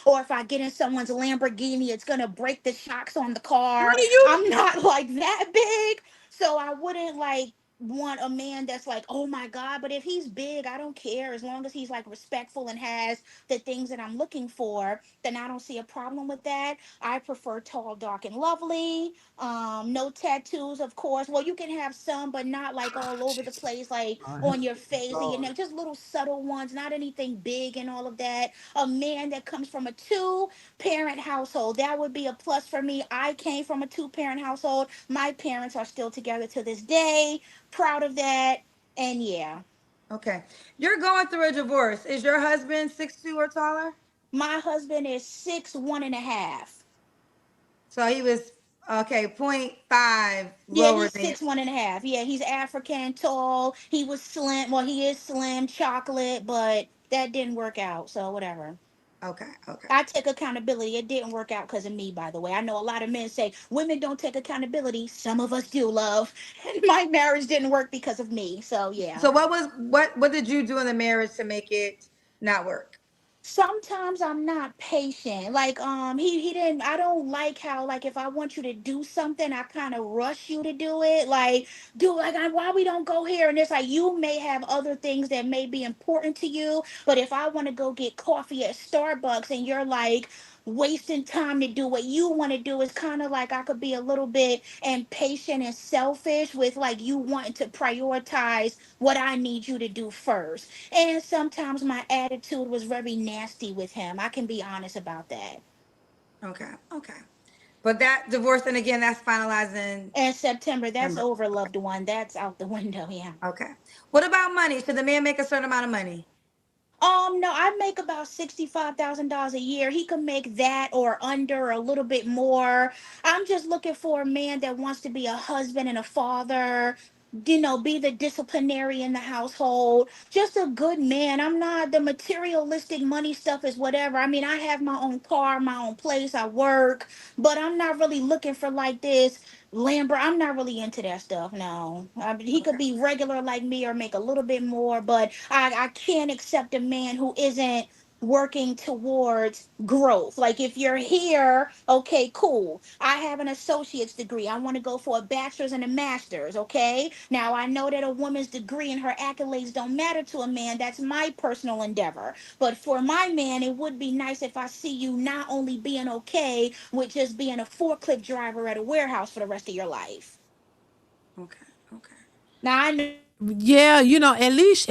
Or if I get in someone's Lamborghini, it's gonna break the shocks on the car. What are you I'm not like that big, so I wouldn't like want a man that's like, oh my god. But if he's big, I don't care as long as he's like respectful and has the things that I'm looking for. Then I don't see a problem with that. I prefer tall, dark, and lovely. No tattoos, of course. Well, you can have some, but not like all over the Jesus. place, like Lord have on your face and your Lord. neck. Just little subtle ones, not anything big and all of that. A man that comes from a two-parent household, that would be a plus for me. I came from a two-parent household. My parents are still together to this day. Proud of that. And yeah, Okay. You're going through a divorce. Is your husband 6'2" or taller? my husband is 6'1.5". So he was okay, point 0.5 Yeah, lower he's than you. 6'1.5". Yeah, he's African, tall. He was slim. Well, he is slim, chocolate, but that didn't work out. So whatever. Okay, okay. I take accountability. It didn't work out because of me, by the way. I know a lot of men say women don't take accountability. Some of us do, love. And my marriage didn't work because of me. So yeah. So what did you do in the marriage to make it not work? Sometimes I'm not patient. Like he didn't, I don't like how like if I want you to do something, I kind of rush you to do it. Like do like why we don't go here, and it's like you may have other things that may be important to you, but if I want to go get coffee at Starbucks and you're like wasting time to do what you want to do, it's kind of like I could be a little bit impatient and selfish with like you wanting to prioritize what I need you to do first. And sometimes my attitude was very nasty with him. I can be honest about that. Okay, okay. But that divorce, and again, that's finalizing And September, that's September. over, loved one. That's out the window, yeah. Okay. What about money? Should the man make a certain amount of money? No, I make about $65,000 a year. He could make that or under, or a little bit more. I'm just looking for a man that wants to be a husband and a father, be the disciplinary in the household. Just a good man. I'm not the materialistic money stuff is whatever. I mean, I have my own car, my own place, I work, but I'm not really looking for like this Lambert. I'm not really into that stuff. No, I mean, he could Okay. be regular like me or make a little bit more, but I can't accept a man who isn't working towards growth. Like if you're here, okay, cool. I have an associate's degree. I want to go for a bachelor's and a master's, okay? Now I know that a woman's degree and her accolades don't matter to a man. That's my personal endeavor. But for my man, it would be nice if I see you not only being okay with just being a forklift driver at a warehouse for the rest of your life. Okay. Okay. Now I know. Yeah, at least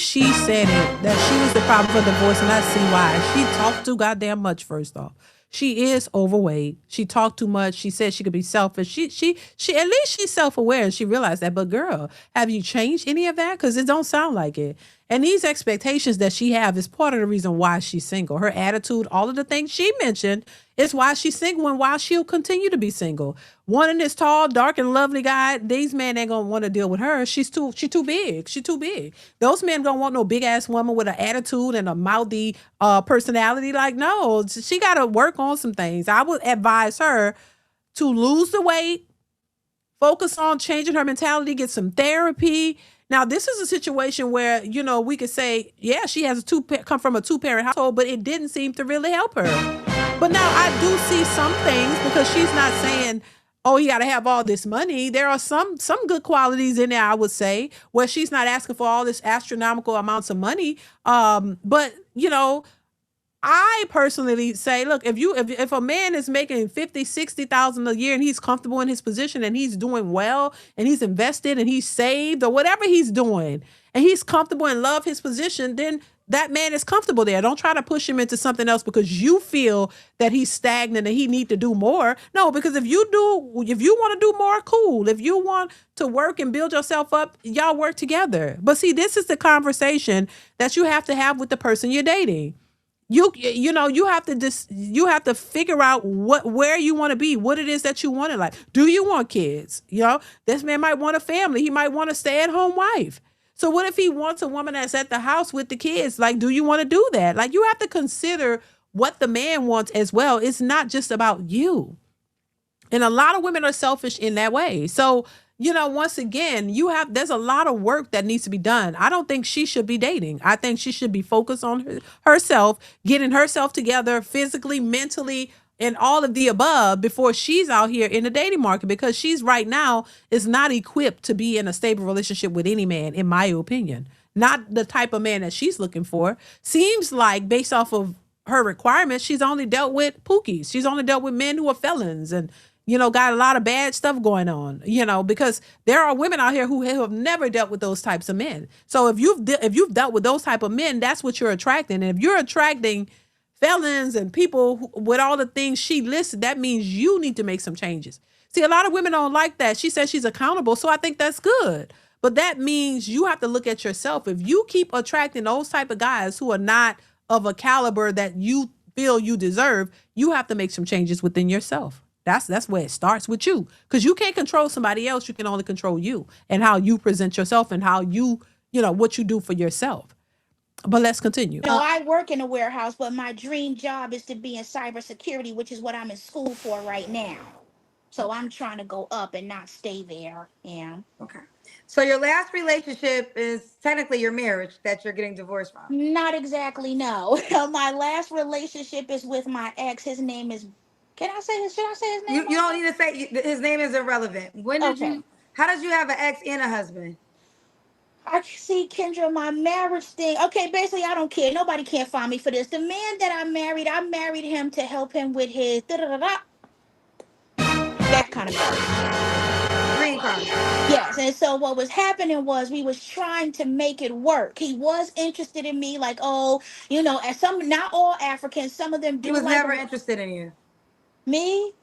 she said it that she was the problem for divorce, and I see why. She talked too goddamn much. First off, she is overweight. She talked too much. She said she could be selfish. She at least she's self aware and she realized that. But girl, have you changed any of that? Because it don't sound like it. And these expectations that she have is part of the reason why she's single. Her attitude, all of the things she mentioned, is why she's single and why she'll continue to be single. Wanting this tall, dark, and lovely guy, these men ain't gonna want to deal with her. She too big. She too big. Those men gonna want no big ass woman with an attitude and a mouthy personality. Like, no, she gotta work on some things. I would advise her to lose the weight, focus on changing her mentality, get some therapy. Now, this is a situation where, we could say, yeah, she has come from a two-parent household, but it didn't seem to really help her. But now I do see some things because she's not saying, oh, you got to have all this money. There are some good qualities in there, I would say, where she's not asking for all this astronomical amounts of money. But I personally say, look, if a man is making 50, 60,000 a year and he's comfortable in his position and he's doing well and he's invested and he's saved or whatever he's doing and he's comfortable and love his position, then that man is comfortable there. Don't try to push him into something else because you feel that he's stagnant and he need to do more. No, because if you want to do more, cool. If you want to work and build yourself up, y'all work together. But see, this is the conversation that you have to have with the person you're dating. You have to figure out where you want to be, what it is that you want in life. Do you want kids? This man might want a family. He might want a stay-at-home wife. So what if he wants a woman that's at the house with the kids? Like, do you want to do that? Like, you have to consider what the man wants as well. It's not just about you. And a lot of women are selfish in that way. So once again, there's a lot of work that needs to be done. I don't think she should be dating. I think she should be focused on herself, getting herself together physically, mentally, and all of the above before she's out here in the dating market, because she's right now is not equipped to be in a stable relationship with any man, in my opinion. Not the type of man that she's looking for. Seems like, based off of her requirements, she's only dealt with pookies. She's only dealt with men who are felons and got a lot of bad stuff going on, because there are women out here who have never dealt with those types of men. So if you've dealt with those type of men, that's what you're attracting. And if you're attracting felons and people with all the things she listed, that means you need to make some changes. See, a lot of women don't like that. She says she's accountable, so I think that's good. But that means you have to look at yourself. If you keep attracting those type of guys who are not of a caliber that you feel you deserve, you have to make some changes within yourself. That's where it starts with you, because you can't control somebody else. You can only control you and how you present yourself and how what you do for yourself. But let's continue. No, I work in a warehouse, but my dream job is to be in cybersecurity, which is what I'm in school for right now. So I'm trying to go up and not stay there. Yeah. Okay. So your last relationship is technically your marriage that you're getting divorced from. Not exactly, no. My last relationship is with my ex. His name is, should I say his name? You don't need to say his name is irrelevant. How did you have an ex and a husband? I see, Kendra, my marriage thing. Okay, basically, I don't care. Nobody can't find me for this. The man that I married him to help him with his that kind of marriage. Green card. Yes, and so what was happening was we was trying to make it work. He was interested in me, like, as not all Africans, some of them do. He was never interested in you. Me?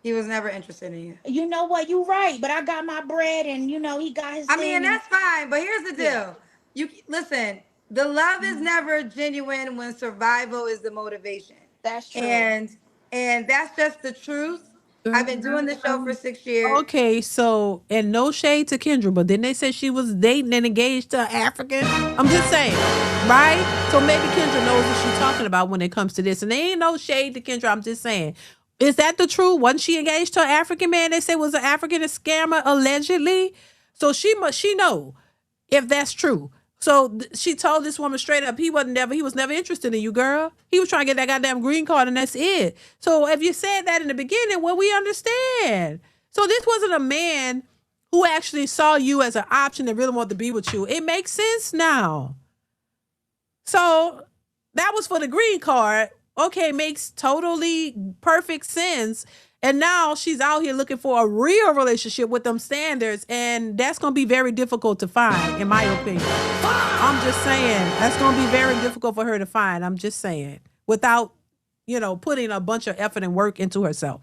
He was never interested in you. You know what? You're right, but I got my bread, and he got his. I mean, and that's fine. But here's the deal: you listen. The love is never genuine when survival is the motivation. That's true. And that's just the truth. I've been doing this show for 6 years. Okay, so, and no shade to Kendra, but didn't they say she was dating and engaged to an African? I'm just saying, right? So maybe Kendra knows what she's talking about when it comes to this. And there ain't no shade to Kendra. I'm just saying. Is that the truth? Wasn't she engaged to an African man? They say was an African scammer, allegedly. So she know if that's true. So she told this woman straight up, he was never interested in you, girl. He was trying to get that goddamn green card, and that's it. So if you said that in the beginning, well, we understand. So this wasn't a man who actually saw you as an option and really wanted to be with you. It makes sense now. So that was for the green card. Okay, makes totally perfect sense. And now she's out here looking for a real relationship with them standards, and that's going to be very difficult to find, in my opinion. I'm just saying, that's going to be very difficult for her to find. I'm just saying, without, putting a bunch of effort and work into herself.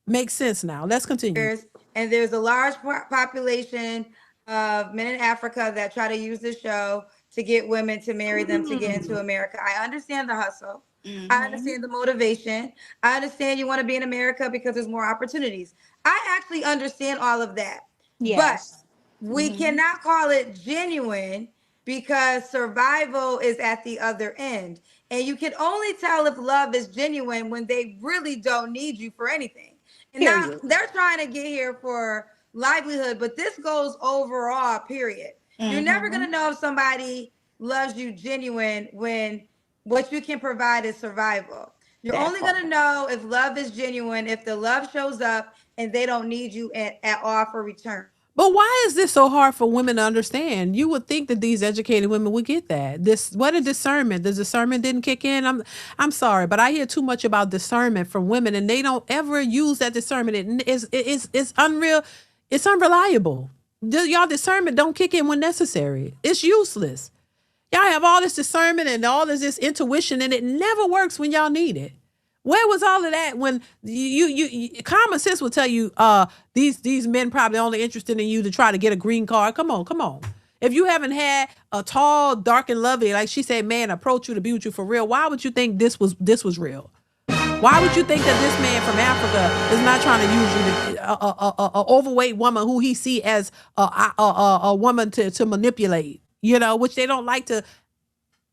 Makes sense now. Let's continue. There's a large population of men in Africa that try to use this show to get women to marry them to get into America. I understand the hustle. Mm-hmm. I understand the motivation. I understand you want to be in America because there's more opportunities. I actually understand all of that. Yes. But we cannot call it genuine because survival is at the other end. And you can only tell if love is genuine when they really don't need you for anything. And now they're trying to get here for livelihood, but this goes overall, period. You're never going to know if somebody loves you genuine when what you can provide is survival. You're only going to know if love is genuine if the love shows up and they don't need you at all for return. But why is this so hard for women to understand? You would think that these educated women would get that. What a discernment. The discernment didn't kick in. I'm sorry, but I hear too much about discernment from women, and they don't ever use that discernment. It's unreal. It's unreliable. Y'all discernment don't kick in when necessary. It's useless. Y'all have all this discernment and all this intuition, and it never works when y'all need it. Where was all of that when you common sense will tell you these men probably only interested in you to try to get a green card? Come on. If you haven't had a tall, dark, and lovely, like she said, man approach you to be with you for real, why would you think this was real? Why would you think that this man from Africa is not trying to use you, a overweight woman who he see as a woman to manipulate? Which they don't like to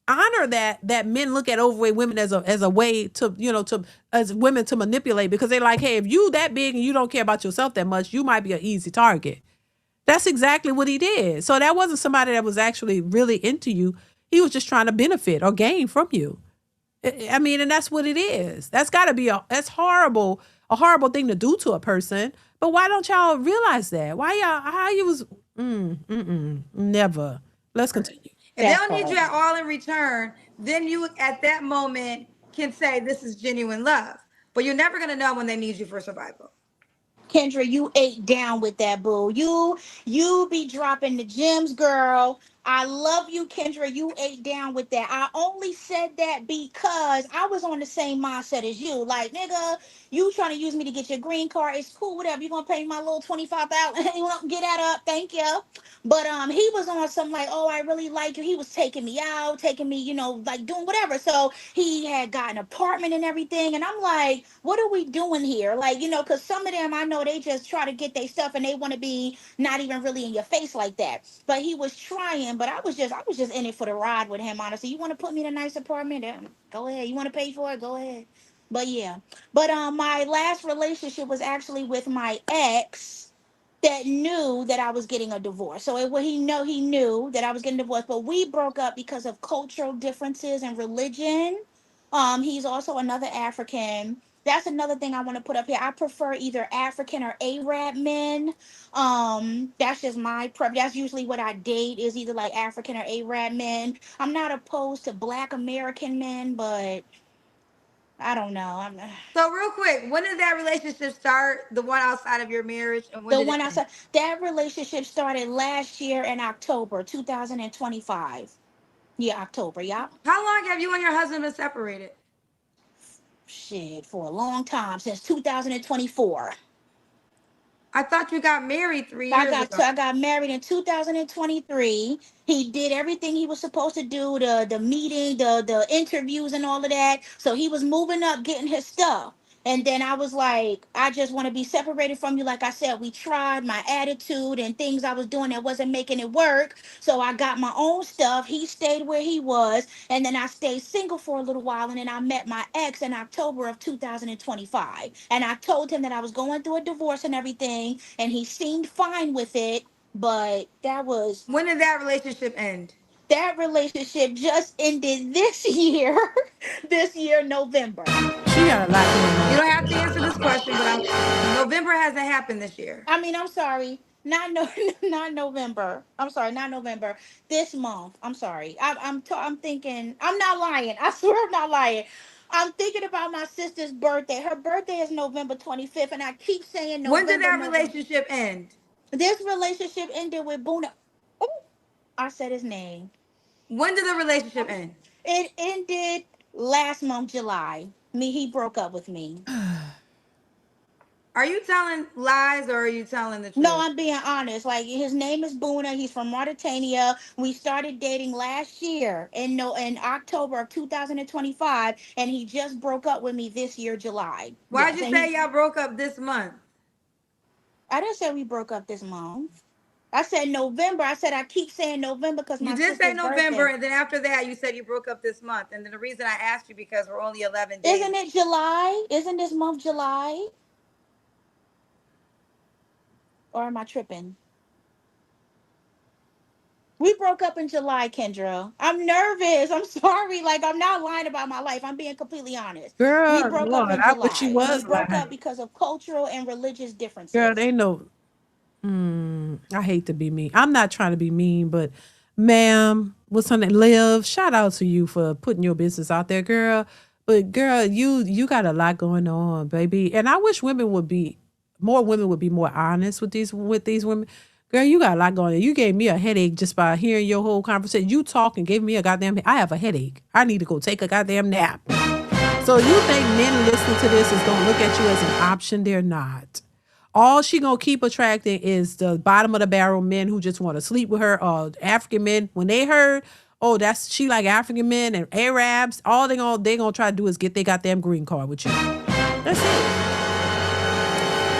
honor that men look at overweight women as a way to as women to manipulate, because they're like, hey, if you that big and you don't care about yourself that much, you might be an easy target. That's exactly what he did. So that wasn't somebody that was actually really into you. He was just trying to benefit or gain from you. I mean, and that's what it is. That's got to be that's horrible, a horrible thing to do to a person. But why don't y'all realize that? Why y'all? How you was? Never. Let's continue. If they That don't need part. you at all in return, then you at that moment can say this is genuine love. But you're never gonna know when they need you for survival. Kendra, you ate down with that, boo. You be dropping the gems, girl. I love you, Kendra. You ate down with that. I only said that because I was on the same mindset as you. Like, nigga, you trying to use me to get your green card. It's cool, whatever. You gonna pay me my little 25,000. You want to get that up? Thank you. But he was on some like, oh, I really like you. He was taking me out, taking me, like doing whatever. So he had got an apartment and everything. And I'm like, what are we doing here? Like, because some of them I know they just try to get their stuff and they want to be not even really in your face like that. But he was trying, but I was just in it for the ride with him, honestly. You want to put me in a nice apartment? Go ahead. You want to pay for it? Go ahead. But yeah. But my last relationship was actually with my ex that knew that I was getting a divorce. So he knew that I was getting divorced, but we broke up because of cultural differences and religion. He's also another African. That's another thing I want to put up here. I prefer either African or Arab men. That's just my preference. That's usually what I date is either like African or Arab men. I'm not opposed to Black American men, but I don't know. So real quick, when did that relationship start? The one outside of your marriage, and when The did it one I end? said that relationship started last year in October 2025. Yeah, October. Yep. How long have you and your husband been separated? Shit, for a long time since 2024. I thought you got married 3 years ago. I got married in 2023. He did everything he was supposed to do, the meeting, the interviews and all of that. So he was moving up, getting his stuff. And then I was like, I just want to be separated from you. Like I said, we tried my attitude and things I was doing that wasn't making it work. So I got my own stuff. He stayed where he was. And then I stayed single for a little while. And then I met my ex in October of 2025. And I told him that I was going through a divorce and everything. And he seemed fine with it. But When did that relationship end? that relationship just ended this year, this year, November. She got a lot going You on. don't have to answer this question, but November hasn't happened this year. I mean, I'm sorry. Not no, not November. I'm sorry, not November. This month. I'm sorry. I'm thinking. I'm not lying. I swear I'm not lying. I'm thinking about my sister's birthday. Her birthday is November 25th, and I keep saying When did November, that November. relationship end? This relationship ended with Boona. Oh, I said his name. When did the relationship end? It ended last month, July. He broke up with me. Are you telling lies or are you telling the No, truth? I'm being honest. Like his name is Boona. He's from Mauritania. We started dating last year in October of 2025, and he just broke up with me this year, July. Why'd Yes, you and say y'all broke up this month? I didn't say we broke up this month. I said November. I said I keep saying November because You my did say sister's November, birthday. and then after that, you said you broke up this month. And then the reason I asked you because we're only 11 days. Isn't it July? Isn't this month July? Or am I tripping? We broke up in July, Kendra. I'm nervous. I'm sorry. Like, I'm not lying about my life. I'm being completely honest. We Girl, broke up Lord, in I wish she July, and we was broke lying. up because of cultural and religious Girl, differences. they know. I hate to be mean. I'm not trying to be mean, but ma'am, what's her name? Liv, shout out to you for putting your business out there, girl. But girl, you got a lot going on, baby. And I wish more women would be more honest with these women. Girl, you got a lot going on. You gave me a headache just by hearing your whole conversation. You talking gave me a goddamn. I have a headache. I need to go take a goddamn nap. So you think men listening to this is gonna look at you as an option? They're not. All she gonna keep attracting is the bottom of the barrel men who just want to sleep with her, or African men. When they heard, oh, that's she like African men and Arabs, all they gonna try to do is get their goddamn green card with you. That's it.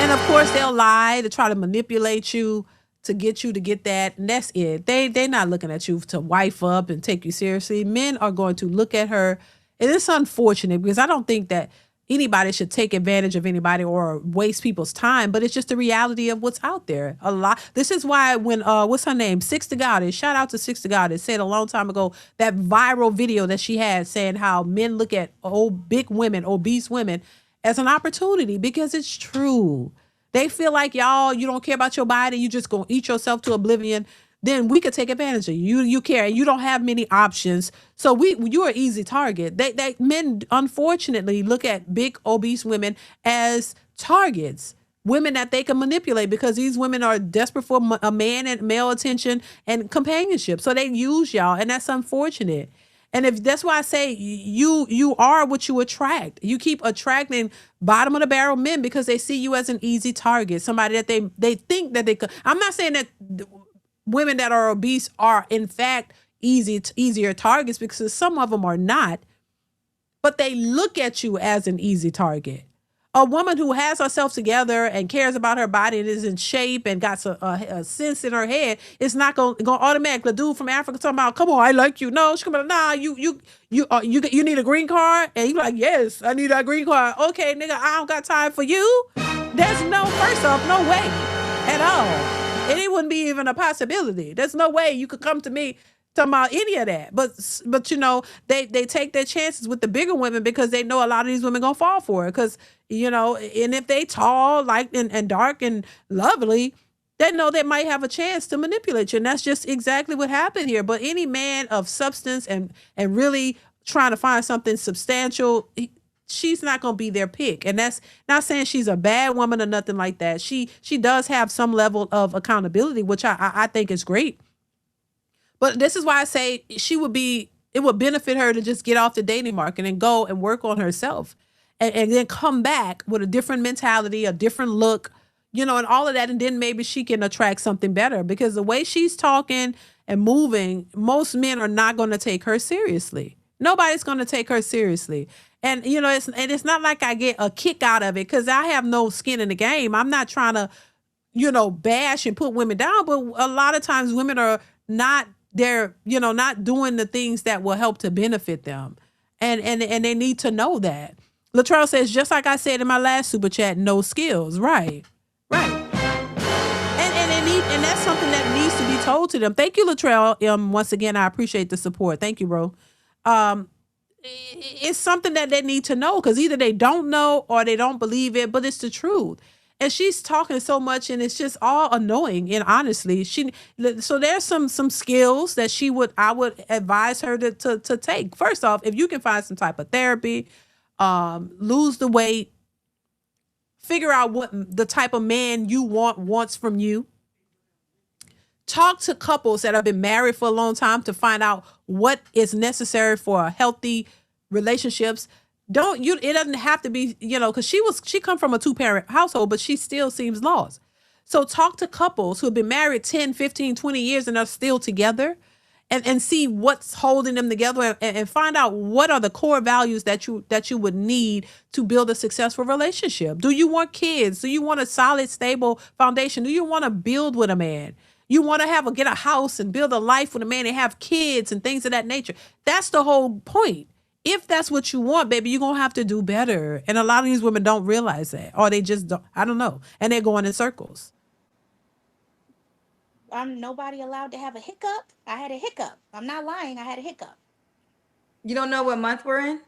And of course they'll lie to try to manipulate you to get you to get that, and that's it. They not looking at you to wife up and take you seriously. Men are going to look at her, and it's unfortunate because I don't think that anybody should take advantage of anybody or waste people's time, but it's just the reality of what's out there. A lot. This is why when what's her name, Six to Goddess, shout out to Six to Goddess, said a long time ago that viral video that she had saying how men look at old big women, obese women, as an opportunity, because it's true. They feel like you don't care about your body, you just gonna eat yourself to oblivion. Then we could take advantage of you. You care, and you don't have many options. So you're an easy target. They men unfortunately look at big obese women as targets, women that they can manipulate because these women are desperate for a man and male attention and companionship. So they use y'all, and that's unfortunate. And if that's why I say you are what you attract. You keep attracting bottom of the barrel men because they see you as an easy target, somebody that they think that they could. I'm not saying that women that are obese are in fact easier targets, because some of them are not, but they look at you as an easy target. A woman who has herself together and cares about her body and is in shape and got a sense in her head is not going automatically. The dude from Africa talking about, come on, I like you. No, she's coming, nah, you need a green card, and you like, yes, I need that green card. Okay, nigga, I don't got time for you. There's first off, no way at all. And it wouldn't be even a possibility. There's no way you could come to me talking about any of that. But they take their chances with the bigger women because they know a lot of these women gonna fall for it. Because, and if they tall, like and dark and lovely, they know they might have a chance to manipulate you. And that's just exactly what happened here. But any man of substance and really trying to find something substantial, she's not going to be their pick. And that's not saying she's a bad woman or nothing like that. She does have some level of accountability, which I think is great. But this is why I say it would benefit her to just get off the dating market and go and work on herself and then come back with a different mentality, a different look, and all of that. And then maybe she can attract something better, because the way she's talking and moving, most men are not going to take her seriously. Nobody's going to take her seriously. And, it's not like I get a kick out of it because I have no skin in the game. I'm not trying to, bash and put women down. But a lot of times women are not not doing the things that will help to benefit them. And they need to know that. Latrell says, just like I said in my last super chat, no skills. Right. And that's something that needs to be told to them. Thank you, Latrell. Once again, I appreciate the support. Thank you, bro. It's something that they need to know, because either they don't know or they don't believe it, but it's the truth. And she's talking so much, and it's just all annoying. And honestly, so there's some skills that I would advise her to take. First off, if you can find some type of therapy, lose the weight, figure out what the type of man you wants from you. Talk to couples that have been married for a long time to find out what is necessary for healthy relationships. It doesn't have to be, because she come from a 2-parent household, but she still seems lost. So talk to couples who have been married 10, 15, 20 years and are still together, and see what's holding them together, and find out what are the core values that you would need to build a successful relationship. Do you want kids? Do you want a solid, stable foundation? Do you want to build with a man? You want to get a house and build a life with a man and have kids and things of that nature. That's the whole point. If that's what you want, baby, you're going to have to do better. And a lot of these women don't realize that, or they just don't, I don't know. And they're going in circles. I'm nobody allowed to have a hiccup. I had a hiccup. I'm not lying. I had a hiccup. You don't know what month we're in?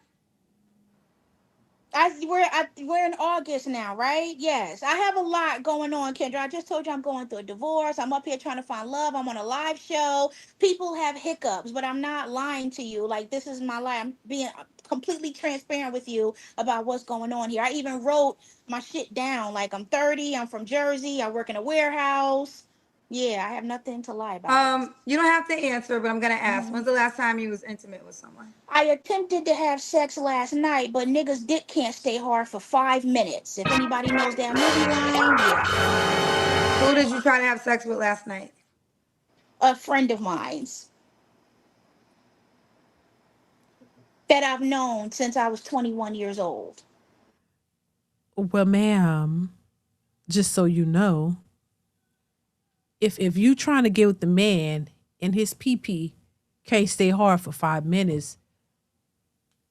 We're in August now, right? Yes. I have a lot going on, Kendra. I just told you I'm going through a divorce. I'm up here trying to find love. I'm on a live show. People have hiccups, but I'm not lying to you. Like, this is my life. I'm being completely transparent with you about what's going on here. I even wrote my shit down. Like, I'm 30. I'm from Jersey. I work in a warehouse. Yeah, I have nothing to lie about. You don't have to answer, but I'm gonna ask. When's the last time you was intimate with someone? I attempted to have sex last night, but niggas' dick can't stay hard for 5 minutes. If anybody knows that movie line, yeah. Who did you try to have sex with last night? A friend of mine's that I've known since I was 21 years old. Well, ma'am, just so you know, if you trying to get with the man and his pee-pee can't stay hard for 5 minutes,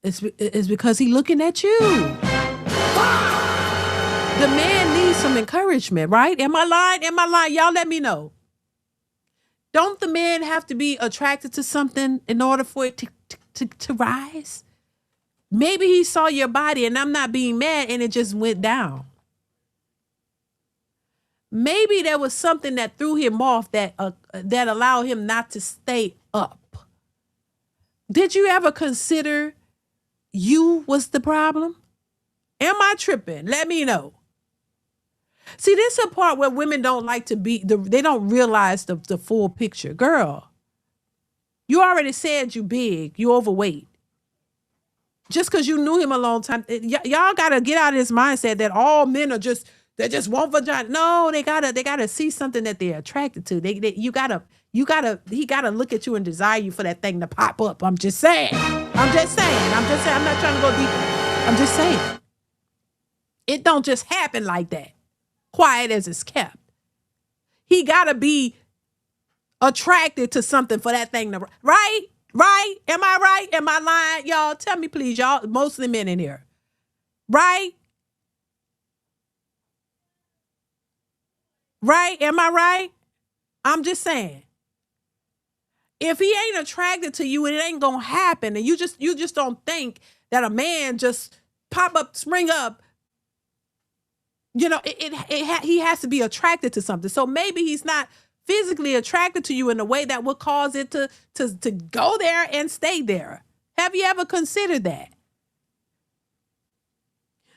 it's because he looking at you. The man needs some encouragement, right? Am I lying? Am I lying? Y'all let me know. Don't the man have to be attracted to something in order for it to rise? Maybe he saw your body, and I'm not being mad, and it just went down. Maybe there was something that threw him off that allowed him not to stay up. Did you ever consider you was the problem? Am I tripping? Let me know. See, this is a part where women don't like to be, they don't realize the full picture. Girl, you already said you big, you overweight. Just because you knew him a long time, y'all got to get out of this mindset that all men are they just want vagina. No, they gotta see something that they're attracted to. He gotta look at you and desire you for that thing to pop up. I'm just saying. I'm not trying to go deeper. I'm just saying. It don't just happen like that. Quiet as it's kept. He gotta be attracted to something for that thing to, right? Right? Am I right? Am I lying? Y'all tell me, please. Y'all, mostly men in here. Right? Right? Am I right? I'm just saying. If he ain't attracted to you, it ain't gonna happen. And you just don't think that a man just pop up, spring up. You know, he has to be attracted to something. So maybe he's not physically attracted to you in a way that would cause it to go there and stay there. Have you ever considered that?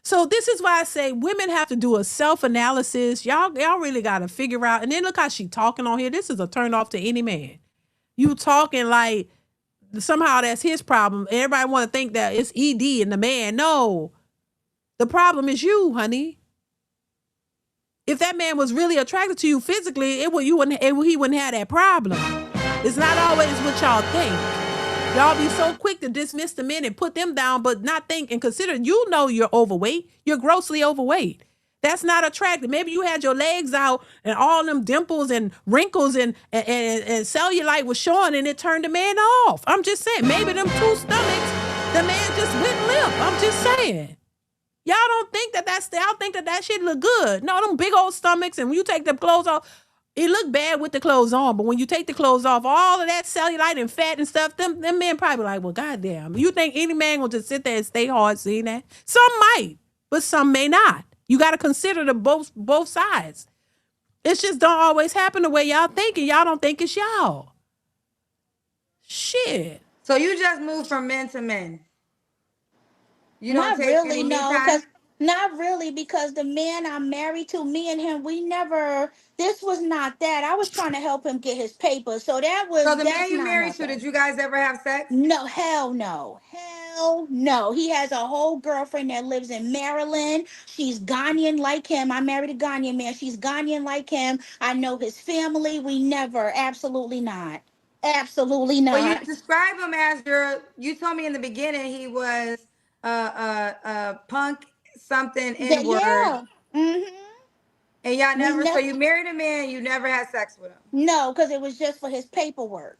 So this is why I say women have to do a self-analysis. Y'all really got to figure out. And then look how she talking on here. This is a turn off to any man. You talking like somehow that's his problem. Everybody want to think that it's ED and the man. No, the problem is you, honey. If that man was really attracted to you physically, he wouldn't have that problem. It's not always what y'all think. Y'all be so quick to dismiss the men and put them down, but not think and consider, you know, you're overweight. You're grossly overweight. That's not attractive. Maybe you had your legs out and all them dimples and wrinkles and cellulite was showing and it turned the man off. I'm just saying, maybe them two stomachs, the man just went limp. I'm just saying. Y'all don't think y'all think that shit look good. No, them big old stomachs, and when you take the clothes off, it look bad with the clothes on, but when you take the clothes off, all of that cellulite and fat and stuff, them men probably like, well, goddamn. You think any man will just sit there and stay hard seeing that? Some might, but some may not. You got to consider the both sides. It just don't always happen the way y'all think, and y'all don't think it's y'all. Shit. So you just moved from men to men. You don't Not take really, any no, time? because not really, because the man I'm married to, me and him, we never. This was not that. I was trying to help him get his papers, so So the that's man you not married to, nothing. did you guys ever have sex? No, hell no. Hell no. He has a whole girlfriend that lives in Maryland. She's Ghanaian like him. I married a Ghanaian man. She's Ghanaian like him. I know his family. We never. Absolutely not. Absolutely Well, you not. describe him as you told me in the beginning he was punk something N-word. Yeah. Mm-hmm. And y'all We never, so never. you married a man, you never had sex with him. No, because it was just for his paperwork.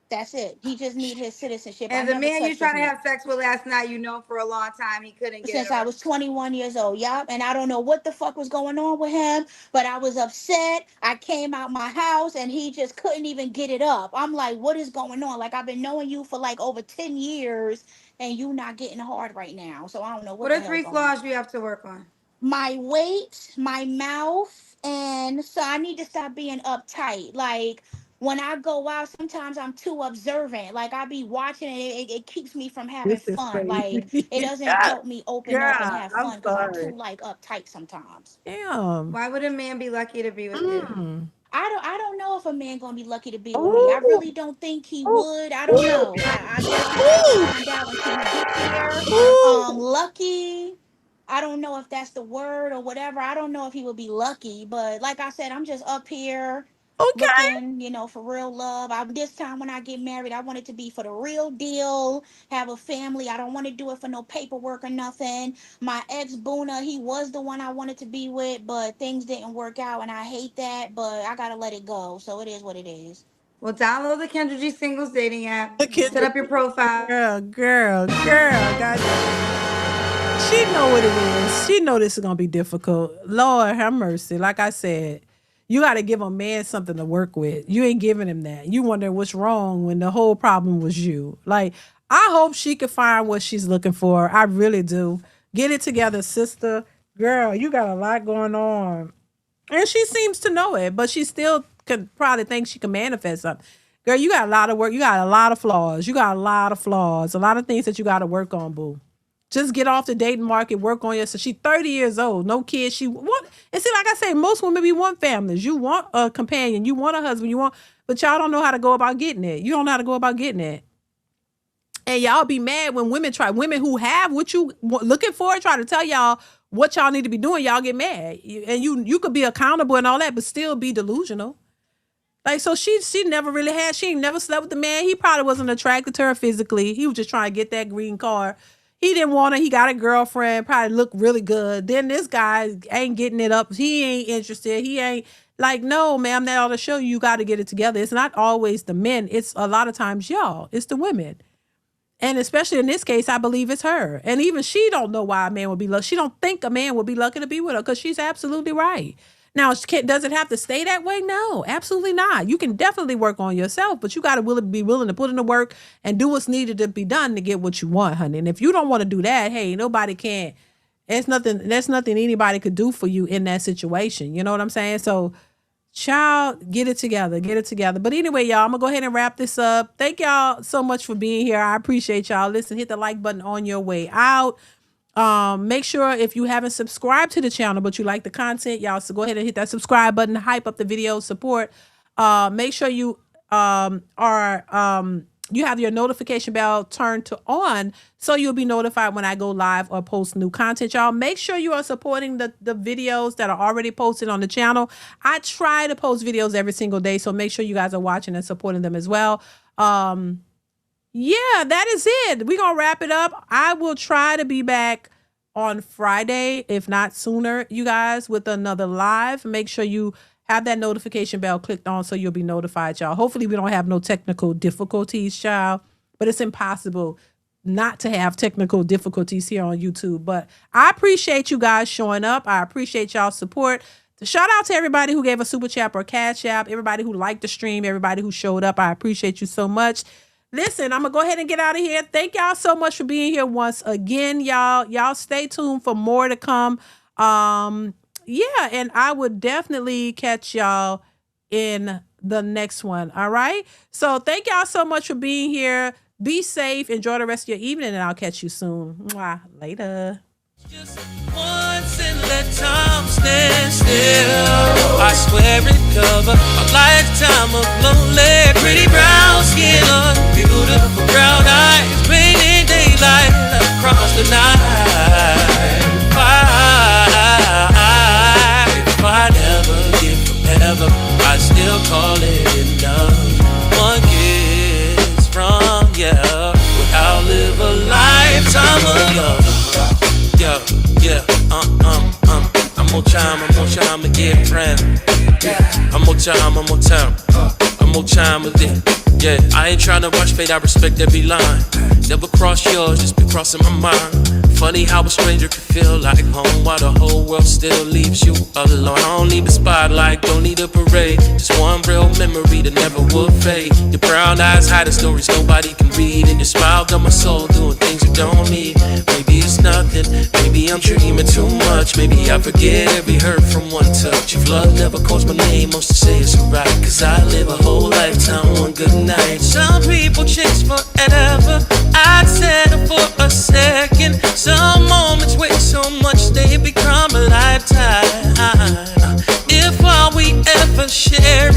That's it. He just need his citizenship. I And the never man you touched his trying to neck. have sex with last night, you know for a long time he couldn't get it Since I up. was 21 years old. Yup. And I don't know what the fuck was going on with him, but I was upset. I came out my house and he just couldn't even get it up. I'm like, what is going on? Like, I've been knowing you for like over 10 years and you not getting hard right now. So I don't know what What the are hell's 3 going on. flaws you have to work on? My weight, my mouth, and so I need to stop being uptight. Like, when I go out, sometimes I'm too observant. Like, I be watching and it keeps me from having This is fun. Like, crazy. it doesn't help me open up and God, have I'm fun because I'm too sorry. like uptight sometimes. Damn. Why would a man be lucky to be with you? I don't know if a man gonna be lucky to be with me. I Oh, really don't think he oh, would. I don't oh, know. I guess we have to oh, find out until we get there. oh. Lucky. I don't know if that's the word or whatever. I don't know if he would be lucky, but like I said, I'm just up here Okay. looking, for real love. This time when I get married, I want it to be for the real deal, have a family. I don't want to do it for no paperwork or nothing. My ex Boona, he was the one I wanted to be with, but things didn't work out and I hate that, but I gotta let it go. So it is what it is. Well, download the Kendra G Singles dating app. Look at Set up your profile. girl. God. she know what it is. She know this is gonna be difficult. Lord have mercy. Like I said, you got to give a man something to work with. You ain't giving him that. You wonder what's wrong when the whole problem was you. Like, I hope she can find what she's looking for. I really do. Get it together, sister. Girl, you got a lot going on. And she seems to know it, but she still could probably think she can manifest something. Girl, you got a lot of work. You got a lot of flaws. You got a lot of flaws. A lot of things that you got to work on, boo. Just get off the dating market, work on yourself. She's 30 years old, no kids. She want, and see, like I say, most women be want families. You want a companion, you want a husband, but y'all don't know how to go about getting it. You don't know how to go about getting it. And y'all be mad when women who have what you looking for, try to tell y'all what y'all need to be doing. Y'all get mad, and you could be accountable and all that, but still be delusional. Like, so she never really had. She ain't never slept with the man. He probably wasn't attracted to her physically. He was just trying to get that green card. He didn't want her. He got a girlfriend, probably looked really good. Then this guy ain't getting it up. He ain't interested. He ain't like, no, ma'am, that ought to show you got to get it together. It's not always the men. It's a lot of times y'all. It's the women. And especially in this case, I believe it's her. And even she don't know why a man would be lucky. She don't think a man would be lucky to be with her because she's absolutely right. Now, does it have to stay that way? No, absolutely not. You can definitely work on yourself, but you got to be willing to put in the work and do what's needed to be done to get what you want, honey. And if you don't want to do that, hey, nobody can. There's nothing anybody could do for you in that situation. You know what I'm saying? So, child, get it together. But anyway, y'all, I'm going to go ahead and wrap this up. Thank y'all so much for being here. I appreciate y'all. Listen, hit the like button on your way out. Make sure if you haven't subscribed to the channel, but you like the content, y'all, so go ahead and hit that subscribe button, hype up the video, support. Make sure you you have your notification bell turned to on so you'll be notified when I go live or post new content, y'all. Make sure you are supporting the videos that are already posted on the channel. I try to post videos every single day, so make sure you guys are watching and supporting them as well. Yeah, that is it. We're going to wrap it up. I will try to be back on Friday, if not sooner, you guys, with another live. Make sure you have that notification bell clicked on so you'll be notified, y'all. Hopefully we don't have no technical difficulties, child. But it's impossible not to have technical difficulties here on YouTube. But I appreciate you guys showing up. I appreciate y'all's support. Shout out to everybody who gave a super chat or cash app, everybody who liked the stream, everybody who showed up. I appreciate you so much. Listen, I'm going to go ahead and get out of here. Thank y'all so much for being here once again, y'all. Y'all stay tuned for more to come. Yeah, and I would definitely catch y'all in the next one. All right? So thank y'all so much for being here. Be safe. Enjoy the rest of your evening, and I'll catch you soon. Mwah. Later. Just once and let time stand still. I swear it cover a lifetime of lonely. Pretty brown skin on beautiful brown eyes, raining daylight across the night. If I never get forever, I still call it enough. One kiss from you would outlive a lifetime of love. Yeah, I'm more time to get friend. I'm more time with it. Yeah, I ain't tryna rush fate, I respect every line. Never cross yours, just be crossing my mind. Funny how a stranger can feel like home while the whole world still leaves you alone. I don't need the spotlight, don't need a parade. Just one real memory that never will fade. Your brown eyes hide the stories nobody can read, and your smile got my soul doing things you don't need. Maybe it's nothing, maybe I'm dreaming too much. Maybe I forget every hurt from one touch. If love never calls my name, most to say it's alright, cause I live a whole lifetime one good night. Some people chase forever, I'd settle for a second. Some moments weigh so much they become a lifetime. If all we ever share